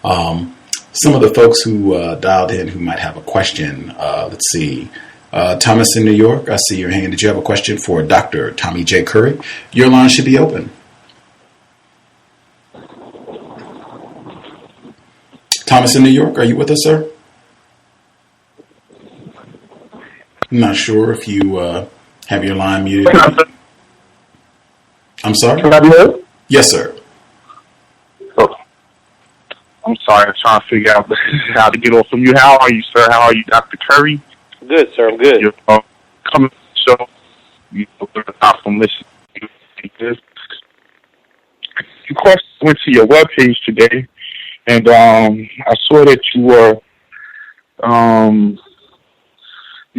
Some of the folks who dialed in who might have a question, let's see. Thomas in New York, I see your hand. Did you have a question for Dr. Tommy J. Curry? Your line should be open. Thomas in New York, are you with us, sir? I'm not sure if you have your line muted. I'm sorry? Can I be heard? Yes, sir. Oh. I'm sorry, I'm trying to figure out how to get off from you. How are you, sir? How are you, Dr. Curry? Good, sir. I'm good. You're coming to the show. You from listening. You went to your webpage today, and I saw that you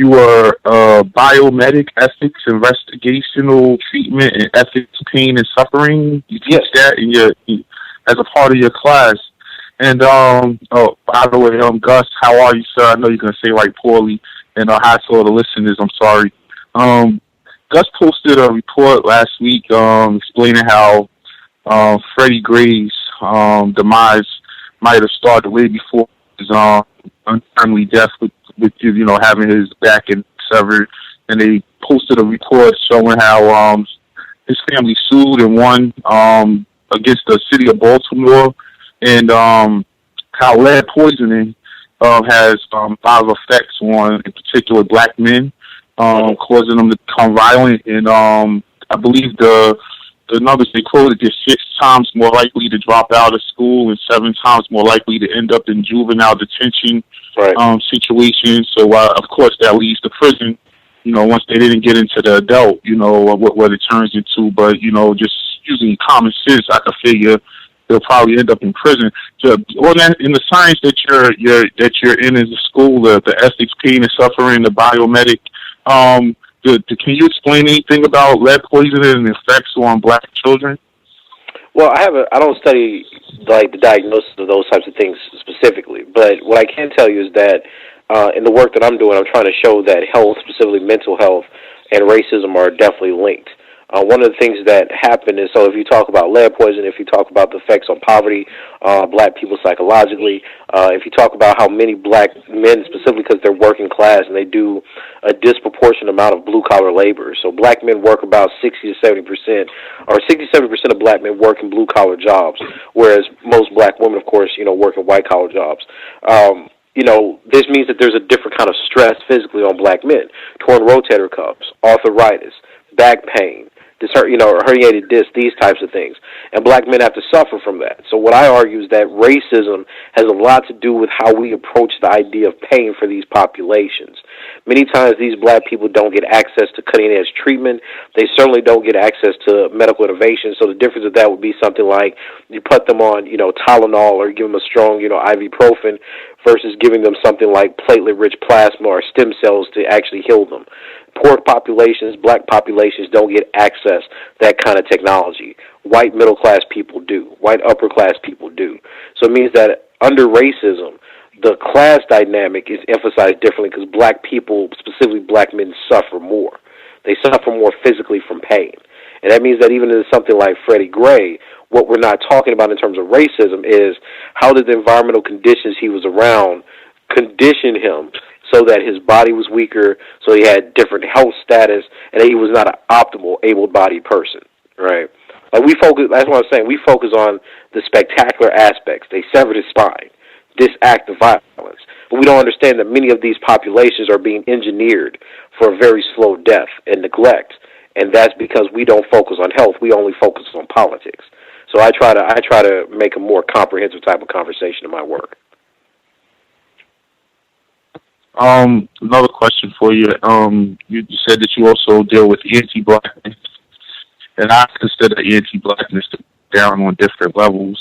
were biomedic ethics, investigational treatment, and ethics, pain, and suffering. You teach that in as a part of your class. And by the way, Gus, how are you, sir? I know you're gonna say right poorly. And hi to all the listeners, I'm sorry. Gus posted a report last week explaining how Freddie Gray's demise might have started way before his untimely death with having his back and severed. And they posted a report showing how his family sued and won against the city of Baltimore, and how lead poisoning has a lot of effects on, in particular, black men, causing them to become violent. And I believe the numbers they quoted is 6 times more likely to drop out of school and 7 times more likely to end up in juvenile detention situations. So, of course, that leads to prison, once they didn't get into the adult, what it turns into. But, just using common sense, I could figure they'll probably end up in prison. So, in the science that you're in as a school, the ethics, pain and suffering, the biomedic, can you explain anything about lead poisoning and effects on black children? Well, I don't study like the diagnosis of those types of things specifically, but what I can tell you is that in the work that I'm doing, I'm trying to show that health, specifically mental health, and racism are definitely linked. One of the things that happen is, so if you talk about lead poisoning, if you talk about the effects on poverty, black people psychologically, if you talk about how many black men, specifically because they're working class and they do a disproportionate amount of blue-collar labor. So black men work about 60 to 70%, or 60-70% of black men work in blue-collar jobs, whereas most black women, of course, work in white-collar jobs. This means that there's a different kind of stress physically on black men. Torn rotator cuffs, arthritis, back pain, herniated disc, these types of things. And black men have to suffer from that. So what I argue is that racism has a lot to do with how we approach the idea of pain for these populations. Many times these black people don't get access to cutting-edge treatment. They certainly don't get access to medical innovation. So the difference of that would be something like you put them on, Tylenol, or give them a strong, ibuprofen, versus giving them something like platelet-rich plasma or stem cells to actually heal them. Poor populations, black populations don't get access to that kind of technology. White middle-class people do. White upper-class people do. So it means that under racism, the class dynamic is emphasized differently because black people, specifically black men, suffer more. They suffer more physically from pain. And that means that even in something like Freddie Gray, what we're not talking about in terms of racism is how did the environmental conditions he was around condition him so that his body was weaker, so he had different health status, and that he was not an optimal, able-bodied person, right? Like that's what I'm saying, we focus on the spectacular aspects. They severed his spine, this act of violence. But we don't understand that many of these populations are being engineered for a very slow death and neglect, and that's because we don't focus on health, we only focus on politics. So I try to make a more comprehensive type of conversation in my work. Another question for you. You said that you also deal with anti-blackness, and I consider anti-blackness down on different levels.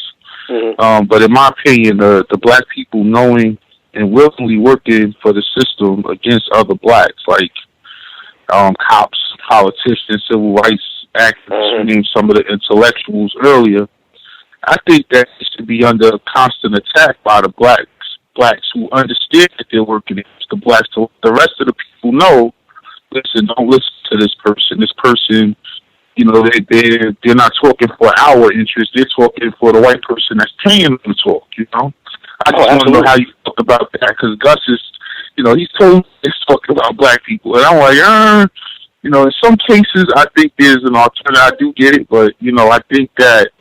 Mm-hmm. But in my opinion, the black people knowing and willingly working for the system against other blacks, like cops, politicians, civil rights activists, you named some of the intellectuals earlier, I think that it should be under constant attack by the blacks who understand that they're working against the blacks. So the rest of the people know, listen, don't listen to this person. This person, they're not talking for our interest. They're talking for the white person that's paying them to talk, I just want to know how you talk about that, because Gus is, he's talking about black people. And I'm like, in some cases, I think there's an alternative. I do get it, but, I think that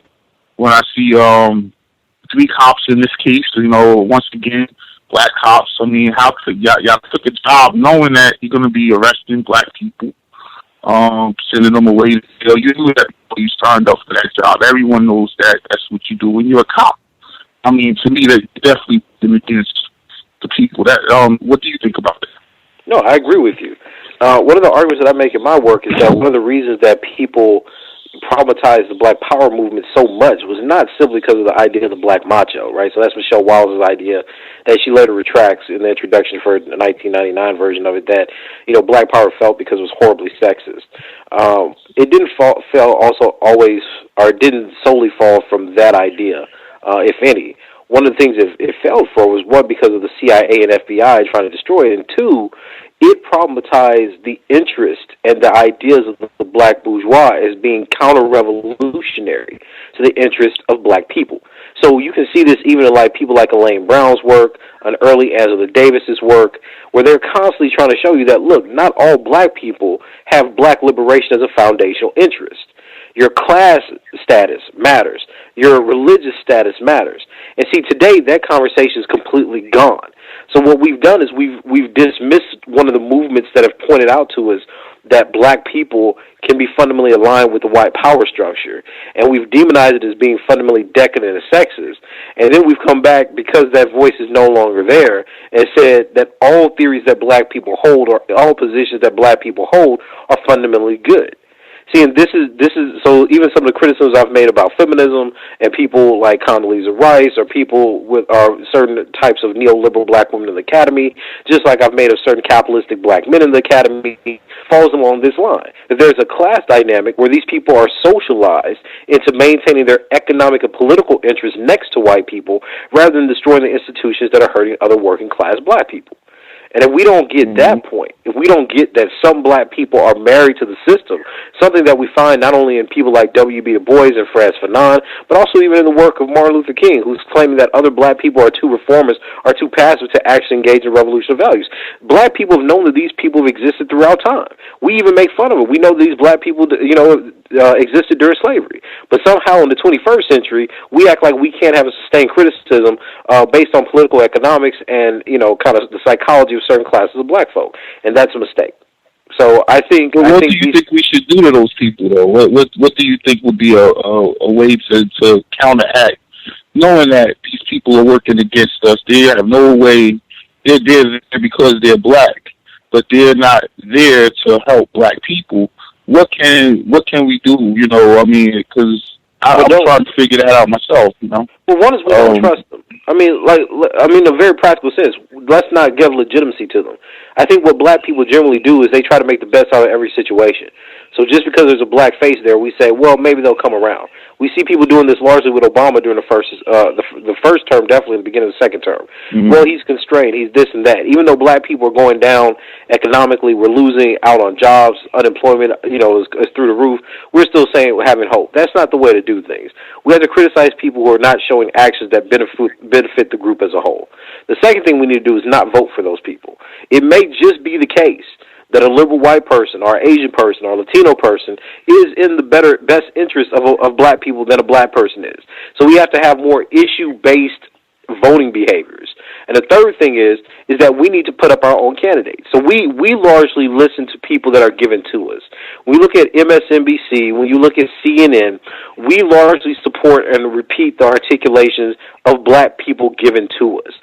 when I see 3 cops in this case, once again, black cops, how could y'all took a job knowing that you're going to be arresting black people, sending them away to jail. You knew that before you signed up for that job. Everyone knows that that's what you do when you're a cop. To me, that definitely against the people. What do you think about that? No, I agree with you. One of the arguments that I make in my work is that one of the reasons that people problematized the black power movement so much was not simply because of the idea of the black macho, right? So that's Michelle Wallace's idea that she later retracts in the introduction for the 1999 version of it, that, black power felt because it was horribly sexist. It didn't didn't solely fall from that idea, if any. One of the things it fell for was, one, because of the CIA and FBI trying to destroy it, and two, it problematized the interest and the ideas of the black bourgeois as being counter-revolutionary to the interest of black people. So you can see this even in people like Elaine Brown's work, and early Angela Davis's work, where they're constantly trying to show you that, look, not all black people have black liberation as a foundational interest. Your class status matters. Your religious status matters. And see, today that conversation is completely gone. So what we've done is we've dismissed one of the movements that have pointed out to us that black people can be fundamentally aligned with the white power structure, and we've demonized it as being fundamentally decadent and sexist. And then we've come back, because that voice is no longer there, and said that all theories that black people hold, or all positions that black people hold, are fundamentally good. See, and this is so even some of the criticisms I've made about feminism and people like Condoleezza Rice or people with certain types of neoliberal black women in the academy, just like I've made of certain capitalistic black men in the academy, falls along this line. That there's a class dynamic where these people are socialized into maintaining their economic and political interests next to white people rather than destroying the institutions that are hurting other working class black people. And if we don't get that point, if we don't get that some black people are married to the system, something that we find not only in people like W.B. Du Bois and Frantz Fanon, but also even in the work of Martin Luther King, who's claiming that other black people are too reformist, are too passive to actually engage in revolutionary values. Black people have known that these people have existed throughout time. We even make fun of it. We know these black people, existed during slavery. But somehow in the 21st century, we act like we can't have a sustained criticism based on political economics and, kind of the psychology of certain classes of black folk. And that's a mistake. So I think... Well, what do you think we should do to those people, though? What do you think would be a way to counteract, knowing that these people are working against us? They have no way... They're there because they're black, but they're not there to help black people. What can we do? Because I'm trying to figure that out myself. Well, one is we don't trust them. In a very practical sense, let's not give legitimacy to them. I think what black people generally do is they try to make the best out of every situation. So just because there's a black face there, we say, well, maybe they'll come around. We see people doing this largely with Obama during the first term, definitely in the beginning of the second term. Mm-hmm. Well, he's constrained, he's this and that. Even though black people are going down economically, we're losing out on jobs, unemployment, is through the roof, we're still saying we're having hope. That's not the way to do things. We have to criticize people who are not showing actions that benefit the group as a whole. The second thing we need to do is not vote for those people. It may just be the case that a liberal white person or Asian person or Latino person is in the best interest of black people than a black person is. So we have to have more issue-based voting behaviors. And the third thing is that we need to put up our own candidates. So we largely listen to people that are given to us. When we look at MSNBC, when you look at CNN, we largely support and repeat the articulations of black people given to us.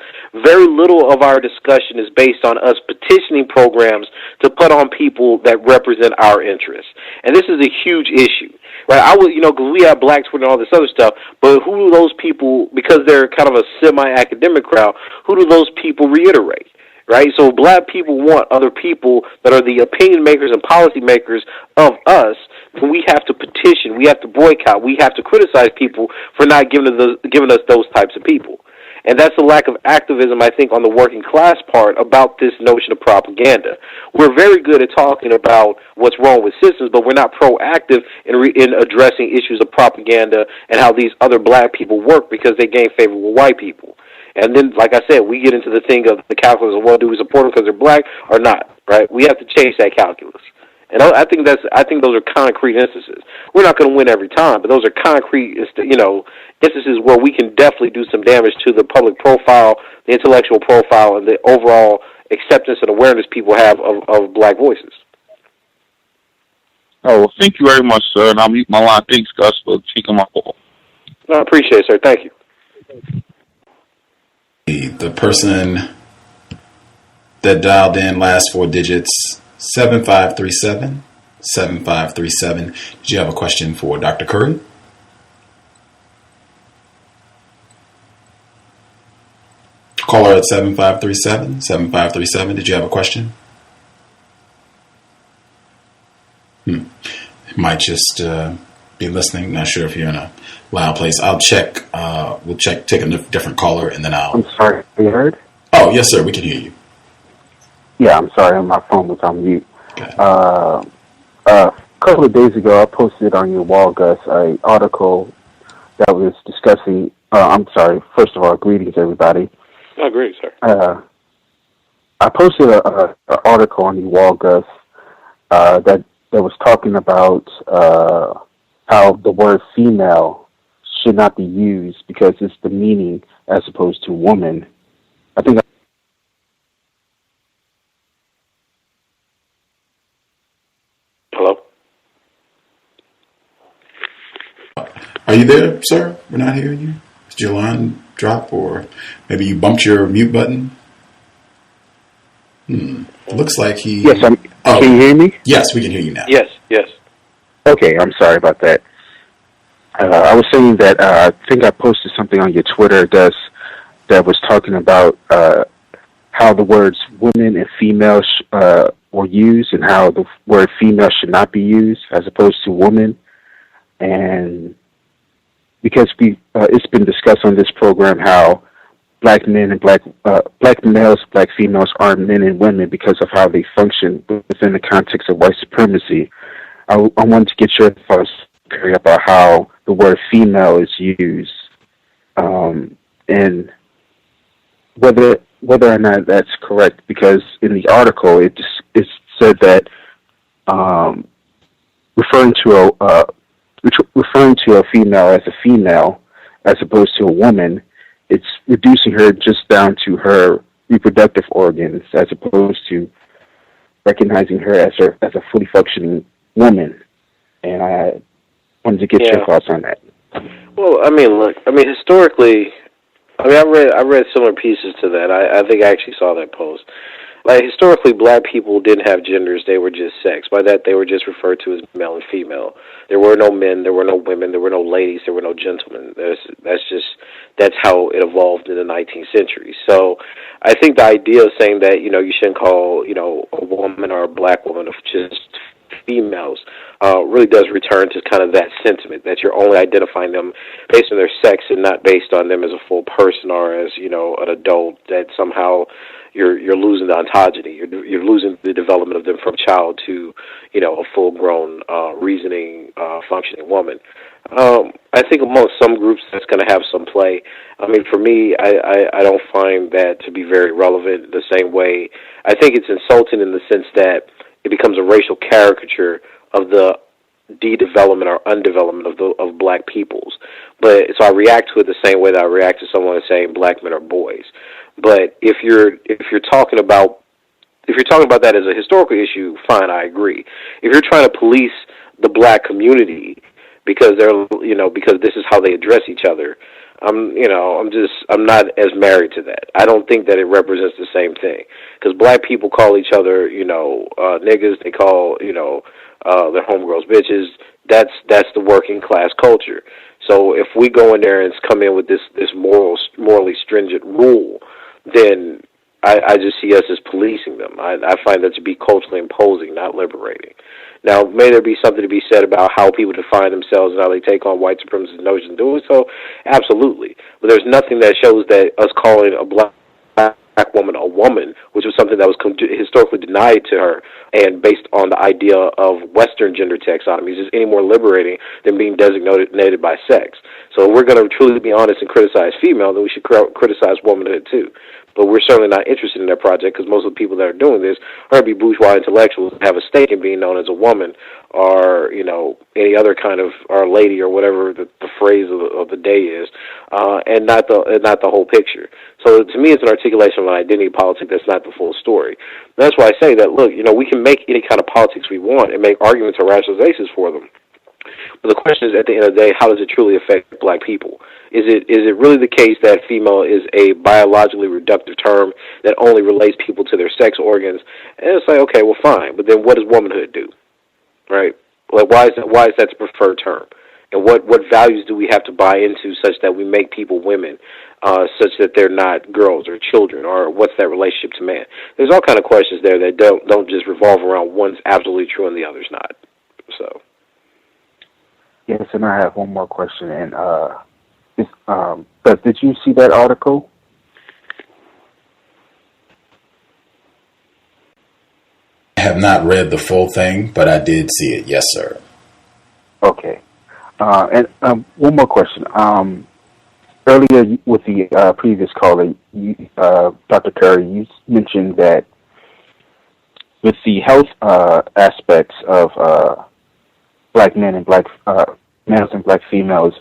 Very little of our discussion is based on us petitioning programs to put on people that represent our interests. And this is a huge issue. Right, because we have Black Twitter and all this other stuff, but who do those people, because they're kind of a semi-academic crowd, who do those people reiterate? Right, so black people want other people that are the opinion makers and policy makers of us. Then we have to petition, we have to boycott, we have to criticize people for not giving us those types of people. And that's a lack of activism, I think, on the working class part about this notion of propaganda. We're very good at talking about what's wrong with systems, but we're not proactive in addressing issues of propaganda and how these other black people work because they gain favor with white people. And then, like I said, we get into the thing of the calculus of, well, do we support them because they're black or not, right? We have to change that calculus. And I think those are concrete instances. We're not going to win every time, but those are concrete, instances where we can definitely do some damage to the public profile, the intellectual profile, and the overall acceptance and awareness people have of black voices. Oh, well, thank you very much, sir, and I'll mute my line. Thanks, Gus, for taking my call. No, I appreciate it, sir. Thank you. The person that dialed in last four digits, 7537. 7537. Did you have a question for Dr. Curry? Caller at 7537. 7537. Did you have a question? Might just be listening. Not sure if you're in a loud place. I'll check. We'll take a different caller, and then I'm sorry. Are you heard? Oh, yes, sir. We can hear you. Yeah, I'm sorry. My phone was on mute. Okay. A couple of days ago, I posted on your wall, Gus, an article that was discussing. I'm sorry. First of all, greetings, everybody. Oh, great, sir. I posted an article on your wall, Gus, that was talking about how the word female should not be used because it's demeaning as opposed to woman. I think. Hello? Are you there, sir? We're not hearing you. Did your line drop, or maybe you bumped your mute button? It looks like he... Yes, can you hear me? Yes, we can hear you now. Yes. Okay, I'm sorry about that. I was saying that I think I posted something on your Twitter that was talking about how the words women and female were used, and how the word female should not be used as opposed to woman. And because it's been discussed on this program how black men and black males, black females aren't men and women because of how they function within the context of white supremacy. I wanted to get your thoughts, Perry, about how the word female is used, and whether or not that's correct. Because in the article, it said that referring to a female as a female as opposed to a woman, it's reducing her just down to her reproductive organs as opposed to recognizing her as a fully functioning woman. And I wanted to get your thoughts on that. Well, historically, I read similar pieces to that. I think I actually saw that post. Like, historically, black people didn't have genders; they were just sex. By that, they were just referred to as male and female. There were no men, there were no women, there were no ladies, there were no gentlemen. That's how it evolved in the 19th century. So, I think the idea of saying that you shouldn't call a woman or a black woman of just females really does return to kind of that sentiment that you're only identifying them based on their sex and not based on them as a full person or as an adult, that somehow you're losing the ontogeny, you're losing the development of them from child to a full grown reasoning functioning woman. I think amongst some groups that's going to have some play. I mean, for me, I don't find that to be very relevant the same way. I think it's insulting in the sense that it becomes a racial caricature of the de-development or undevelopment of black peoples. But so I react to it the same way that I react to someone saying black men are boys. But if you're talking about that as a historical issue, fine, I agree. If you're trying to police the black community because because this is how they address each other, I'm not as married to that. I don't think that it represents the same thing, because black people call each other niggas. They call their homegirls bitches. That's the working class culture. So if we go in there and come in with this morally stringent rule, then I just see us as policing them. I find that to be culturally imposing, not liberating. Now, may there be something to be said about how people define themselves and how they take on white supremacist notions in doing so? Absolutely. But there's nothing that shows that us calling a black woman a woman, which was something that was historically denied to her, and based on the idea of Western gender taxonomies, is any more liberating than being designated by sex. So if we're going to truly be honest and criticize female, then we should criticize womanhood too. But we're certainly not interested in that project, because most of the people that are doing this are going to be bourgeois intellectuals and have a stake in being known as a woman, or any other kind of or lady, or whatever the phrase of the day is, and not the whole picture. So to me, it's an articulation of an identity politic that's not the full story. And that's why I say that, look, we can make any kind of politics we want and make arguments or rationalizations for them. But the question is, at the end of the day, how does it truly affect black people? Is it really the case that female is a biologically reductive term that only relates people to their sex organs? And it's like, okay, well, fine, but then what does womanhood do? Right? Like, why is that the preferred term? And what values do we have to buy into such that we make people women, such that they're not girls or children, or what's that relationship to man? There's all kind of questions there that don't just revolve around one's absolutely true and the other's not. So. Yes, and I have one more question. And but did you see that article? I have not read the full thing, but I did see it. Yes, sir. Okay. And one more question. Earlier with the previous caller, Dr. Curry, you mentioned that with the health aspects of black men and black males and black females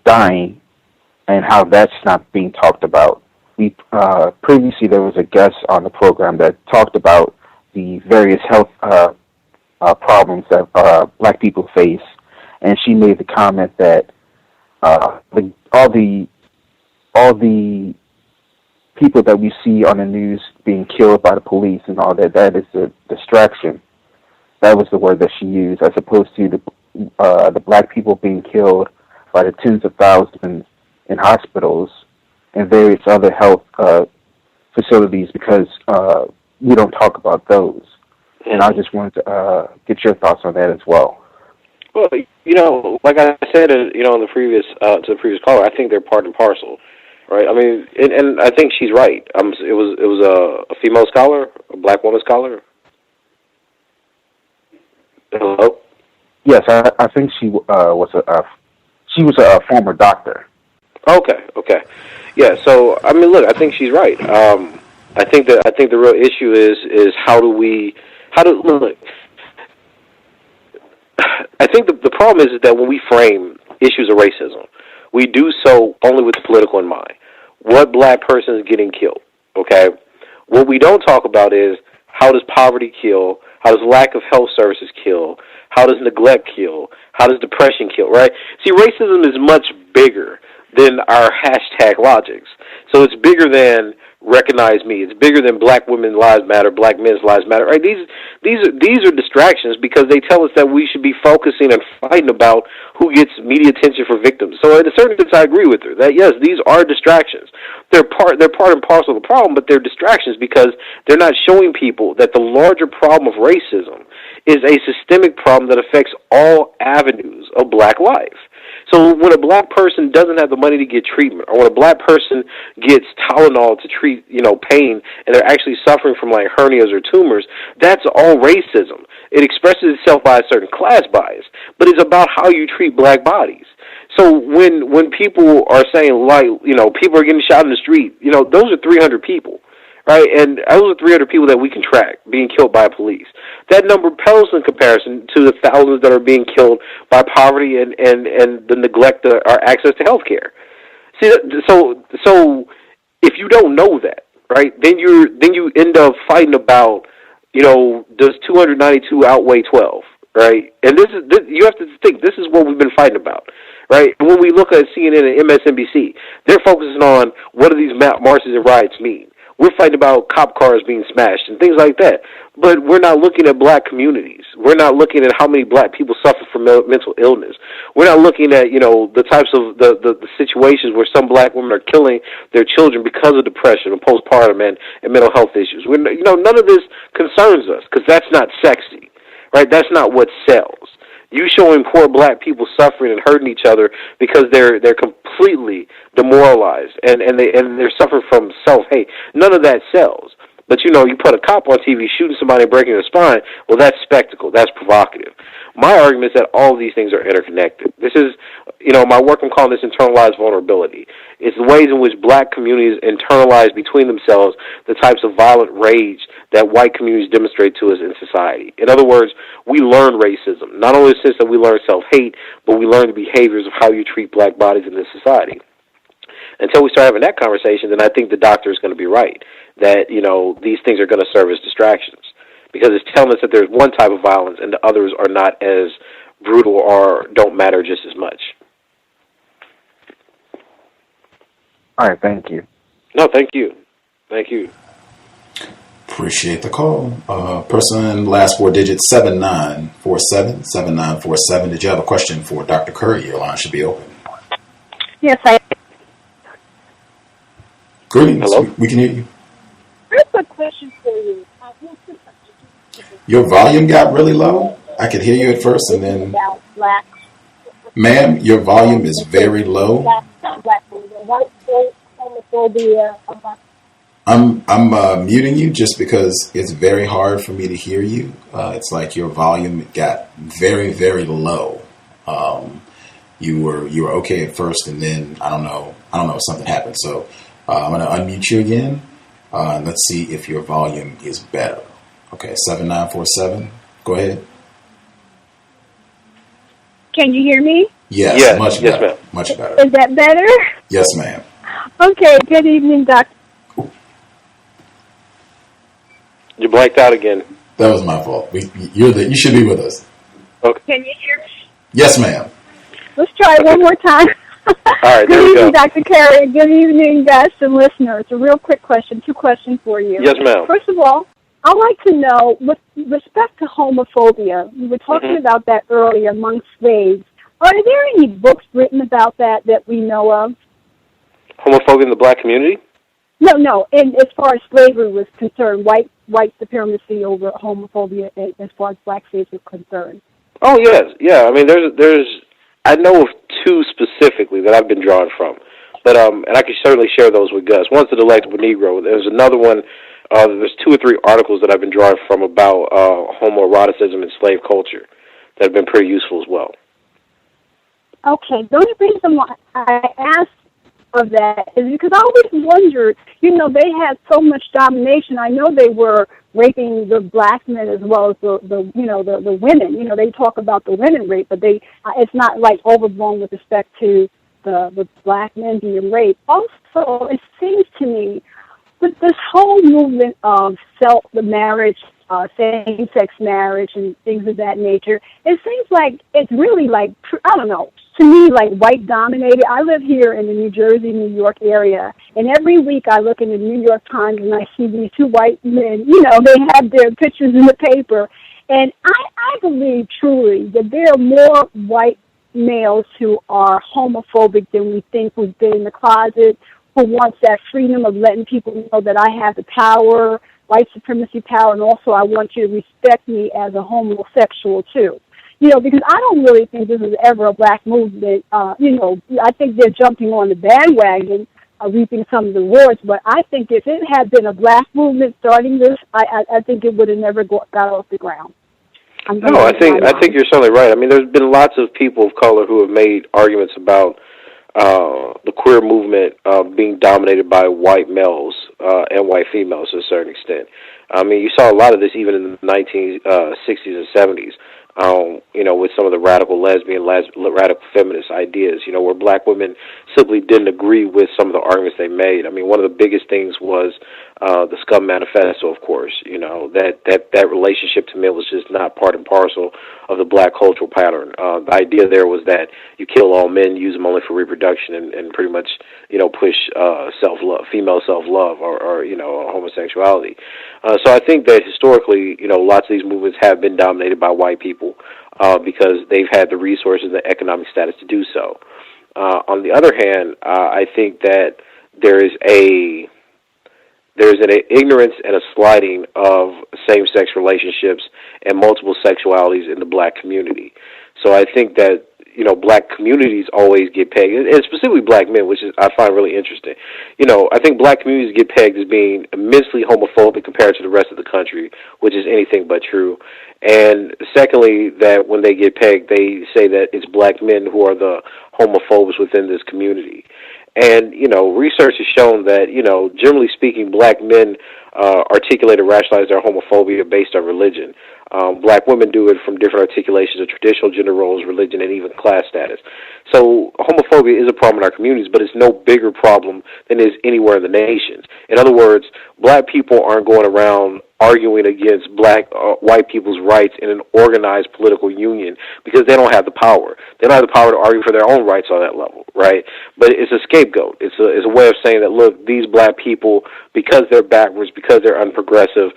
dying, and how that's not being talked about. We previously there was a guest on the program that talked about the various health problems that black people face, and she made the comment that all the people that we see on the news being killed by the police and all that is a distraction. That was the word that she used, as opposed to the black people being killed by the tens of thousands in hospitals and various other health facilities, because we don't talk about those. And I just wanted to get your thoughts on that as well. Well, like I said, in the previous to the previous caller, I think they're part and parcel, right? I mean, and I think she's right. It was a female scholar, a black woman scholar. Hello. Yes, I think she was a former doctor. Okay. Yeah. So I mean, look, I think she's right. I think the real issue is how do look. I think the problem is that when we frame issues of racism, we do so only with the political in mind. What black person is getting killed, okay? What we don't talk about is how does poverty kill, how does lack of health services kill, how does neglect kill, how does depression kill, right? See, racism is much bigger than our hashtag logics. So it's bigger than recognize me. It's bigger than black women's lives matter, black men's lives matter. Right? These are distractions because they tell us that we should be focusing and fighting about who gets media attention for victims. So in a certain sense, I agree with her that yes, these are distractions. They're part and parcel of the problem, but they're distractions because they're not showing people that the larger problem of racism is a systemic problem that affects all avenues of black life. So when a black person doesn't have the money to get treatment, or when a black person gets Tylenol to treat, pain, and they're actually suffering from like hernias or tumors, that's all racism. It expresses itself by a certain class bias, but it's about how you treat black bodies. So when people are saying people are getting shot in the street, those are 300 people. Right, and those are 300 people that we can track being killed by police. That number pales in comparison to the thousands that are being killed by poverty and the neglect of our access to health care. See, so if you don't know that, right, then you end up fighting about, does 292 outweigh 12, right? And this you have to think this is what we've been fighting about. Right? When we look at CNN and MSNBC, they're focusing on what do these marches and riots mean. We're fighting about cop cars being smashed and things like that. But we're not looking at black communities. We're not looking at how many black people suffer from mental illness. We're not looking at, the types of the situations where some black women are killing their children because of depression and postpartum and mental health issues. None of this concerns us because that's not sexy, right? That's not what sells. You showing poor black people suffering and hurting each other because they're completely demoralized and they're suffering from self-hate. None of that sells. But you put a cop on TV shooting somebody and breaking their spine, well, that's spectacle. That's provocative. My argument is that all of these things are interconnected. This is, my work, I'm calling this internalized vulnerability. It's the ways in which black communities internalize between themselves the types of violent rage that white communities demonstrate to us in society. In other words, we learn racism. Not only in the sense that we learn self-hate, but we learn the behaviors of how you treat black bodies in this society. Until we start having that conversation, then I think the doctor is going to be right, that, these things are going to serve as distractions. Because it's telling us that there's one type of violence and the others are not as brutal or don't matter just as much. All right, thank you. No, thank you. Thank you. Appreciate the call. Person, last four digits, 7947, 7947. Did you have a question for Dr. Curry? Your line should be open. Yes, I Greetings. Hello? We can hear you. have a question for you. Your volume got really low. I could hear you at first, and then... About black. Ma'am, your volume is very low. Black homophobia. I'm muting you just because it's very hard for me to hear you. It's like your volume got very, very low. You were okay at first, and then I don't know something happened. So I'm going to unmute you again. And let's see if your volume is better. Okay, 7947. Go ahead. Can you hear me? Yes, much better. Yes, ma'am. Much better. Is that better? Yes, ma'am. Okay, good evening, Doctor. You blanked out again. That was my fault. You should be with us. Okay. Can you hear me? Yes, ma'am. Let's try it one more time. All right, there Good we go. evening, Dr. Carey. Good evening, guests and listeners. A real quick question, two questions for you. Yes, ma'am. First of all, I'd like to know, with respect to homophobia, we were talking about that earlier among slaves. Are there any books written about that we know of? Homophobia in the black community? No. And as far as slavery was concerned, white supremacy over homophobia as far as black slaves were concerned. Oh, yes. Yeah, I mean, there's I know of two specifically that I've been drawn from. But and I can certainly share those with Gus. One's The Delectable Negro. There's another one, there's 2 or 3 articles that I've been drawing from about homoeroticism and slave culture that have been pretty useful as well. Okay, the only reason why I asked of that is because I always wondered, they had so much domination. I know they were raping the black men as well as the women. They talk about the women rape, but it's not like overblown with respect to the black men being raped. Also, it seems to me with this whole movement of the marriage, same-sex marriage and things of that nature, it seems like it's really like, I don't know, to me, like white-dominated. I live here in the New Jersey, New York area, and every week I look in the New York Times and I see these 2 white men, they have their pictures in the paper, and I believe truly that there are more white males who are homophobic than we think, who've been in the closet, who wants that freedom of letting people know that I have the power, white supremacy power, and also I want you to respect me as a homosexual too. Because I don't really think this is ever a black movement. I think they're jumping on the bandwagon, reaping some of the rewards, but I think if it had been a black movement starting this, I think it would have never got off the ground. No, I think you're certainly right. I mean, there's been lots of people of color who have made arguments about the queer movement being dominated by white males and white females to a certain extent. I mean, you saw a lot of this even in the 1960s and 70s. With some of the radical lesbian, radical feminist ideas, where black women simply didn't agree with some of the arguments they made. I mean, one of the biggest things was the Scum Manifesto, of course. That relationship to men was just not part and parcel of the black cultural pattern. The idea there was that you kill all men, use them only for reproduction, and pretty much, push self-love, female self-love, or homosexuality. So I think that historically, lots of these movements have been dominated by white people because they've had the resources and the economic status to do so. On the other hand, I think that there's an ignorance and a sliding of same-sex relationships and multiple sexualities in the black community. So I think that, black communities always get pegged, and specifically black men, which I find really interesting. I think black communities get pegged as being immensely homophobic compared to the rest of the country, which is anything but true. And secondly, that when they get pegged, they say that it's black men who are the homophobes within this community. And, research has shown that, generally speaking, black men articulate and rationalize their homophobia based on religion. Black women do it from different articulations of traditional gender roles, religion, and even class status. So homophobia is a problem in our communities, but it's no bigger problem than it is anywhere in the nation. In other words, black people aren't going around arguing against white people's rights in an organized political union because they don't have the power. They don't have the power to argue for their own rights on that level, right? But it's a scapegoat. It's a way of saying that, look, these black people, because they're backwards, because they're unprogressive,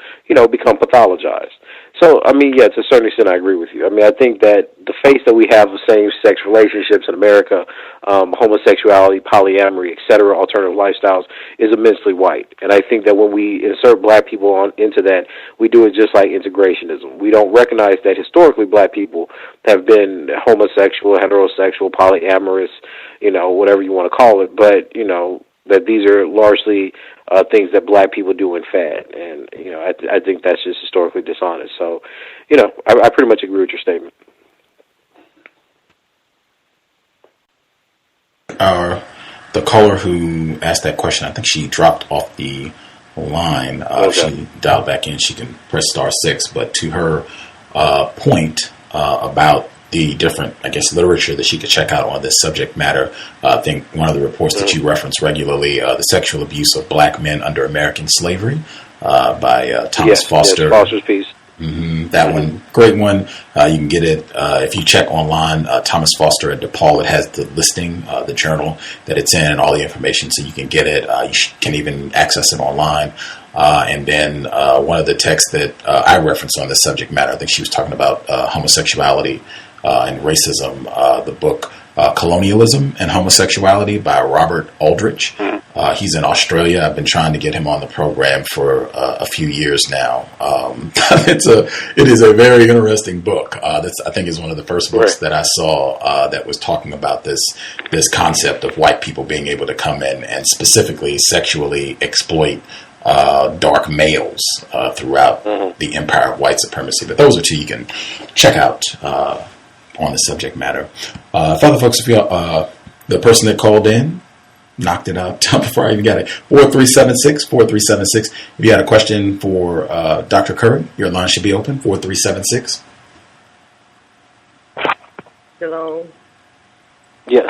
become pathologized. So, I mean, yeah, to a certain extent, I agree with you. I mean, I think that the face that we have of same-sex relationships in America, homosexuality, polyamory, et cetera, alternative lifestyles, is immensely white. And I think that when we insert black people into that, we do it just like integrationism. We don't recognize that historically black people have been homosexual, heterosexual, polyamorous, whatever you want to call it, but, that these are largely things that black people do in fad. And, I think that's just historically dishonest. So, I pretty much agree with your statement. The caller who asked that question, I think she dropped off the line. Okay. If she dialed back in, she can press *6. But to her point about the different, literature that she could check out on this subject matter, I think one of the reports that you reference regularly, The Sexual Abuse of Black Men Under American Slavery, by Thomas Foster. Yes, Foster's piece. That one, great one. You can get it if you check online. Thomas Foster at DePaul. It has the listing, the journal that it's in, and all the information, so you can get it. You can even access it online. And then one of the texts that I referenced on the subject matter, I think she was talking about homosexuality and racism, the book Colonialism and Homosexuality by Robert Aldrich. He's in Australia. I've been trying to get him on the program for a few years now. It is a very interesting book. I think is one of the first books that I saw that was talking about this concept of white people being able to come in and specifically sexually exploit dark males throughout the empire of white supremacy. But those are two you can check out on the subject matter. Father folks, if you the person that called in knocked it out before I even got it. 4376. If you had a question for Dr. Curry, your line should be open. 4376. Hello. Yes.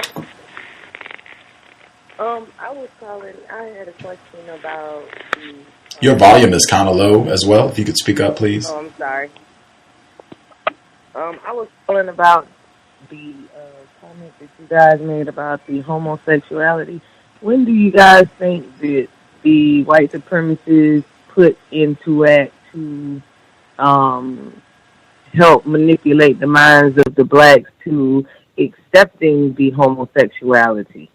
I was calling. I had a question about the. Your volume is kind of low as well. If you could speak up, please. Oh, I'm sorry. I was calling about the comment that you guys made about the homosexuality. When do you guys think that the white supremacists put into act to help manipulate the minds of the blacks to accepting the homosexuality?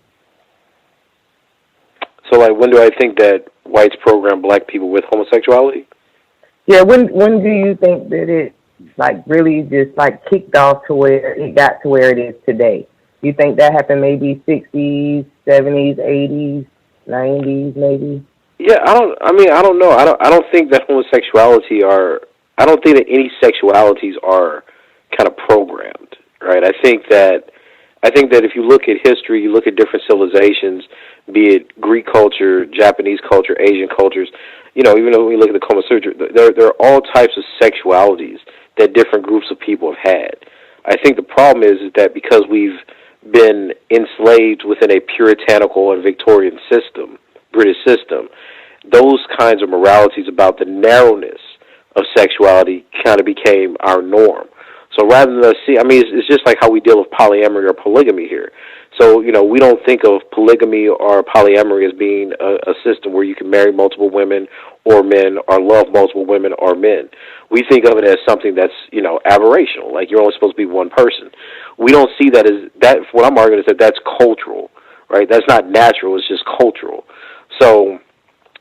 So, like, when do I think that whites program black people with homosexuality? Yeah, when do you think that it really just kicked off to where it got to where it is today? You think that happened maybe 60s, 70s, 80s, 90s, maybe? Yeah, I don't know. I don't think that I don't think that any sexualities are kind of programmed, right? I think that if you look at history, you look at different civilizations, be it Greek culture, Japanese culture, Asian cultures, even though we look at the Kama Sutra, there are all types of sexualities that different groups of people have had. I think the problem is that because we've been enslaved within a puritanical and Victorian system, British system, those kinds of moralities about the narrowness of sexuality kind of became our norm. So rather than it's just like how we deal with polyamory or polygamy here. So, we don't think of polygamy or polyamory as being a system where you can marry multiple women or men or love multiple women or men. We think of it as something that's, aberrational, like you're only supposed to be one person. We don't see that as that. What I'm arguing is that that's cultural, right? That's not natural. It's just cultural. So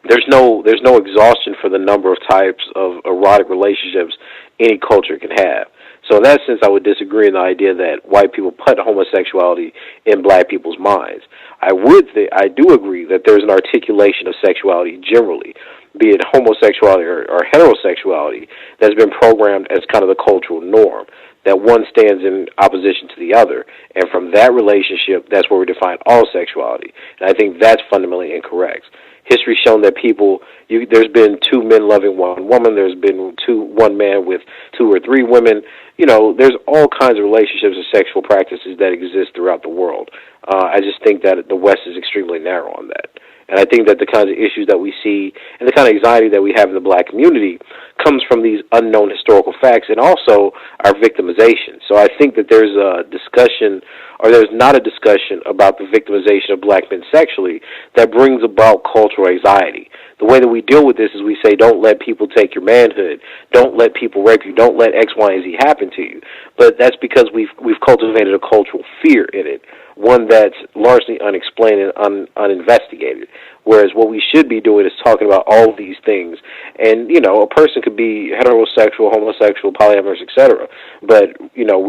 there's no exhaustion for the number of types of erotic relationships any culture can have. So in that sense, I would disagree in the idea that white people put homosexuality in black people's minds. I do agree that there's an articulation of sexuality generally, be it homosexuality or heterosexuality, that's been programmed as kind of the cultural norm, that one stands in opposition to the other. And from that relationship, that's where we define all sexuality. And I think that's fundamentally incorrect. History's shown that there's been two men loving one woman, there's been one man with two or three women. There's all kinds of relationships and sexual practices that exist throughout the world. I just think that the West is extremely narrow on that. And I think that the kinds of issues that we see and the kind of anxiety that we have in the black community comes from these unknown historical facts and also our victimization. So I think that there's a discussion, or there's not a discussion about the victimization of black men sexually that brings about cultural anxiety. The way that we deal with this is we say, don't let people take your manhood. Don't let people rape you. Don't let X, Y, and Z happen to you. But that's because we've cultivated a cultural fear in it, one that's largely unexplained and uninvestigated. Whereas what we should be doing is talking about all of these things. And, a person could be heterosexual, homosexual, polyamorous, etc. But, no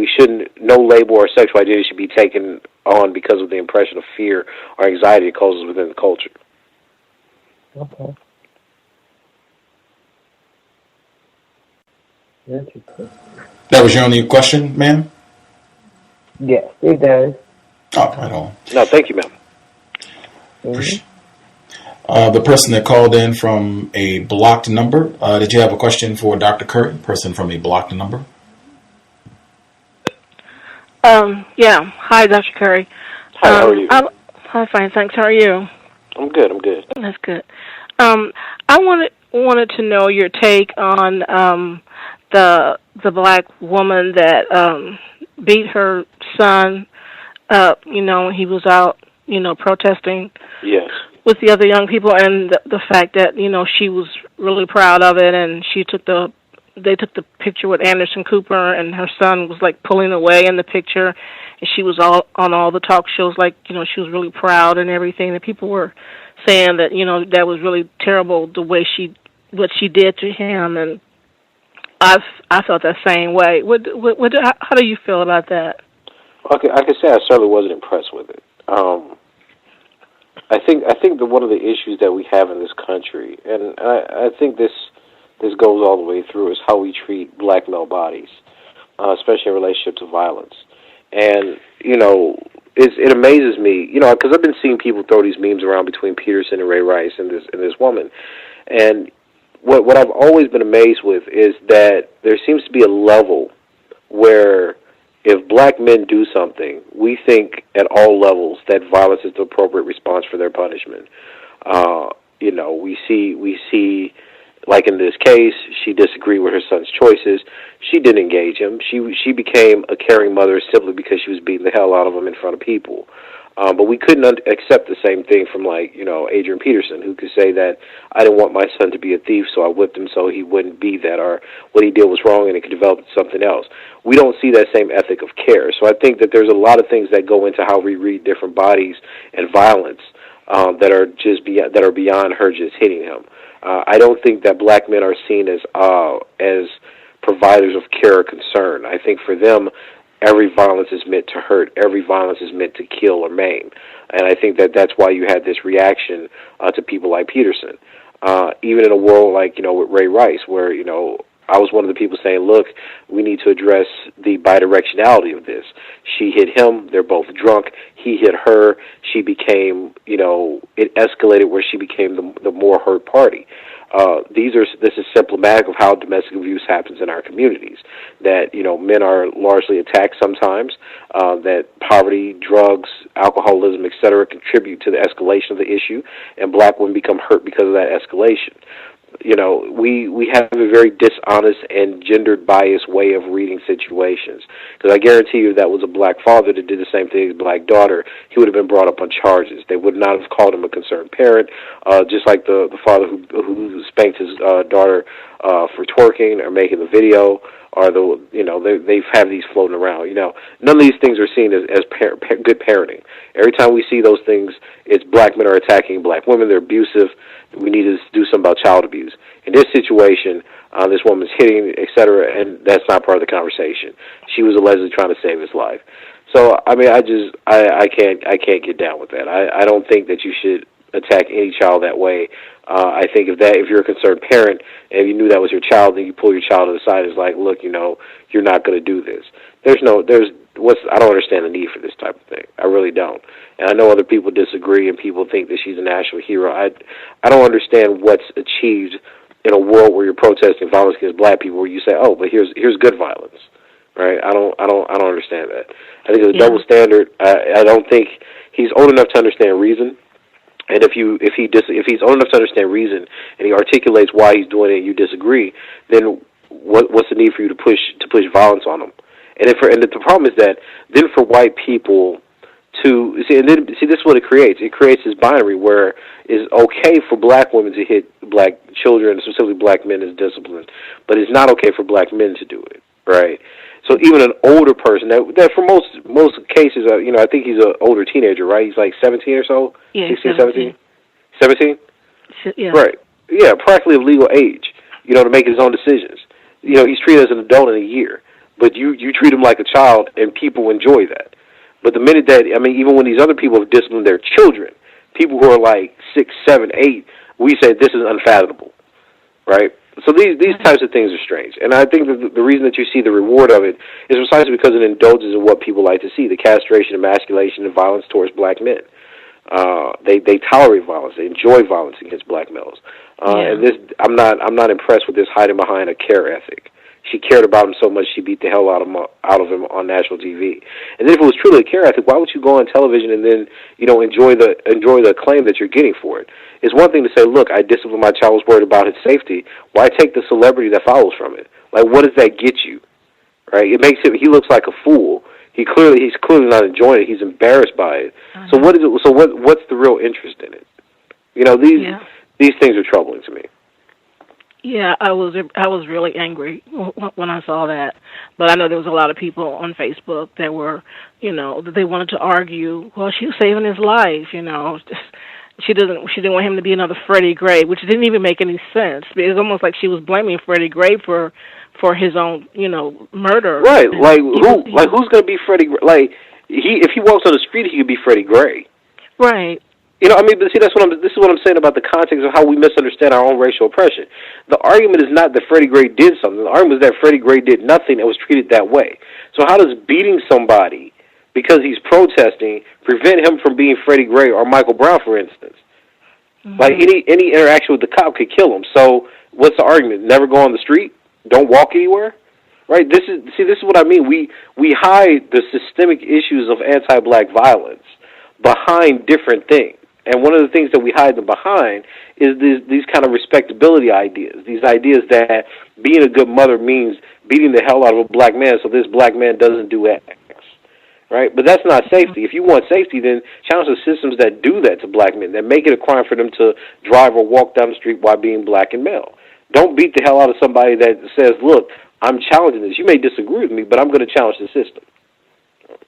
label or sexual identity should be taken on because of the impression of fear or anxiety it causes within the culture. Okay. Interesting. That was your only question, ma'am? Yes, it does. Oh, right on. No, thank you, ma'am. Mm-hmm. The person that called in from a blocked number, did you have a question for Dr. Curry? Person from a blocked number? Yeah. Hi, Dr. Curry. Hi, how are you? Hi, fine, thanks. How are you? I'm good. That's good. I wanted to know your take on the black woman that beat her son up, when he was out, protesting. Yes. With the other young people, and the fact that, she was really proud of it, and they took the picture with Anderson Cooper, and her son was like pulling away in the picture, and she was all on all the talk shows, like, you know, she was really proud and everything. And people were saying that, you know, that was really terrible the way what she did to him, and I felt that same way. How do you feel about that? Okay, I can say I certainly wasn't impressed with it. I think that one of the issues that we have in this country, and I think this goes all the way through, is how we treat black male bodies, especially in relationship to violence. And, you know, it amazes me, you know, because I've been seeing people throw these memes around between Peterson and Ray Rice and this woman. And what I've always been amazed with is that there seems to be a level where if black men do something, we think at all levels that violence is the appropriate response for their punishment. You know, we see, like in this case, she disagreed with her son's choices. She didn't engage him. She became a caring mother simply because she was beating the hell out of him in front of people. But we couldn't accept the same thing from, like, you know, Adrian Peterson, who could say that I didn't want my son to be a thief, so I whipped him so he wouldn't be that, or what he did was wrong and it could develop into something else. We don't see that same ethic of care. So I think that there's a lot of things that go into how we read different bodies and violence that are beyond her just hitting him. I don't think that black men are seen as providers of care or concern. I think for them, every violence is meant to hurt. Every violence is meant to kill or maim. And I think that that's why you had this reaction to people like Peterson. Even in a world like, you know, with Ray Rice, where, you know, I was one of the people saying, look, we need to address the bidirectionality of this. She hit him. They're both drunk. He hit her. She became, you know, it escalated where she became the more hurt party. This is symptomatic of how domestic abuse happens in our communities. That, you know, men are largely attacked sometimes. That poverty, drugs, alcoholism, etc., contribute to the escalation of the issue, and black women become hurt because of that escalation. You know, we have a very dishonest and gendered biased way of reading situations. Because I guarantee you, if that was a black father that did the same thing as a black daughter, he would have been brought up on charges. They would not have called him a concerned parent, just like the father who spanked his daughter for twerking or making the video, or they've had these floating around. You know, none of these things are seen as good parenting. Every time we see those things, it's black men are attacking black women. They're abusive. We need to do something about child abuse. In this situation, this woman's hitting, etc., and that's not part of the conversation. She was allegedly trying to save his life. So, I mean, I can't get down with that. I don't think that you should attack any child that way. I think if you're a concerned parent and you knew that was your child, then you pull your child to the side. It's like, look, you know, you're not going to do this. I don't understand the need for this type of thing. I really don't. And I know other people disagree, and people think that she's a national hero. I don't understand what's achieved in a world where you're protesting violence against black people, where you say, oh, but here's good violence, right? I don't understand that. I think it's a double standard. I don't think he's old enough to understand reason. And if he's old enough to understand reason and he articulates why he's doing it and you disagree, then what's the need for you to push violence on him? And the problem is that then for white people to see this is what it creates. It creates this binary where it's okay for black women to hit black children, specifically black men, as discipline, but it's not okay for black men to do it, right? So even an older person that for most cases, you know, I think he's an older teenager, right? He's like 17 or so, yeah, 16, 17, 17, yeah, right? Yeah, practically of legal age, you know, to make his own decisions. You know, he's treated as an adult in a year, but you treat him like a child, and people enjoy that. But the minute that, I mean, even when these other people have disciplined their children, people who are like 6, 7, 8, we say this is unfathomable, right? So these types of things are strange. And I think that the reason that you see the reward of it is precisely because it indulges in what people like to see, the castration, emasculation, and violence towards black men. They tolerate violence. They enjoy violence against black males. And I'm not impressed with this hiding behind a care ethic. She cared about him so much she beat the hell out of him on national TV. And then if it was truly a care ethic, why would you go on television and then, you know, enjoy the acclaim that you're getting for it? It's one thing to say, look, I disciplined my child, was worried about his safety. Why take the celebrity that follows from it? Like, what does that get you? Right? It makes him, he looks like a fool. He's clearly not enjoying it. He's embarrassed by it. So what is it? So what's the real interest in it? You know, these things are troubling to me. Yeah, I was really angry when I saw that, but I know there was a lot of people on Facebook that were, that they wanted to argue. Well, she was saving his life, She didn't want him to be another Freddie Gray, which didn't even make any sense. It was almost like she was blaming Freddie Gray for his own, murder. Right? Like who's going to be Freddie Gray? Like if he walks on the street, he could be Freddie Gray. Right. But see, this is what I'm saying about the context of how we misunderstand our own racial oppression. The argument is not that Freddie Gray did something. The argument is that Freddie Gray did nothing and was treated that way. So how does beating somebody because he's protesting prevent him from being Freddie Gray or Michael Brown, for instance? Mm-hmm. Like any interaction with the cop could kill him. So what's the argument? Never go on the street? Don't walk anywhere? Right? This is what I mean. We hide the systemic issues of anti-black violence behind different things. And one of the things that we hide them behind is these kind of respectability ideas, these ideas that being a good mother means beating the hell out of a black man so this black man doesn't do X, right? But that's not safety. If you want safety, then challenge the systems that do that to black men, that make it a crime for them to drive or walk down the street while being black and male. Don't beat the hell out of somebody that says, look, I'm challenging this. You may disagree with me, but I'm going to challenge the system.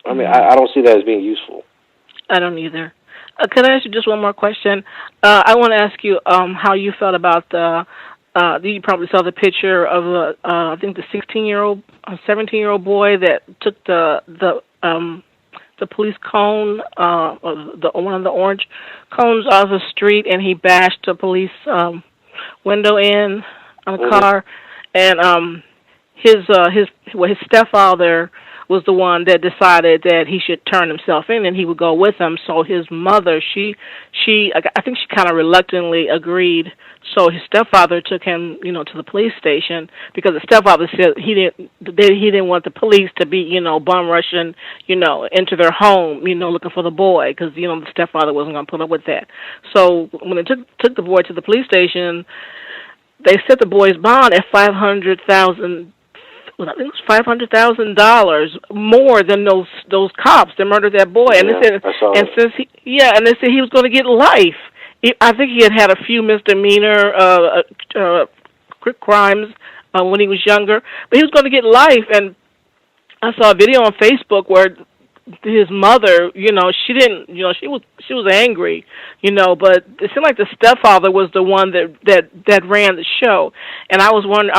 I mean, I don't see that as being useful. I don't either. Can I ask you just one more question? I want to ask you how you felt about you probably saw the picture of I think the 17-year-old boy that took the police cone, one of the orange cones off the street, and he bashed a police window in on a car, and his stepfather was the one that decided that he should turn himself in and he would go with him. So his mother, I think she kind of reluctantly agreed. So his stepfather took him, to the police station because the stepfather said he didn't want the police to be, bum rushing, into their home, looking for the boy because, the stepfather wasn't going to put up with that. So when they took the boy to the police station, they set the boy's bond at $500,000. I think it was $500,000 more than those cops that murdered that boy, and they said he was going to get life. I think he had a few misdemeanor crimes when he was younger, but he was going to get life. And I saw a video on Facebook where his mother, she didn't, she was angry, but it seemed like the stepfather was the one that ran the show. And I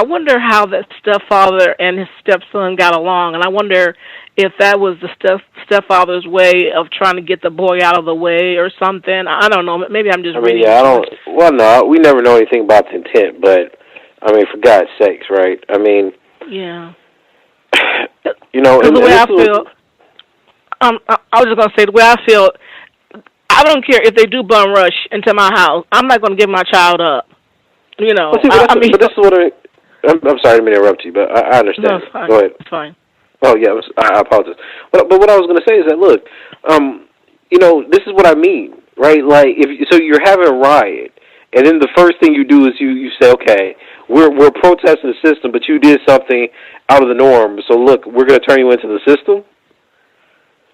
wonder how that stepfather and his stepson got along, and I wonder if that was the stepfather's way of trying to get the boy out of the way or something. I don't know. Maybe I'm just reading. No, we never know anything about the intent, but for God's sakes, right? Yeah. And the way I feel. I was just going to say, the way I feel, I don't care if they do bum rush into my house. I'm not going to give my child up. But this is what I'm sorry to interrupt you, but I understand. No, it's fine. Go ahead. It's fine. Oh, yeah, I apologize. But what I was going to say is that, look, this is what I mean, right? Like, so you're having a riot, and then the first thing you do is you say, okay, we're protesting the system, but you did something out of the norm, so look, we're going to turn you into the system?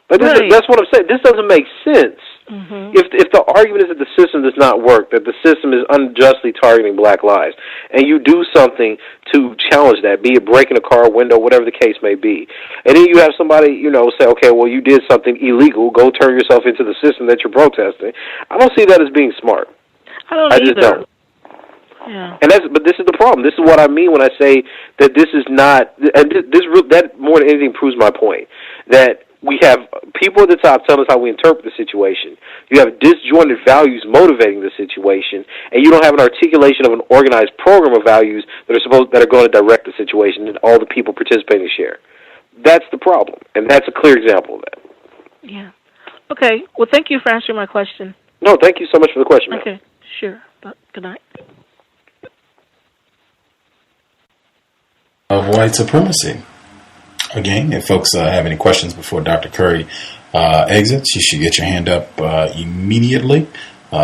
But that's what I'm saying. This doesn't make sense. Mm-hmm. If the argument is that the system does not work, that the system is unjustly targeting black lives, and you do something to challenge that, be it breaking a car window, whatever the case may be, and then you have somebody, say, okay, well, you did something illegal, go turn yourself into the system that you're protesting. I don't see that as being smart. I just don't. Yeah. But this is the problem. This is what I mean when I say that this is not, and that more than anything proves my point, that we have people at the top telling us how we interpret the situation. You have disjointed values motivating the situation, and you don't have an articulation of an organized program of values that are going to direct the situation and all the people participating share. That's the problem, and that's a clear example of that. Yeah. Okay. Well, thank you for answering my question. No, thank you so much for the question, ma'am. Okay. Sure. Good night. Of white supremacy. Again, if folks have any questions before Dr. Curry exits, you should get your hand up immediately.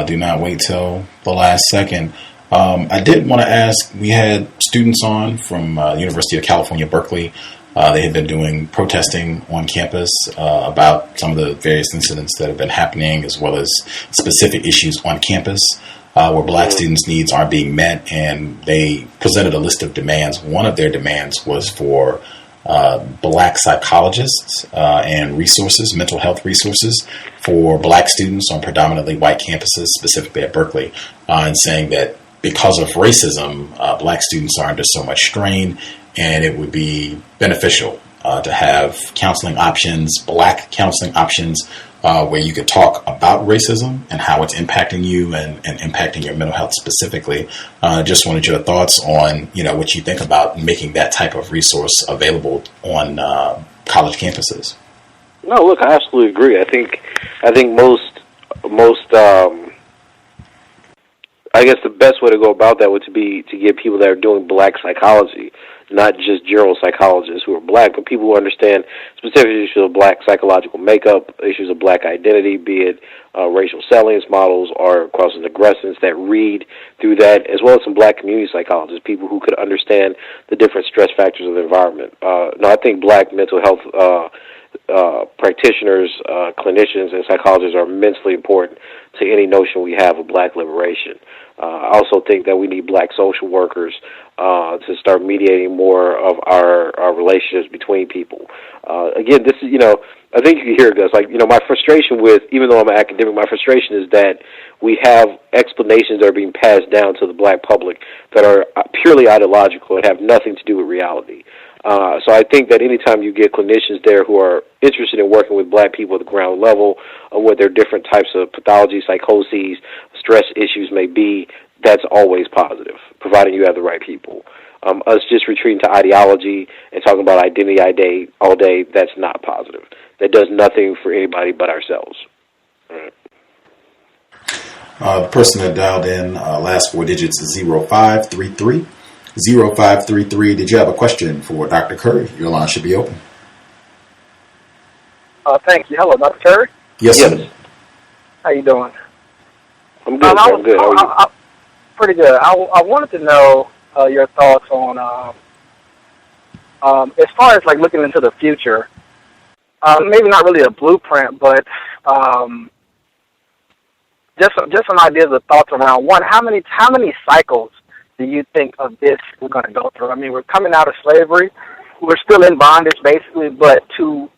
Do not wait till the last second. I did want to ask, we had students on from University of California, Berkeley. They had been doing protesting on campus about some of the various incidents that have been happening, as well as specific issues on campus. where black students' needs aren't being met, and they presented a list of demands. One of their demands was for black psychologists and resources, mental health resources for black students on predominantly white campuses, specifically at Berkeley, and saying that because of racism, black students are under so much strain, and it would be beneficial to have counseling options, black counseling options, where you could talk about racism and how it's impacting you and impacting your mental health specifically. Just wanted your thoughts on, what you think about making that type of resource available on college campuses. No, look, I absolutely agree. I think most I guess the best way to go about that would be to get people that are doing black psychology, not just general psychologists who are black, but people who understand specific issues of black psychological makeup, issues of black identity, be it racial salience models or crossing aggressors that read through that, as well as some black community psychologists, people who could understand the different stress factors of the environment. No, I think black mental health practitioners, clinicians, and psychologists are immensely important to any notion we have of black liberation. I also think that we need black social workers to start mediating more of our relationships between people. Again, this is, I think you can hear it, Gus. My frustration with, even though I'm an academic, my frustration is that we have explanations that are being passed down to the black public that are purely ideological and have nothing to do with reality. So I think that anytime you get clinicians there who are interested in working with black people at the ground level, what their different types of pathology, psychoses, stress issues may be, that's always positive, providing you have the right people. Us just retreating to ideology and talking about identity all day, that's not positive. That does nothing for anybody but ourselves. Right. The person that dialed in, last four digits is 0533. 0533. Did you have a question for Dr. Curry? Your line should be open. Thank you. Hello, Dr. Curry? Yes, sir. How you doing? I'm good. I'm good. How are you? Pretty good. I wanted to know your thoughts on, as far as looking into the future, maybe not really a blueprint, but just some ideas or thoughts around, one, how many cycles do you think of this we're going to go through? I mean, we're coming out of slavery. We're still in bondage, basically, but do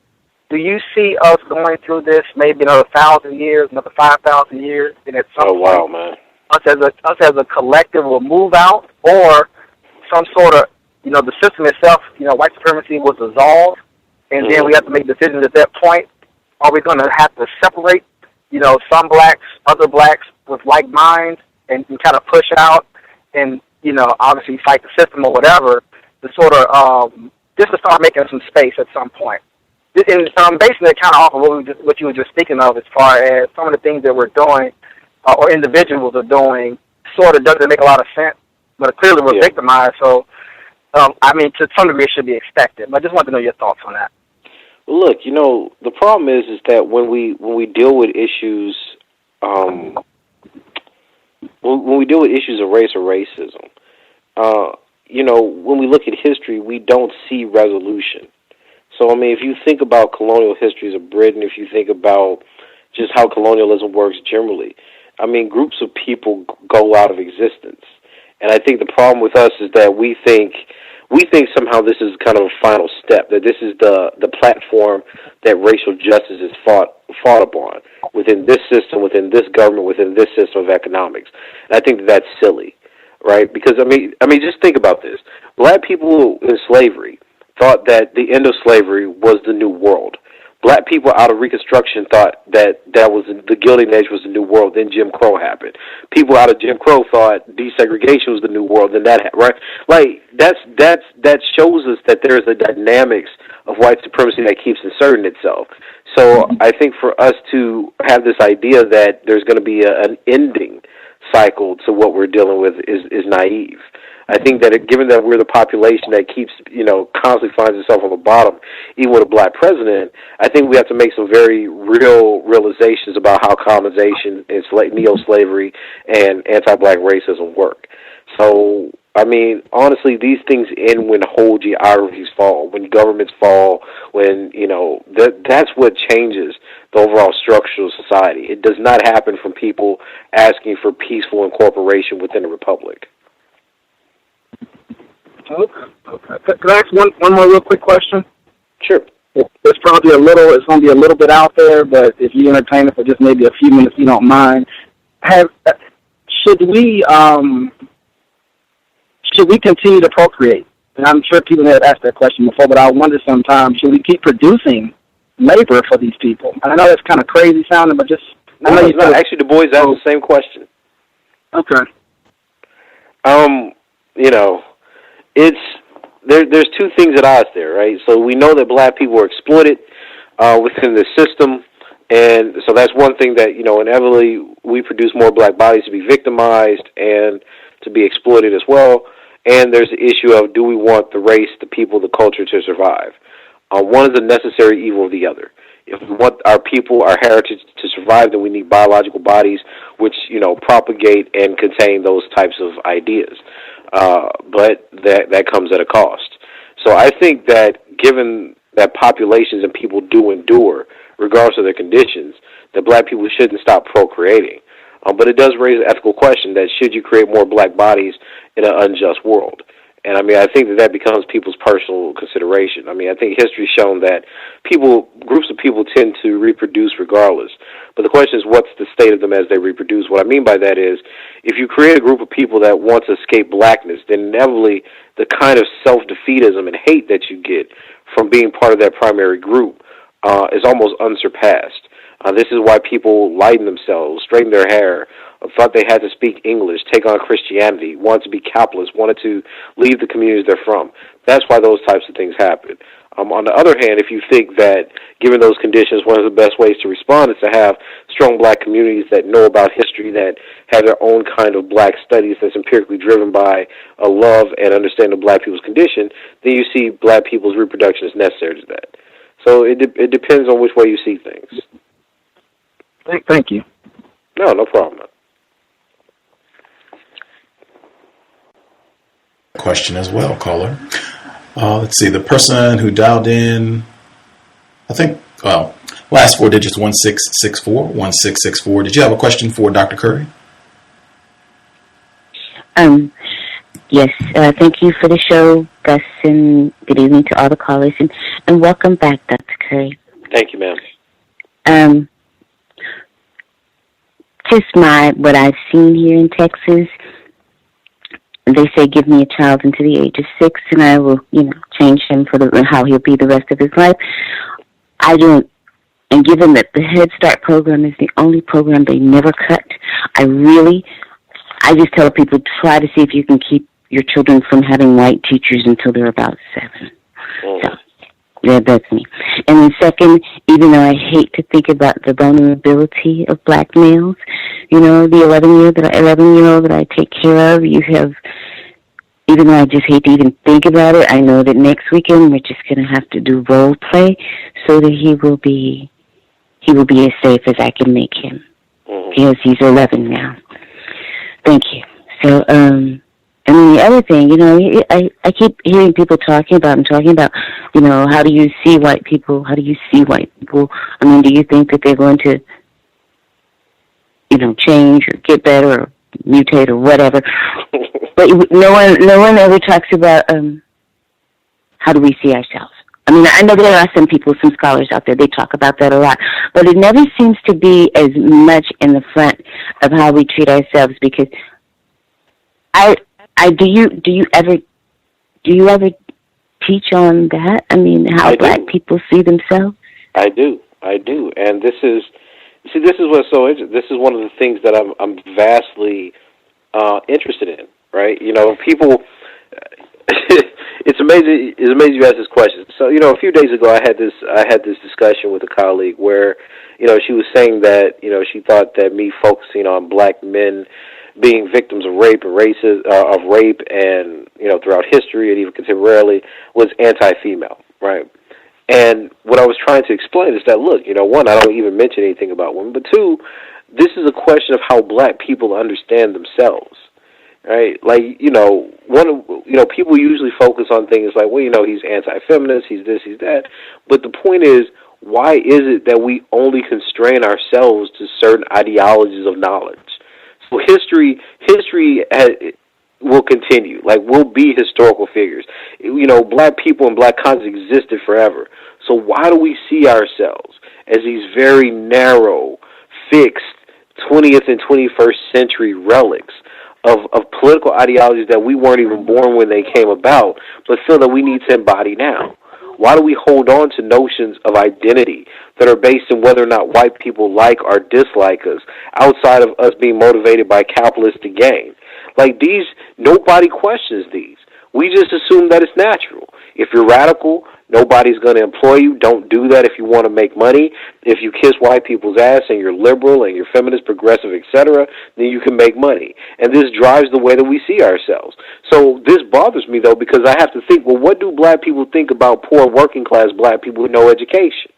you see us going through this maybe another 1,000 years, another 5,000 years, and at some point, wow, man. Us as a collective will move out, or some sort of, the system itself, white supremacy was dissolved, and then we have to make decisions at that point. Are we going to have to separate, some blacks, other blacks with like minds, and kind of push out and, obviously fight the system or whatever, to sort of, just to start making some space at some point? And basically kind of off of what you were just speaking of, as far as some of the things that we're doing, or individuals are doing, sort of doesn't make a lot of sense, but clearly we're victimized, so, to some degree it should be expected. But I just wanted to know your thoughts on that. Well, look, the problem is that when we deal with issues, when we deal with issues of race or racism, when we look at history, we don't see resolution. So, if you think about colonial histories of Britain, if you think about just how colonialism works generally, groups of people go out of existence. And I think the problem with us is that we think somehow this is kind of a final step, that this is the platform that racial justice is fought upon within this system, within this government, within this system of economics. And I think that's silly, right? Because, just think about this. Black people in slavery thought that the end of slavery was the new world. Black people out of Reconstruction thought that was the Gilding Age was the new world. Then Jim Crow happened. People out of Jim Crow thought desegregation was the new world. Then that happened, right? That shows us that there is a dynamics of white supremacy that keeps inserting itself. So I think for us to have this idea that there's going to be an ending cycle to what we're dealing with is naive. I think that given that we're the population that keeps, constantly finds itself on the bottom, even with a black president, I think we have to make some very real realizations about how colonization and neo-slavery and anti-black racism work. So I mean, honestly, these things end when whole geographies fall, when governments fall, when, that's what changes the overall structure of society. It does not happen from people asking for peaceful incorporation within a republic. Okay. Could I ask one more real quick question? Sure. It's probably it's going to be a little bit out there, but if you entertain it for just maybe a few minutes, if you don't mind, should we continue to procreate? And I'm sure people have asked that question before, but I wonder sometimes, should we keep producing labor for these people? And I know that's kind of crazy sounding, but just... Actually, Du Bois asked the same question. Okay. There's two things at odds there, right? So we know that black people are exploited within the system, and so that's one thing that, inevitably we produce more black bodies to be victimized and to be exploited as well. And there's the issue of, do we want the race, the people, the culture to survive? One is a necessary evil of the other. If we want our people, our heritage to survive, then we need biological bodies which, propagate and contain those types of ideas. But that comes at a cost. So I think that given that populations and people do endure, regardless of their conditions, that black people shouldn't stop procreating. But it does raise an ethical question that should you create more black bodies in an unjust world? And I think that becomes people's personal consideration. I think history's shown that groups of people tend to reproduce regardless. But the question is, what's the state of them as they reproduce? What I mean by that is, if you create a group of people that want to escape blackness, then inevitably the kind of self-defeatism and hate that you get from being part of that primary group is almost unsurpassed. This is why people lighten themselves, straighten their hair, thought they had to speak English, take on Christianity, wanted to be capitalist, wanted to leave the communities they're from. That's why those types of things happen. On the other hand, if you think that, given those conditions, one of the best ways to respond is to have strong black communities that know about history, that have their own kind of black studies that's empirically driven by a love and understanding of black people's condition, then you see black people's reproduction is necessary to that. So it depends on which way you see things. Thank you. No problem. Question as well, caller. Let's see, the person who dialed in, I think, last four digits, 1664. Did you have a question for Dr. Curry? Yes, thank you for the show, Gus, and good evening to all the callers, and welcome back, Dr. Curry. Thank you, ma'am. Just what I've seen here in Texas, they say give me a child until the age of 6 and I will, change him for how he'll be the rest of his life. I don't, and given that the Head Start program is the only program they never cut, I just tell people, try to see if you can keep your children from having white teachers until they're about 7. So, yeah, that's me. And then second, even though I hate to think about the vulnerability of black males, the 11-year-old that I take care of, even though I just hate to even think about it, I know that next weekend we're just going to have to do role play so that he will be as safe as I can make him, because he's 11 now. Thank you. So, and then the other thing, I keep hearing people talking about, how do you see white people? How do you see white people? Do you think that they're going to, change or get better or mutate or whatever? But no one ever talks about how do we see ourselves. I know there are some scholars out there, they talk about that a lot, but it never seems to be as much in the front of how we treat ourselves, because do you ever teach on that? How black people see themselves? I do, and this is what's so interesting. This is one of the things that I'm vastly interested in, right? People. It's amazing you asked this question. So, a few days ago I had this discussion with a colleague where, she was saying that, she thought that me focusing on black men being victims of rape and throughout history and even contemporarily was anti-female, right? And what I was trying to explain is that, look, one, I don't even mention anything about women, but two, this is a question of how black people understand themselves. right? Like, people usually focus on things like, well, he's anti-feminist, he's this, he's that. But the point is, why is it that we only constrain ourselves to certain ideologies of knowledge? So history will continue. Like, we'll be historical figures. Black people and black conscience existed forever. So why do we see ourselves as these very narrow, fixed 20th and 21st century relics of political ideologies that we weren't even born when they came about, but feel that we need to embody now? Why do we hold on to notions of identity that are based on whether or not white people like or dislike us, outside of us being motivated by capitalistic gain? Like, these, nobody questions these. We just assume that it's natural. If you're radical, nobody's going to employ you. Don't do that if you want to make money. If you kiss white people's ass and you're liberal and you're feminist, progressive, etc., then you can make money. And this drives the way that we see ourselves. So this bothers me, though, because I have to think, well, what do black people think about poor working class black people with no education?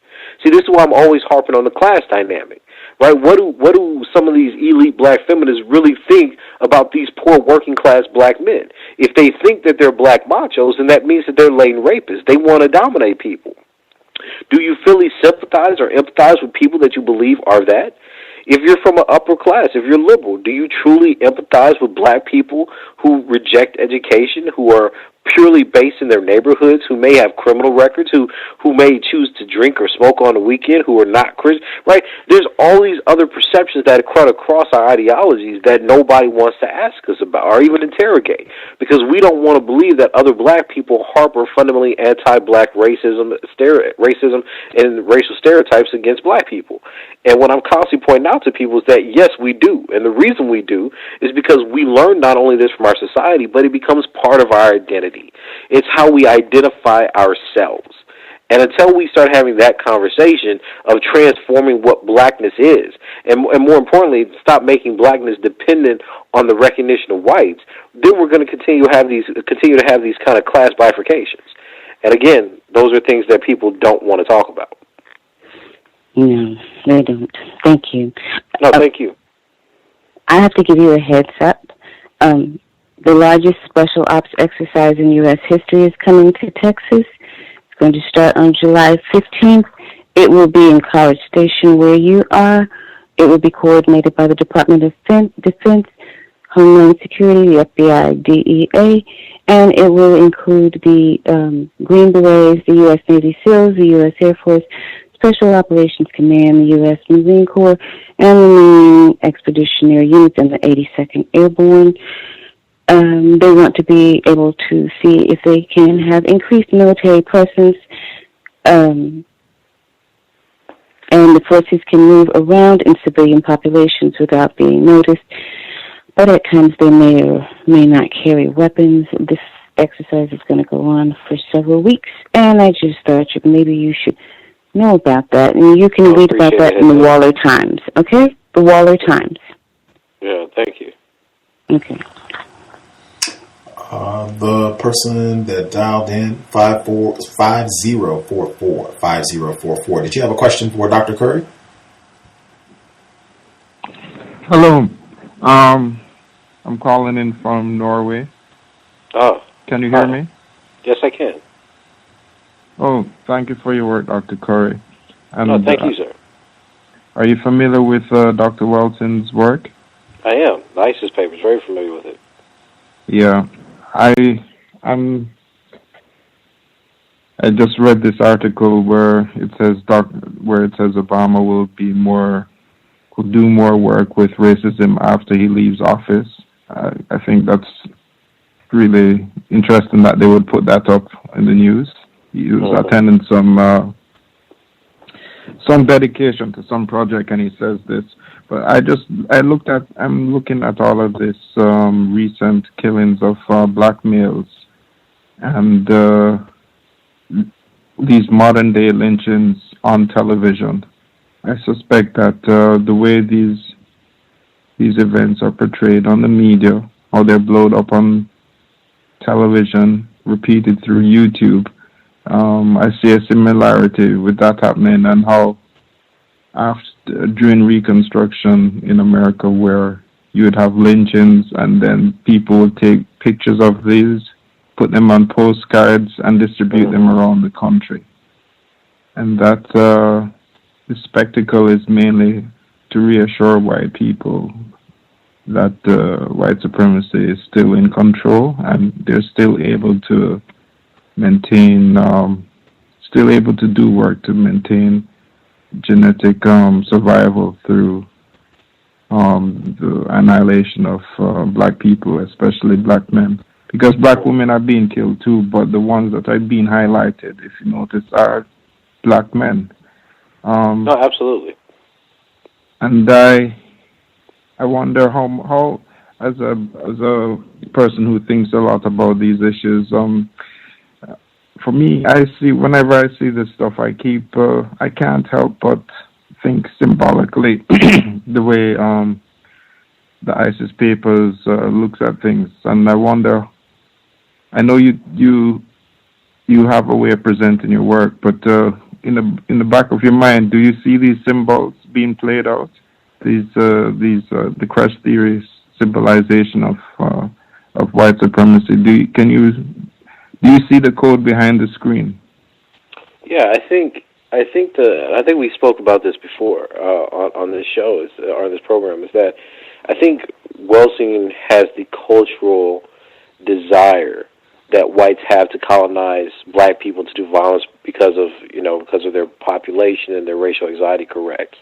See, this is why I'm always harping on the class dynamic. Right? What do some of these elite black feminists really think about these poor working class black men? If they think that they're black machos, then that means that they're latent rapists. They want to dominate people. Do you fully sympathize or empathize with people that you believe are that? If you're from an upper class, if you're liberal, do you truly empathize with black people who reject education, who are purely based in their neighborhoods, who may have criminal records, who may choose to drink or smoke on the weekend, who are not Christian, right? There's all these other perceptions that cut across our ideologies that nobody wants to ask us about or even interrogate, because we don't want to believe that other black people harbor fundamentally anti-black racism and racial stereotypes against black people. And what I'm constantly pointing out to people is that, yes, we do. And the reason we do is because we learn not only this from our society, but it becomes part of our identity. It's how we identify ourselves. And until we start having that conversation of transforming what blackness is, and more importantly, stop making blackness dependent on the recognition of whites, then we're going to continue to have these kind of class bifurcations. And again, those are things that people don't want to talk about. No, they don't. Thank you. No, thank you. I have to give you a heads up. The largest special ops exercise in U.S. history is coming to Texas. It's going to start on July 15th. It will be in College Station where you are. It will be coordinated by the Department of Defense, Homeland Security, the FBI, DEA, and it will include the Green Berets, the U.S. Navy SEALs, the U.S. Air Force, Special Operations Command, the U.S. Marine Corps, and the Marine Expeditionary Units and the 82nd Airborne. They want to be able to see if they can have increased military presence, and the forces can move around in civilian populations without being noticed. But at times they may or may not carry weapons. This exercise is going to go on for several weeks, and I just thought maybe you should know about that, and you can read about that in the Waller Times, okay? The Waller Times. Yeah, thank you. Okay. The person that dialed in, 5044. Did you have a question for Dr. Curry? Hello. I'm calling in from Norway. Oh. Can you hear me? Yes, I can. Oh, thank you for your work, Dr. Curry. And, thank you, sir. Are you familiar with Dr. Welson's work? I am. The ISIS papers, very familiar with it. Yeah. I just read this article where it says Obama will do more work with racism after he leaves office. I think that's really interesting that they would put that up in the news. He was attending some dedication to some project, and he says this. But I'm looking at all of this recent killings of black males and these modern day lynchings on television. I suspect that the way these events are portrayed on the media, how they're blown up on television, repeated through YouTube, I see a similarity with that happening, and how during Reconstruction in America, where you would have lynchings, and then people would take pictures of these, put them on postcards, and distribute them around the country. And that the spectacle is mainly to reassure white people that white supremacy is still in control, and they're still able to maintain, still able to do work to maintain genetic survival through the annihilation of black people, especially black men. Because black women are being killed too, but the ones that are being highlighted, if you notice, are black men. No, absolutely. And I wonder how as a person who thinks a lot about these issues, for me, whenever I see this stuff, I can't help but think symbolically the way the ISIS papers looks at things, and I wonder. I know you have a way of presenting your work, but in the back of your mind, do you see these symbols being played out? The crash theory symbolization of white supremacy. Do you see the code behind the screen? Yeah, I think we spoke about this before on this show or this program. Is that I think Welsing has the cultural desire that whites have to colonize black people, to do violence because of their population and their racial anxiety. Correct.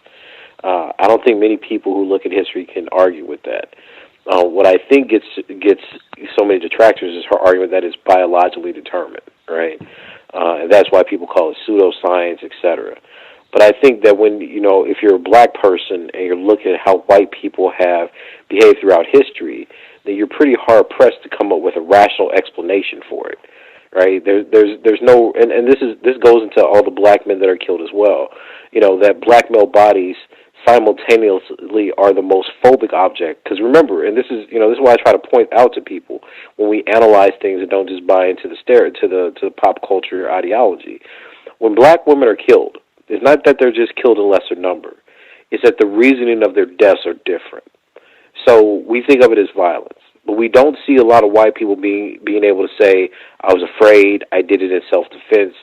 I don't think many people who look at history can argue with that. What I think gets so many detractors is her argument that it's biologically determined, right? And that's why people call it pseudoscience, etc. But I think that if you're a black person and you're looking at how white people have behaved throughout history, then you're pretty hard pressed to come up with a rational explanation for it, right? There's no, and this goes into all the black men that are killed as well. That black male bodies simultaneously are the most phobic object. Because remember, and this is why I try to point out to people when we analyze things and don't just buy into the pop culture ideology. When black women are killed, it's not that they're just killed in lesser number. It's that the reasoning of their deaths are different. So we think of it as violence, but we don't see a lot of white people being able to say, "I was afraid, I did it in self-defense,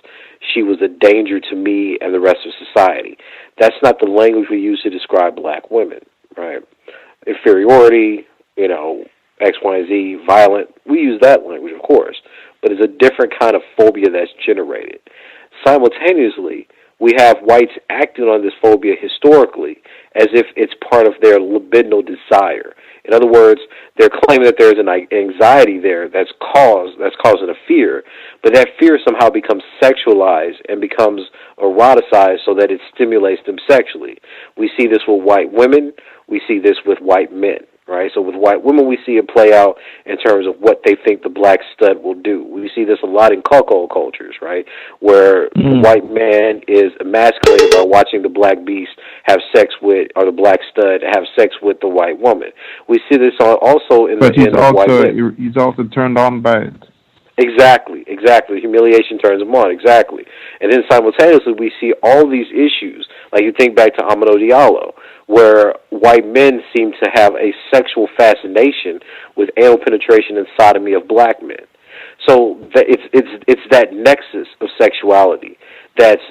she was a danger to me and the rest of society." That's not the language we use to describe black women, right? Inferiority, X, Y, and Z, violent. We use that language, of course, but it's a different kind of phobia that's generated. Simultaneously, we have whites acting on this phobia historically as if it's part of their libidinal desire. In other words, they're claiming that there's an anxiety there that's causing a fear, but that fear somehow becomes sexualized and becomes eroticized so that it stimulates them sexually. We see this with white women. We see this with white men, right? So with white women, we see it play out in terms of what they think the black stud will do. We see this a lot in cuckold cultures, right, where the white man is emasculated by watching the black beast have sex with, or the black stud have sex with the white woman. We see this also in the end of white men. He's also turned on by it. Exactly. Humiliation turns him on, exactly. And then simultaneously, we see all these issues, like you think back to Amadou Diallo, where white men seem to have a sexual fascination with anal penetration and sodomy of black men. So it's that nexus of sexuality that's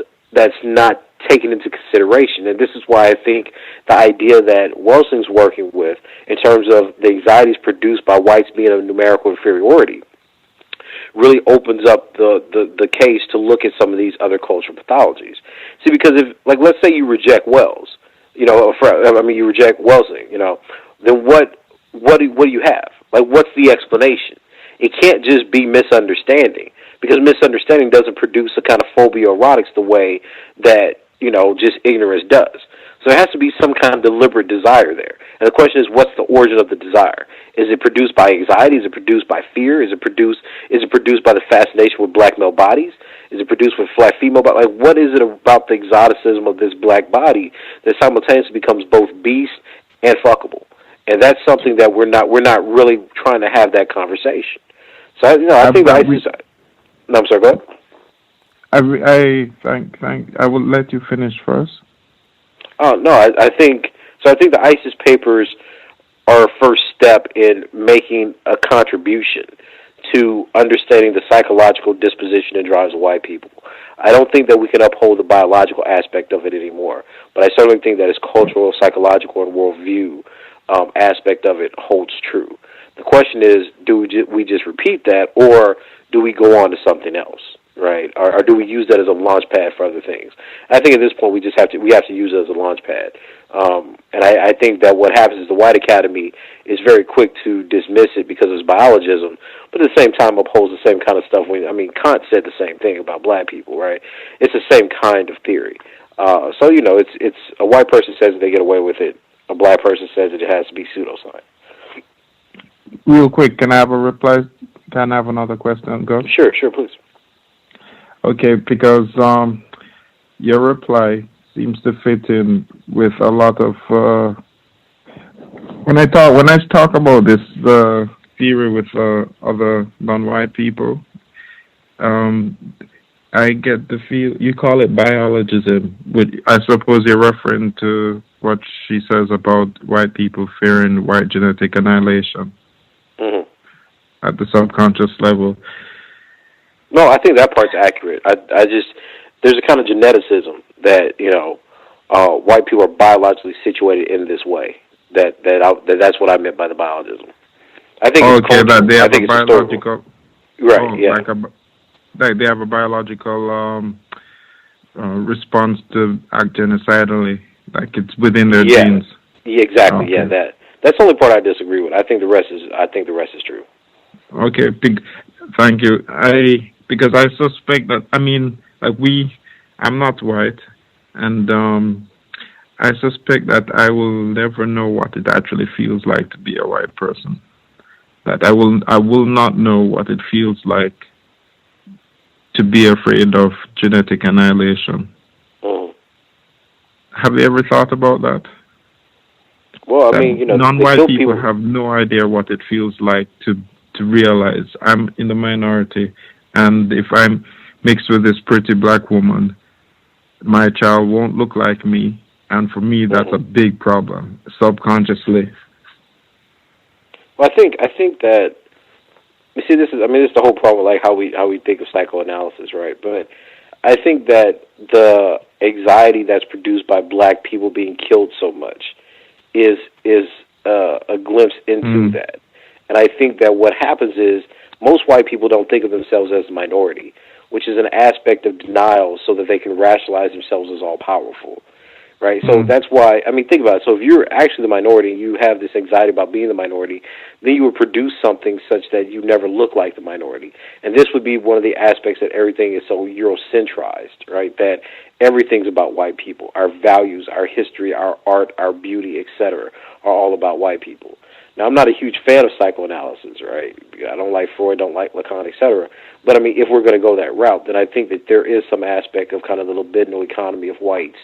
not taken into consideration. And this is why I think the idea that Welsing's working with in terms of the anxieties produced by whites being of numerical inferiority really opens up the case to look at some of these other cultural pathologies. See, because if, let's say you reject Wells, you reject Welsing, then what do you have? What's the explanation? It can't just be misunderstanding, because misunderstanding doesn't produce a kind of phobia or erotics the way that, just ignorance does. So there has to be some kind of deliberate desire there. And the question is, what's the origin of the desire? Is it produced by anxiety? Is it produced by fear? Is it produced by the fascination with black male bodies? Is it produced with black female bodies? What is it about the exoticism of this black body that simultaneously becomes both beast and fuckable? And that's something that we're not really trying to have that conversation. So I think the ISIS. No, I'm sorry. Go ahead. I will let you finish first. Oh no, I think the ISIS papers are a first step in making a contribution to understanding the psychological disposition and drives of white people. I don't think that we can uphold the biological aspect of it anymore, but I certainly think that its cultural, psychological, and worldview aspect of it holds true. The question is, do we just repeat that, or do we go on to something else, right? Or do we use that as a launch pad for other things? I think at this point we have to use it as a launch pad. And I think that what happens is the white academy is very quick to dismiss it because it's biologism, but at the same time upholds the same kind of stuff. Kant said the same thing about black people, right? It's the same kind of theory. So it's a white person says that they get away with it. A black person says that it has to be pseudoscience. Real quick, can I have a reply? Can I have another question, Gus? Sure, please. Okay, because your reply seems to fit in with a lot of when I talk about this theory with other non-white people, I get the feel you call it biologism, which I suppose you're referring to what she says about white people fearing white genetic annihilation at the subconscious level. No, I think that part's accurate. I just there's a kind of geneticism that white people are biologically situated in this way. That's what I meant by the biologism. I think that they have a biological right, they have a biological response to act genocidally, like it's within their genes. Yeah, exactly. Okay. Yeah, that's the only part I disagree with. I think the rest is true. Okay, thank you. Because I suspect that I'm not white, and I suspect that I will never know what it actually feels like to be a white person. That I will not know what it feels like to be afraid of genetic annihilation. Have you ever thought about that? Well, non-white people have no idea what it feels like to realize I'm in the minority, and if I'm mixed with this pretty black woman, my child won't look like me, and for me that's a big problem subconsciously. Well, I think that this is the whole problem, like how we think of psychoanalysis, right? But I think that the anxiety that's produced by black people being killed so much is a glimpse into that. And I think that what happens is most white people don't think of themselves as a minority, which is an aspect of denial so that they can rationalize themselves as all-powerful, right? So that's why, think about it. So if you're actually the minority and you have this anxiety about being the minority, then you would produce something such that you never look like the minority. And this would be one of the aspects that everything is so Eurocentrized, right? That everything's about white people. Our values, our history, our art, our beauty, etc., are all about white people. Now, I'm not a huge fan of psychoanalysis, right? I don't like Freud, don't like Lacan, etc. But, if we're going to go that route, then I think that there is some aspect of kind of the libidinal economy of whites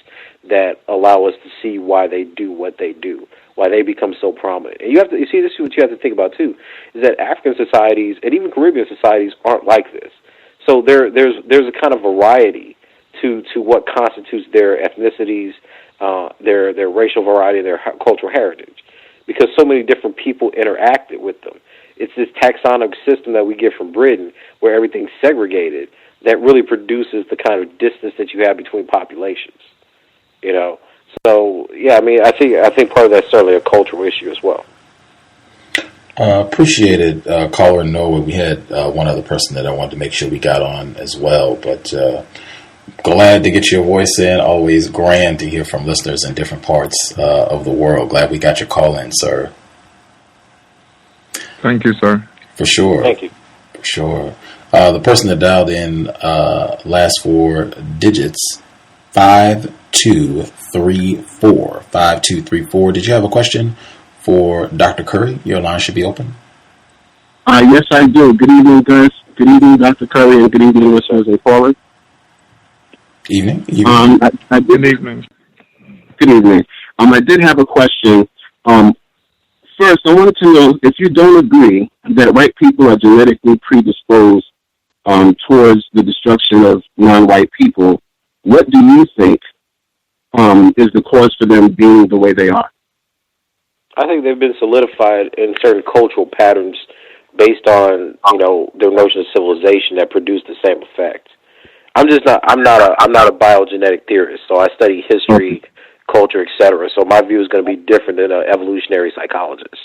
that allow us to see why they do what they do, why they become so prominent. And this is what you have to think about, too, is that African societies and even Caribbean societies aren't like this. So there's a kind of variety to what constitutes their ethnicities, their racial variety, their cultural heritage, because so many different people interacted with them. It's this taxonomic system that we get from Britain where everything's segregated that really produces the kind of distance that you have between populations. So I think part of that's certainly a cultural issue as well. Appreciated caller Noah. We had one other person that I wanted to make sure we got on as well, but glad to get your voice in. Always grand to hear from listeners in different parts of the world. Glad we got your call in, sir. Thank you, sir. For sure. Thank you. For sure. The person that dialed in last 4 digits, 5234. 5234. Did you have a question for Dr. Curry? Your line should be open. Yes, I do. Good evening, guys. Good evening, Dr. Curry, and good evening, listeners and callers. Evening. Good evening. Good evening. I did have a question. First, I wanted to know if you don't agree that white people are genetically predisposed towards the destruction of non-white people, what do you think is the cause for them being the way they are? I think they've been solidified in certain cultural patterns based on, their notion of civilization that produce the same effect. I'm not a biogenetic theorist, so I study history, culture, etc. So my view is going to be different than an evolutionary psychologist,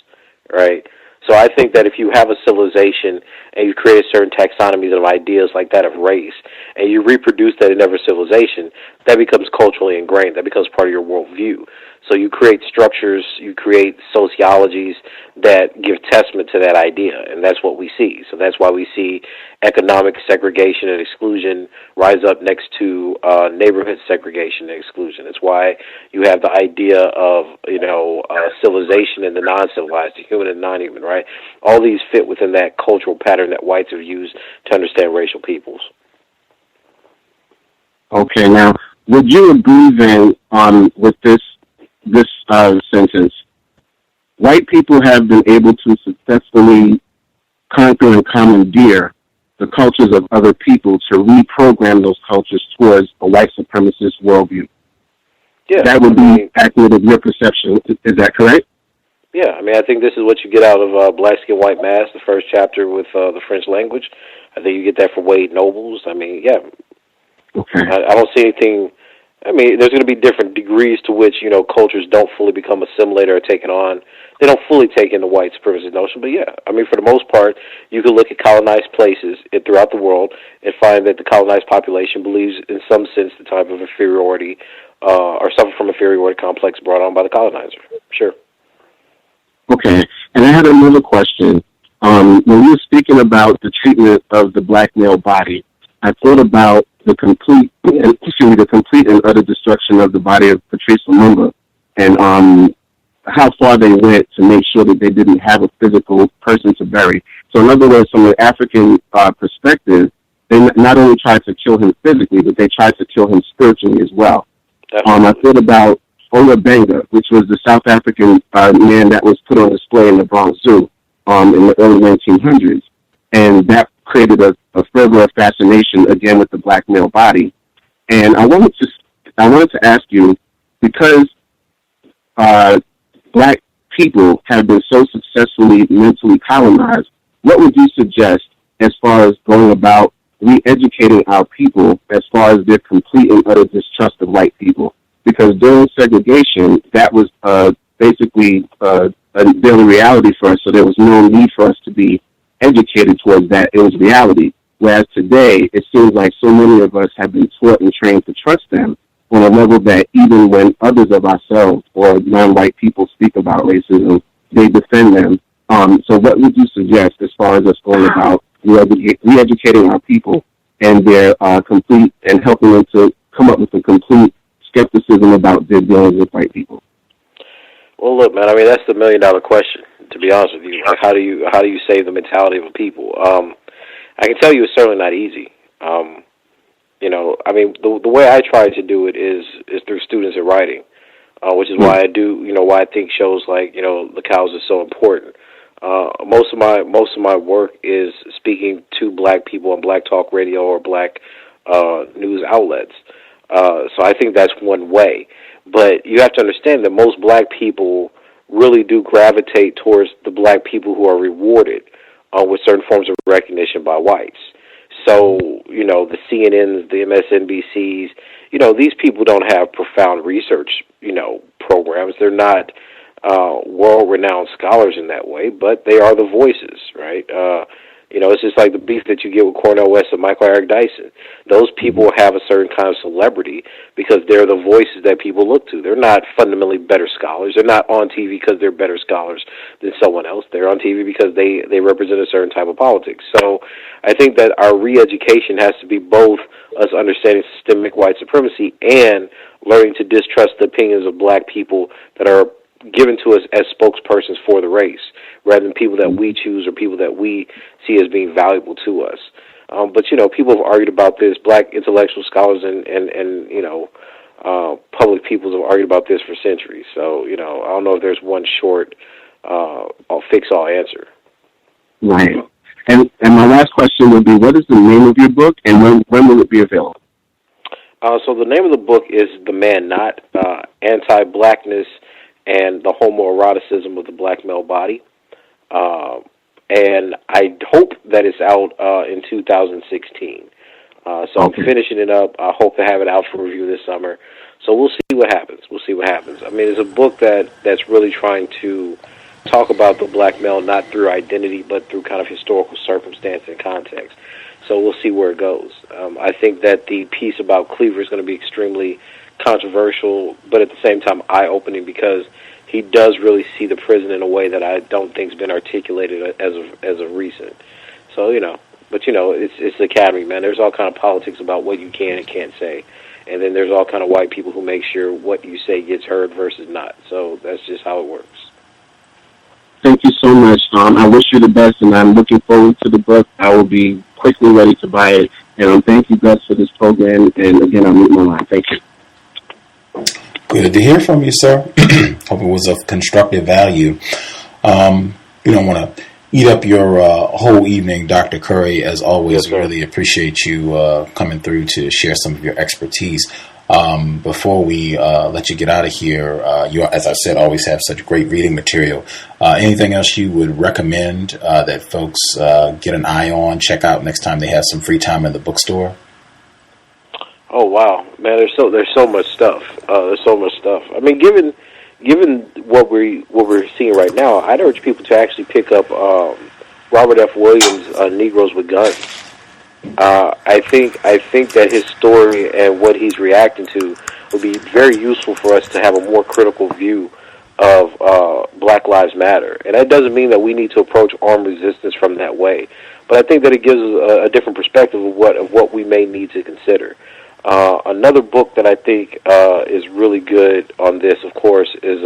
right? So I think that if you have a civilization and you create certain taxonomies of ideas like that of race, and you reproduce that in every civilization, that becomes culturally ingrained. That becomes part of your worldview. So you create structures, you create sociologies that give testament to that idea, and that's what we see. So that's why we see economic segregation and exclusion rise up next to neighborhood segregation and exclusion. It's why you have the idea of, civilization and the non-civilized, the human and non-human, right? All these fit within that cultural pattern that whites have used to understand racial peoples. Okay, now, would you agree then with this sentence? White people have been able to successfully conquer and commandeer the cultures of other people to reprogram those cultures towards a white supremacist worldview. Yeah, that would be accurate of your perception. Is that correct? Yeah, I think this is what you get out of Black Skin, White Mask, the first chapter with the French language. I think you get that from Wade Nobles. Yeah. Okay. I don't see anything. There's going to be different degrees to which, cultures don't fully become assimilated or taken on. They don't fully take in the white supremacist notion, but yeah. For the most part, you can look at colonized places throughout the world and find that the colonized population believes in some sense the type of inferiority or suffer from inferiority complex brought on by the colonizer. Sure. Okay. And I had another question. When you were speaking about the treatment of the black male body, I thought about the complete and utter destruction of the body of Patrice Lumumba, and how far they went to make sure that they didn't have a physical person to bury. So in other words, from an African perspective, they not only tried to kill him physically, but they tried to kill him spiritually as well. I thought about Ola Benga, which was the South African man that was put on display in the Bronx Zoo in the early 1900s. And that created a further fascination, again, with the black male body. And I wanted to ask you, because black people have been so successfully mentally colonized, what would you suggest as far as going about re-educating our people as far as their complete and utter distrust of white people? Because during segregation, that was basically a daily reality for us, so there was no need for us to be educated towards that. It was reality. Whereas today, it seems like so many of us have been taught and trained to trust them on a level that even when others of ourselves or non-white people speak about racism, they defend them. So what would you suggest as far as us going about re-educating our people and their complete, and helping them to come up with a complete skepticism about their dealings with white people? Well, look, man, that's the $1 million question, to be honest with you. Like, how do you save the mentality of a people? I can tell you it's certainly not easy. The way I try to do it is through students and writing, which is why I do, why I think shows like, The Cows is so important. Most of my work is speaking to black people on black talk radio or black news outlets. So I think that's one way. But you have to understand that most black people really do gravitate towards the black people who are rewarded with certain forms of recognition by whites. So, the CNNs, the MSNBCs, these people don't have profound research, programs. They're not world-renowned scholars in that way, but they are the voices, right? It's just like the beef that you get with Cornel West and Michael Eric Dyson. Those people have a certain kind of celebrity because they're the voices that people look to. They're not fundamentally better scholars. They're not on TV because they're better scholars than someone else. They're on TV because they represent a certain type of politics. So I think that our re-education has to be both us understanding systemic white supremacy and learning to distrust the opinions of black people that are given to us as spokespersons for the race, rather than people that we choose or people that we see as being valuable to us. But people have argued about this. Black intellectual scholars and public peoples have argued about this for centuries. So I don't know if there's one short, fix-all answer. Right. And my last question would be, what is the name of your book, and when will it be available? So the name of the book is The Man Not, Anti-Blackness and the homoeroticism of the black male body. And I hope that it's out in 2016. So I'm finishing it up. I hope to have it out for review this summer. So we'll see what happens. I mean, it's a book that's really trying to talk about the black male not through identity, but through kind of historical circumstance and context. So we'll see where it goes. I think that the piece about Cleaver is going to be extremely controversial, but at the same time eye-opening, because he does really see the prison in a way that I don't think has been articulated as of recent. So, but it's the academy, man. There's all kind of politics about what you can and can't say. And then there's all kind of white people who make sure what you say gets heard versus not. So that's just how it works. Thank you so much. I wish you the best, and I'm looking forward to the book. I will be quickly ready to buy it. And thank you, Gus, for this program. And again, I'll mute my line. Thank you. Good to hear from you, sir. Hope it was of constructive value. We don't want to eat up your whole evening, Dr. Curry. As always, we really appreciate you coming through to share some of your expertise. Before we let you get out of here, you, as I said, always have such great reading material. Anything else you would recommend that folks get an eye on, check out next time they have some free time in the bookstore? Oh wow, man! There's so much stuff. I mean, given what we're seeing right now, I'd urge people to actually pick up Robert F. Williams' Negroes with Guns. I think that his story and what he's reacting to would be very useful for us to have a more critical view of Black Lives Matter. And that doesn't mean that we need to approach armed resistance from that way, but I think that it gives us a different perspective of what we may need to consider. Another book that I think is really good on this, of course, is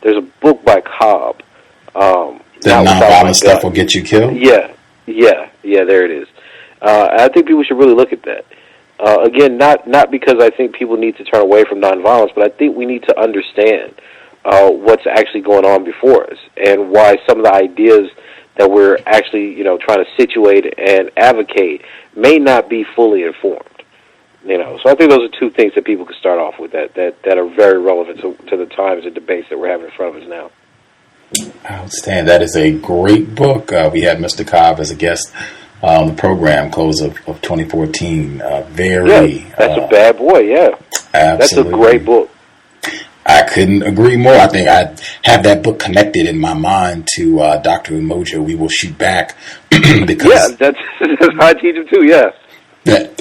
there's a book by Cobb. That nonviolent stuff will get you killed? Yeah, there it is. I think people should really look at that. Again, not because I think people need to turn away from nonviolence, but I think we need to understand what's actually going on before us and why some of the ideas that we're actually, trying to situate and advocate may not be fully informed. So I think those are two things that people could start off with that are very relevant to the times and debates that we're having in front of us now. Outstanding. That is a great book. We had Mr. Cobb as a guest on the program, close of 2014. That's a bad boy, yeah. Absolutely. That's a great book. I couldn't agree more. I think I have that book connected in my mind to Dr. Umoja, We Will Shoot Back. Because that's how I teach him too, yeah.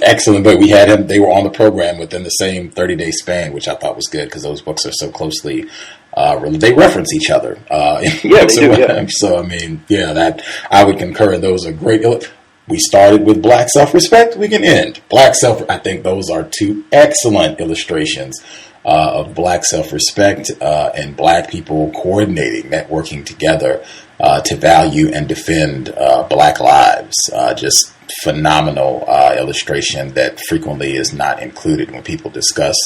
Excellent, but we had him. They were on the program within the same 30-day span, which I thought was good because those books are so closely they reference each other. They do. Yeah. So I mean, that I would concur. Those are great. We started with Black self-respect. We can end Black self. I think those are two excellent illustrations of Black self-respect and Black people coordinating, networking together to value and defend Black lives. Just phenomenal illustration that frequently is not included when people discuss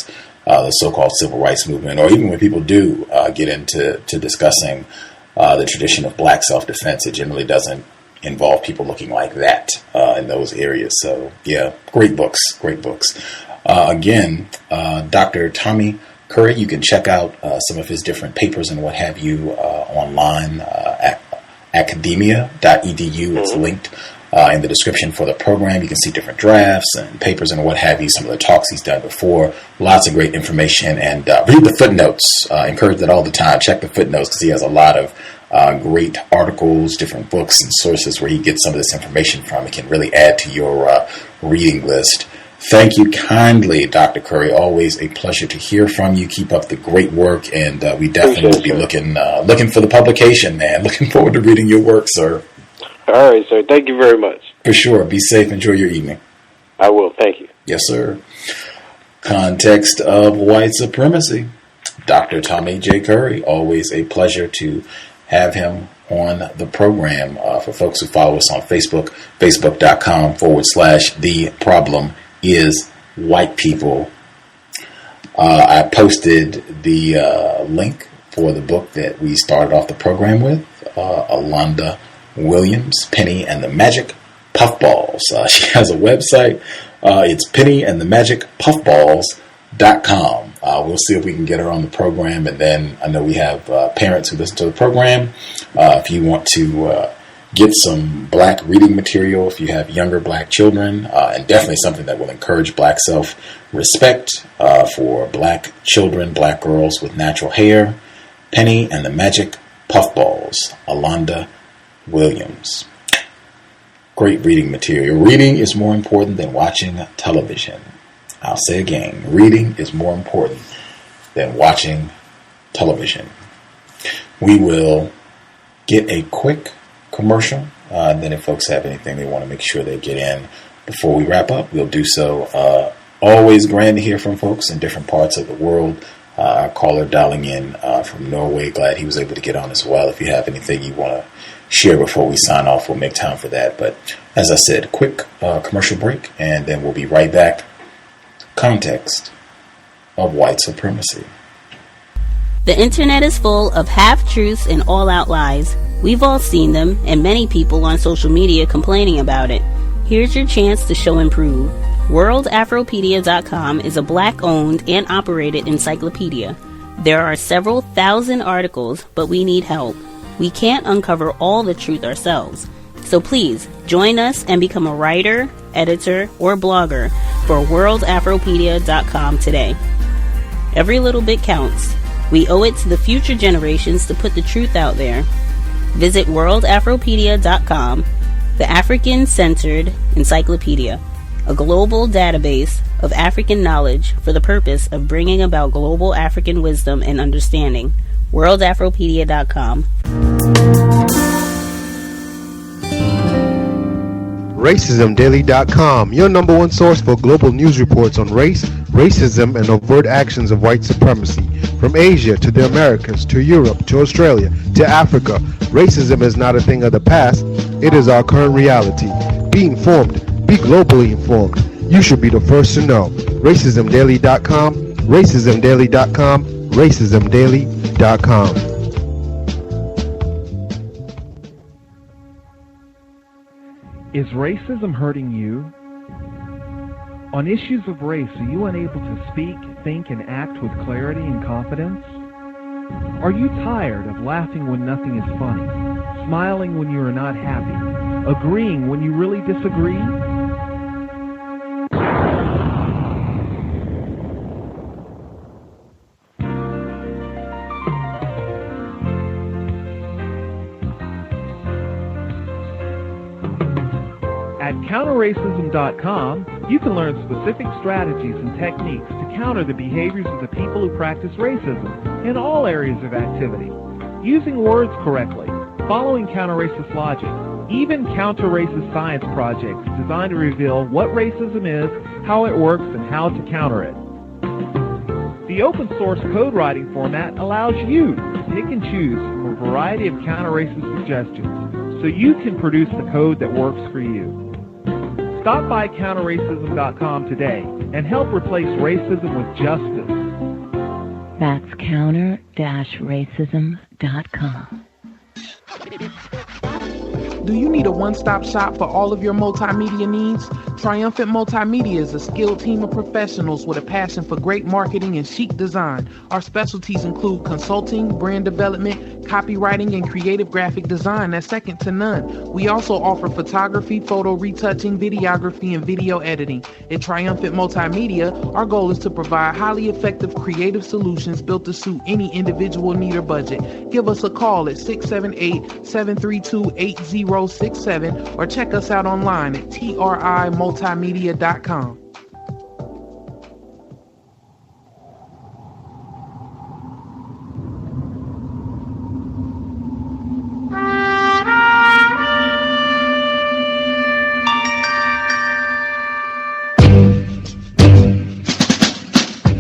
the so-called civil rights movement, or even when people do get into discussing the tradition of Black self-defense. It generally doesn't involve people looking like that in those areas. So great books. Again, Dr. Tommy Curry, you can check out some of his different papers and what have you online at academia.edu. It's linked in the description for the program. You can see different drafts and papers and what have you, some of the talks he's done before. Lots of great information. And read the footnotes. Encourage that all the time. Check the footnotes because he has a lot of great articles, different books and sources where he gets some of this information from. It can really add to your reading list. Thank you kindly, Dr. Curry. Always a pleasure to hear from you. Keep up the great work, and we definitely will be looking for the publication, man. Looking forward to reading your work, sir. All right, sir. Thank you very much. For sure. Be safe. Enjoy your evening. I will. Thank you. Yes, sir. Context of White Supremacy. Dr. Tommy J. Curry. Always a pleasure to have him on the program. For folks who follow us on Facebook, facebook.com/The Problem Is White People. I posted the link for the book that we started off the program with, Alonda Williams, Penny and the Magic Puffballs. She has a website. It's Penny and the Magic Puffballs racism.com. We'll see if we can get her on the program, and then I know we have parents who listen to the program. If you want to get some black reading material, if you have younger black children, and definitely something that will encourage black self-respect for black children, black girls with natural hair, Penny and the Magic Puffballs, Alonda Williams. Great reading material. Reading is more important than watching television. I'll say again, reading is more important than watching television. We will get a quick commercial, and then if folks have anything they want to make sure they get in before we wrap up, we'll do so. Always grand to hear from folks in different parts of the world. Our caller dialing in from Norway, glad he was able to get on as well. If you have anything you want to share before we sign off, we'll make time for that. But as I said, quick commercial break, and then we'll be right back. Context of White Supremacy. The internet is full of half-truths and all-out lies. We've all seen them, and many people on social media complaining about it. Here's your chance to show and prove. WorldAfropedia.com is a black-owned and operated encyclopedia. There are several thousand articles, but we need help. We can't uncover all the truth ourselves. So please, join us and become a writer, editor, or blogger for WorldAfropedia.com today. Every little bit counts. We owe it to the future generations to put the truth out there. Visit WorldAfropedia.com, the African-centered encyclopedia, a global database of African knowledge for the purpose of bringing about global African wisdom and understanding. WorldAfropedia.com. RacismDaily.com, your number one source for global news reports on race, racism, and overt actions of white supremacy. From Asia to the Americas, to Europe, to Australia, to Africa, racism is not a thing of the past, it is our current reality. Be informed, be globally informed. You should be the first to know. RacismDaily.com, RacismDaily.com, RacismDaily.com. Is racism hurting you? On issues of race, are you unable to speak, think, and act with clarity and confidence? Are you tired of laughing when nothing is funny, smiling when you are not happy, agreeing when you really disagree? At counterracism.com, you can learn specific strategies and techniques to counter the behaviors of the people who practice racism in all areas of activity, using words correctly, following counter-racist logic, even counter-racist science projects designed to reveal what racism is, how it works, and how to counter it. The open-source code writing format allows you to pick and choose from a variety of counter-racist suggestions so you can produce the code that works for you. Stop by counterracism.com today and help replace racism with justice. That's counter-racism.com. Do you need a one-stop shop for all of your multimedia needs? Triumphant Multimedia is a skilled team of professionals with a passion for great marketing and chic design. Our specialties include consulting, brand development, copywriting, and creative graphic design that's second to none. We also offer photography, photo retouching, videography, and video editing. At Triumphant Multimedia, our goal is to provide highly effective creative solutions built to suit any individual need or budget. Give us a call at 678-732-8067 or check us out online at trimultimedia.com.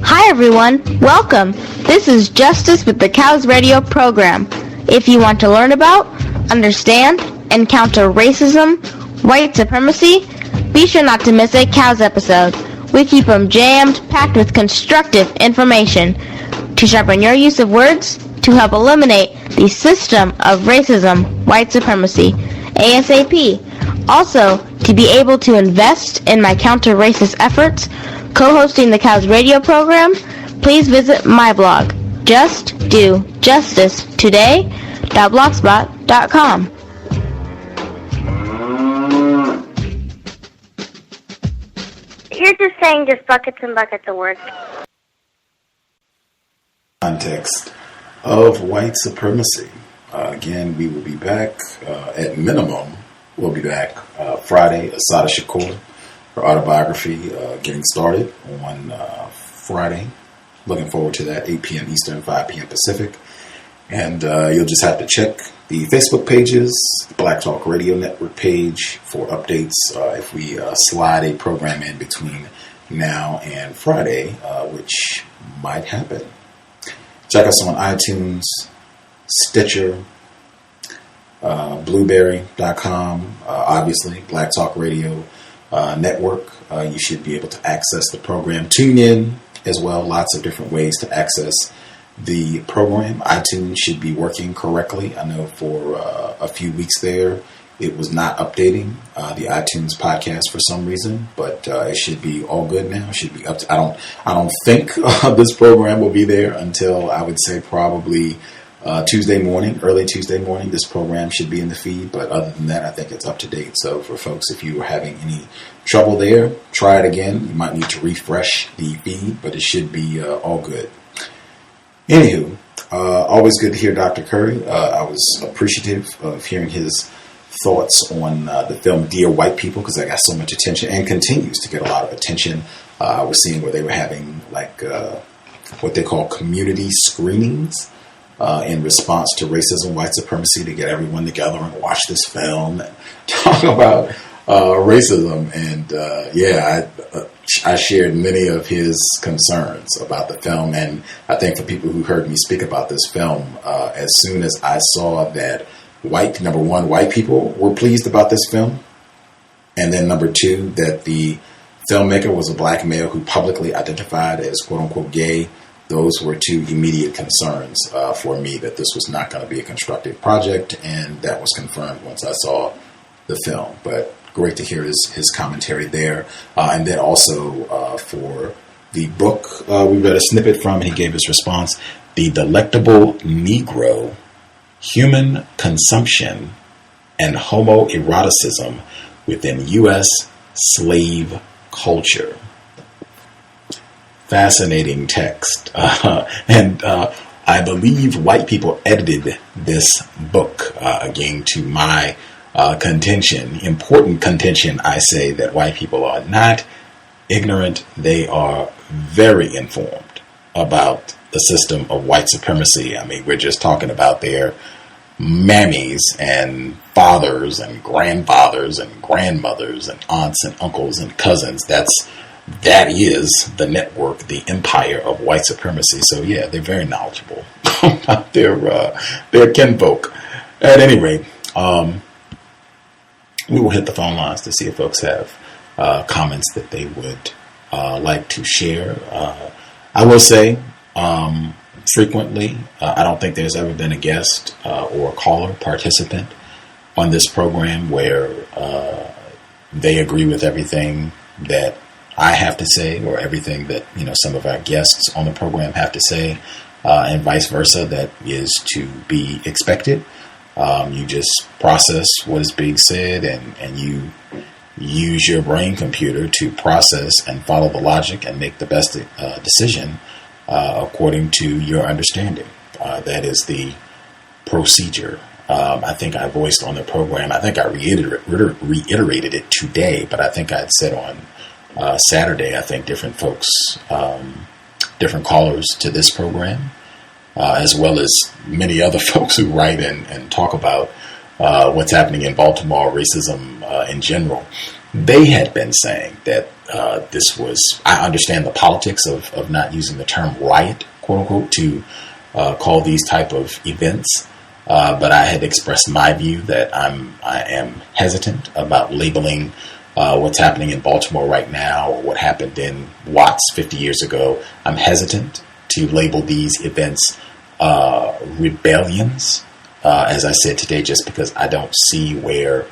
Hi everyone, welcome. This is Justice with the C.O.W.S radio program. If you want to learn about, understand, and counter racism, white supremacy, be sure not to miss a C.O.W.S episode. We keep them jammed, packed with constructive information to sharpen your use of words to help eliminate the system of racism, white supremacy, ASAP. Also, To be able to invest in my counter-racist efforts, co-hosting the C.O.W.S radio program, please visit my blog, justdojustice.blogspot.com. You're just saying just buckets and buckets of words. Context of White Supremacy. Again, we will be back at minimum. We'll be back Friday. Asada Shakur, her autobiography, getting started on Friday. Looking forward to that. 8 p.m. Eastern, 5 p.m. Pacific. And you'll just have to check the Facebook pages, the Black Talk Radio Network page for updates if we slide a program in between now and Friday, which might happen. Check us on iTunes, Stitcher, Blueberry.com, obviously, Black Talk Radio Network. You should be able to access the program. Tune in as well. Lots of different ways to access the program. iTunes should be working correctly. I know for a few weeks there, it was not updating the iTunes podcast for some reason, but it should be all good now. It should be up to, I don't think this program will be there until I would say probably Tuesday morning, early Tuesday morning. This program should be in the feed, but other than that, I think it's up to date. So for folks, if you are having any trouble there, try it again. You might need to refresh the feed, but it should be all good. Anywho, always good to hear Dr. Curry. I was appreciative of hearing his thoughts on the film Dear White People, because that got so much attention and continues to get a lot of attention. I was seeing where they were having like what they call community screenings in response to racism, white supremacy, to get everyone together and watch this film and talk about racism. And I shared many of his concerns about the film. And I think for people who heard me speak about this film, as soon as I saw that number one, white people were pleased about this film, and then number two, that the filmmaker was a black male who publicly identified as quote unquote gay, those were two immediate concerns for me that this was not going to be a constructive project, and that was confirmed once I saw the film. But great to hear his commentary there. And then also for the book we read a snippet from, and he gave his response, The Delectable Negro, Human Consumption and Homoeroticism Within U.S. Slave Culture. Fascinating text. And I believe white people edited this book, again, to my important contention. I say that white people are not ignorant. They are very informed about the system of white supremacy. I mean, we're just talking about their mammies and fathers and grandfathers and grandmothers and aunts and uncles and cousins. That is the network, the empire of white supremacy. So yeah, they're very knowledgeable about their kinfolk. At any rate, we will hit the phone lines to see if folks have comments that they would like to share. I will say, frequently, I don't think there's ever been a guest or a caller participant on this program where they agree with everything that I have to say, or everything that some of our guests on the program have to say, and vice versa. That is to be expected. You just process what is being said, and you use your brain computer to process and follow the logic and make the best decision according to your understanding. That is the procedure. I think I voiced on the program, I think I reiterated it today, but I think I'd said on Saturday, I think different folks, different callers to this program, as well as many other folks who write and talk about what's happening in Baltimore, racism in general. They had been saying that this was, I understand the politics of not using the term riot, quote unquote, to call these type of events. But I had expressed my view that I am hesitant about labeling what's happening in Baltimore right now, or what happened in Watts 50 years ago. I'm hesitant to label these events rebellions, as I said today, just because I don't see where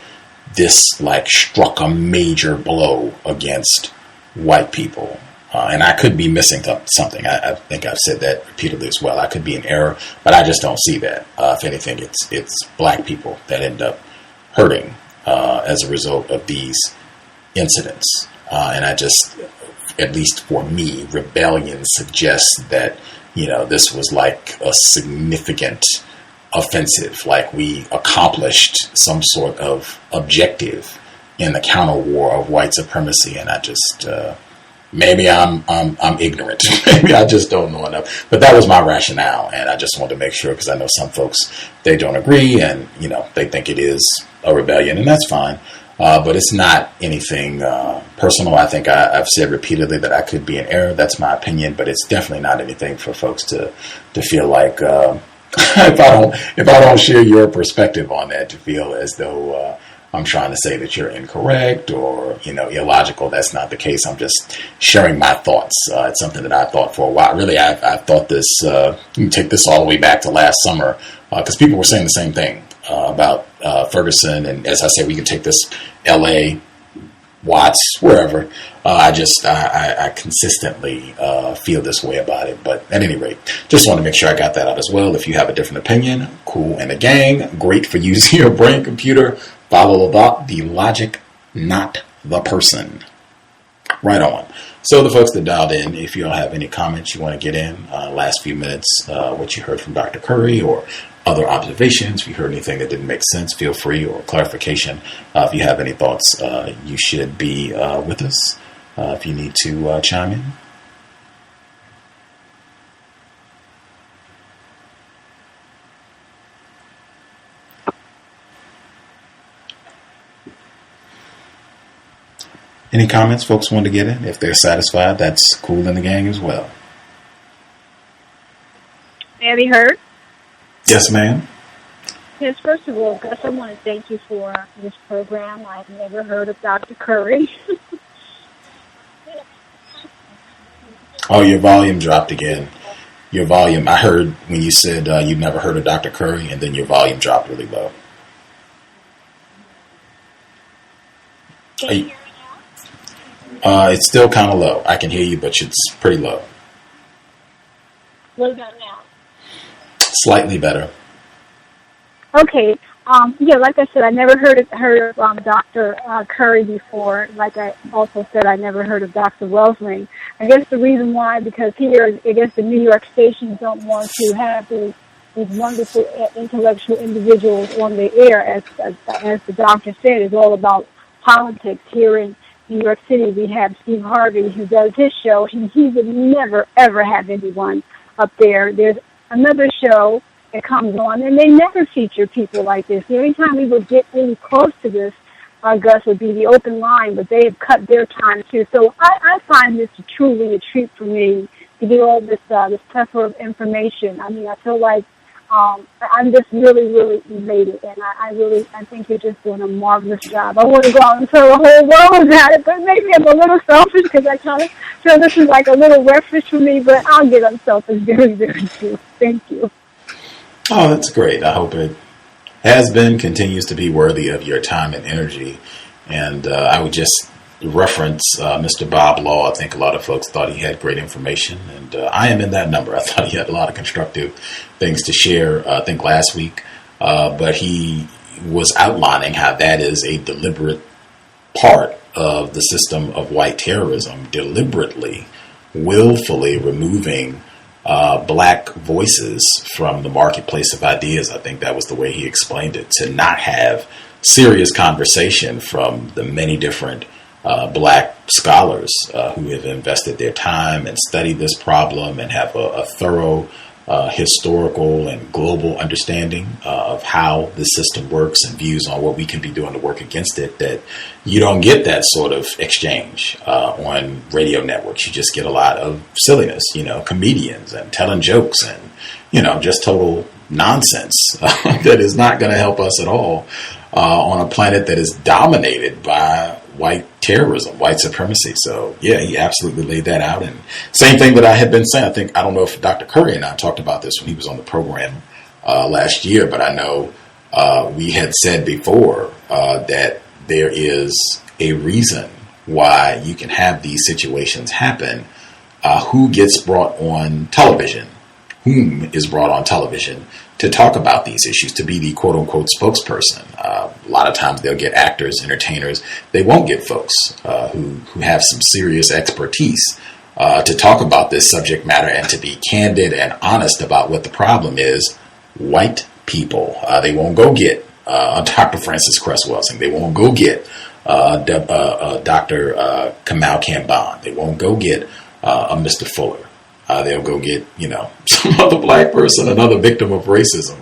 this like struck a major blow against white people. And I could be missing something. I think I've said that repeatedly as well. I could be in error, but I just don't see that. If anything, it's black people that end up hurting as a result of these incidents. And I just, at least for me, rebellion suggests that, this was like a significant offensive, like we accomplished some sort of objective in the counter war of white supremacy. And I just, maybe I'm ignorant. Maybe I just don't know enough. But that was my rationale, and I just wanted to make sure, because I know some folks, they don't agree, and they think it is a rebellion, and that's fine. But it's not anything personal. I think I've said repeatedly that I could be in error. That's my opinion, but it's definitely not anything for folks to feel like if I don't share your perspective on that, to feel as though I'm trying to say that you're incorrect or, illogical. That's not the case. I'm just sharing my thoughts. It's something that I thought for a while. Really, I thought this, you can take this all the way back to last summer, because people were saying the same thing about Ferguson. And as I say, we can take this L.A., Watts, wherever. I consistently feel this way about it. But at any rate, just want to make sure I got that out as well. If you have a different opinion, cool and a gang. Great for using your brain computer. Follow the logic, not the person. Right on. So the folks that dialed in, if you all have any comments you want to get in, last few minutes, what you heard from Dr. Curry or other observations, if you heard anything that didn't make sense, feel free, or clarification. If you have any thoughts, you should be with us if you need to chime in. Any comments folks want to get in? If they're satisfied, that's cool in the gang as well. May I be heard? Yes, ma'am. Yes, first of all, Gus, I want to thank you for this program. I've never heard of Dr. Curry. Oh, your volume dropped again. Your volume, I heard when you said you've never heard of Dr. Curry, and then your volume dropped really low. It's still kind of low. I can hear you, but it's pretty low. What about now? Slightly better. Okay. Like I said, I never heard of Dr. Curry before. Like I also said, I never heard of Dr. Wellsling. I guess the reason why, because here, I guess the New York stations don't want to have these wonderful intellectual individuals on the air. As the doctor said, it's all about politics. Here in New York City, we have Steve Harvey, who does his show. He would never, ever have anyone up there. There's another show that comes on, and they never feature people like this. The only time we would get really close to this, Gus, would be the open line, but they have cut their time too. So I find this truly a treat for me to get all this plethora of information. I mean, I feel like I'm just really, really elated, and I think you're just doing a marvelous job. I want to go out and tell the whole world about it, but maybe I'm a little selfish because I kind of feel this is like a little breakfast for me, but I'll get unselfish very, very soon. Thank you. Oh, that's great. I hope it has been, continues to be worthy of your time and energy. And I would just reference Mr. Bob Law. I think a lot of folks thought he had great information, and I am in that number. I thought he had a lot of constructive things to share, I think last week, but he was outlining how that is a deliberate part of the system of white terrorism, deliberately, willfully removing black voices from the marketplace of ideas. I think that was the way he explained it, to not have serious conversation from the many different black scholars who have invested their time and studied this problem and have a thorough historical and global understanding of how the system works and views on what we can be doing to work against it, that you don't get that sort of exchange on radio networks. You just get a lot of silliness, comedians and telling jokes and, just total nonsense that is not going to help us at all on a planet that is dominated by white terrorism, white supremacy. So, yeah, he absolutely laid that out. And same thing that I had been saying. I don't know if Dr. Curry and I talked about this when he was on the program last year, but I know we had said before that there is a reason why you can have these situations happen. Who gets brought on television? Whom is brought on television to talk about these issues, to be the quote-unquote spokesperson? A lot of times they'll get actors, entertainers. They won't get folks who have some serious expertise to talk about this subject matter and to be candid and honest about what the problem is. White people. They won't go get Dr. Francis Cress Welsing. They won't go get Dr. Kamal Kamban. They won't go get a Mr. Fuller. They'll go get, some other black person, another victim of racism,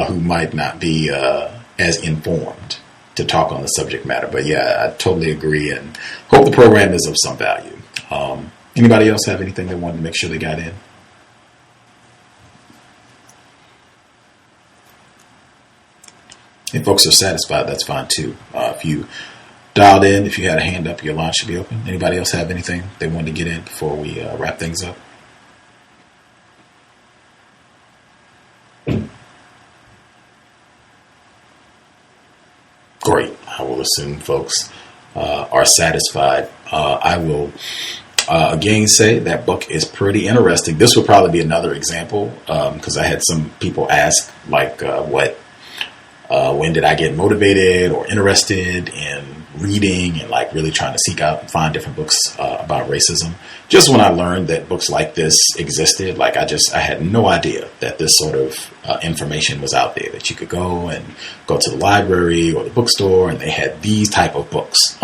who might not be as informed to talk on the subject matter. But yeah, I totally agree and hope the program is of some value. Anybody else have anything they wanted to make sure they got in? If folks are satisfied, that's fine too. If you dialed in, if you had a hand up, your line should be open. Anybody else have anything they wanted to get in before we wrap things up? Great. I will assume folks are satisfied. I will again say that book is pretty interesting. This will probably be another example because I had some people ask when did I get motivated or interested in reading and really trying to seek out and find different books about racism. Just when I learned that books like this existed, I had no idea that this sort of information was out there, that you could go to the library or the bookstore and they had these type of books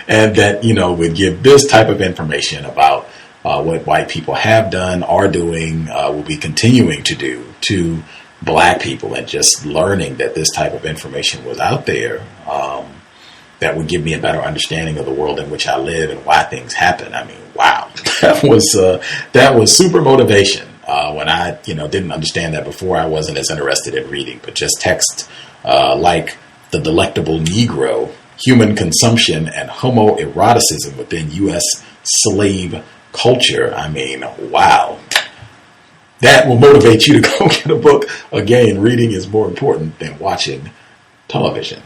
and that, would give this type of information about what white people have done, are doing, will be continuing to do to black people, and just learning that this type of information was out there that would give me a better understanding of the world in which I live and why things happen. I mean, wow, that was super motivation. When I didn't understand that before, I wasn't as interested in reading, but just text like The Delectable Negro, Human Consumption and Homoeroticism Within U.S. Slave Culture. I mean, wow. That will motivate you to go get a book. Again, reading is more important than watching television.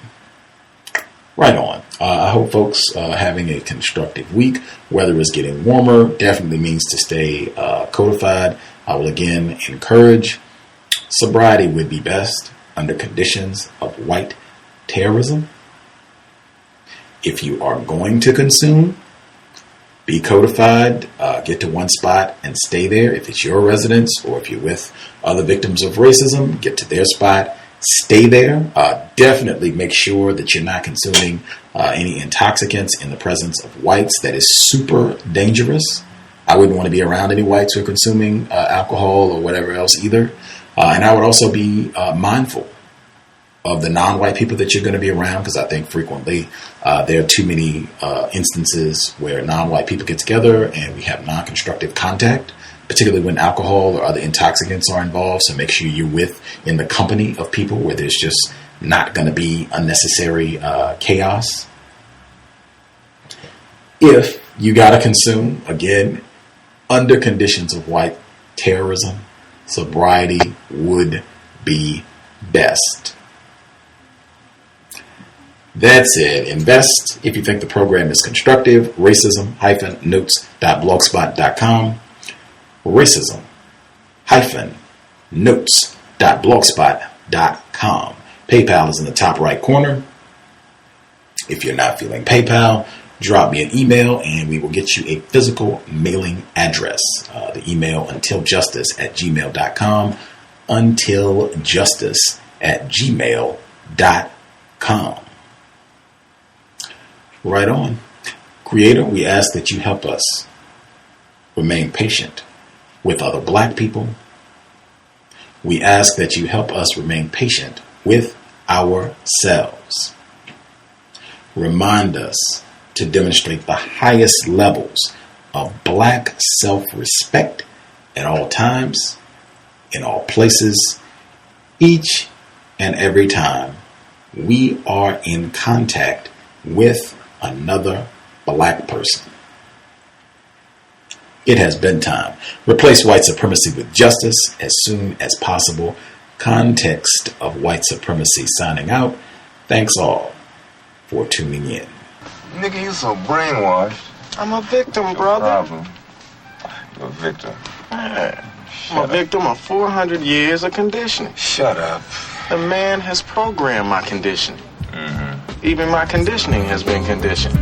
Right on. I hope folks are having a constructive week. Weather is getting warmer. Definitely means to stay codified. I will again encourage sobriety would be best under conditions of white terrorism. If you are going to consume, be codified, get to one spot and stay there. If it's your residence or if you're with other victims of racism, get to their spot, stay there. Definitely make sure that you're not consuming any intoxicants in the presence of whites. That is super dangerous. I wouldn't want to be around any whites who are consuming alcohol or whatever else either. And I would also be mindful of the non-white people that you're going to be around, because I think frequently there are too many instances where non-white people get together and we have non-constructive contact, particularly when alcohol or other intoxicants are involved. So make sure you're in the company of people where there's just not going to be unnecessary chaos. If you got to consume, again, under conditions of white terrorism, sobriety would be best. That's it. Invest if you think the program is constructive. Racism-notes.blogspot.com. Racism-notes.blogspot.com. PayPal is in the top right corner. If you're not feeling PayPal, drop me an email and we will get you a physical mailing address. The email untiljustice@gmail.com. untiljustice@gmail.com. Right on. Creator, we ask that you help us remain patient with other black people. We ask that you help us remain patient with ourselves. Remind us to demonstrate the highest levels of black self-respect at all times, in all places, each and every time we are in contact with another black person. It has been time. Replace white supremacy with justice as soon as possible. Context of White Supremacy signing out. Thanks all for tuning in. Nigga, you so brainwashed. I'm a victim, brother. Problem. You're a victim. Yeah. I'm a victim of 400 years of conditioning. Shut up. The man has programmed my conditioning. Even my conditioning has been conditioned.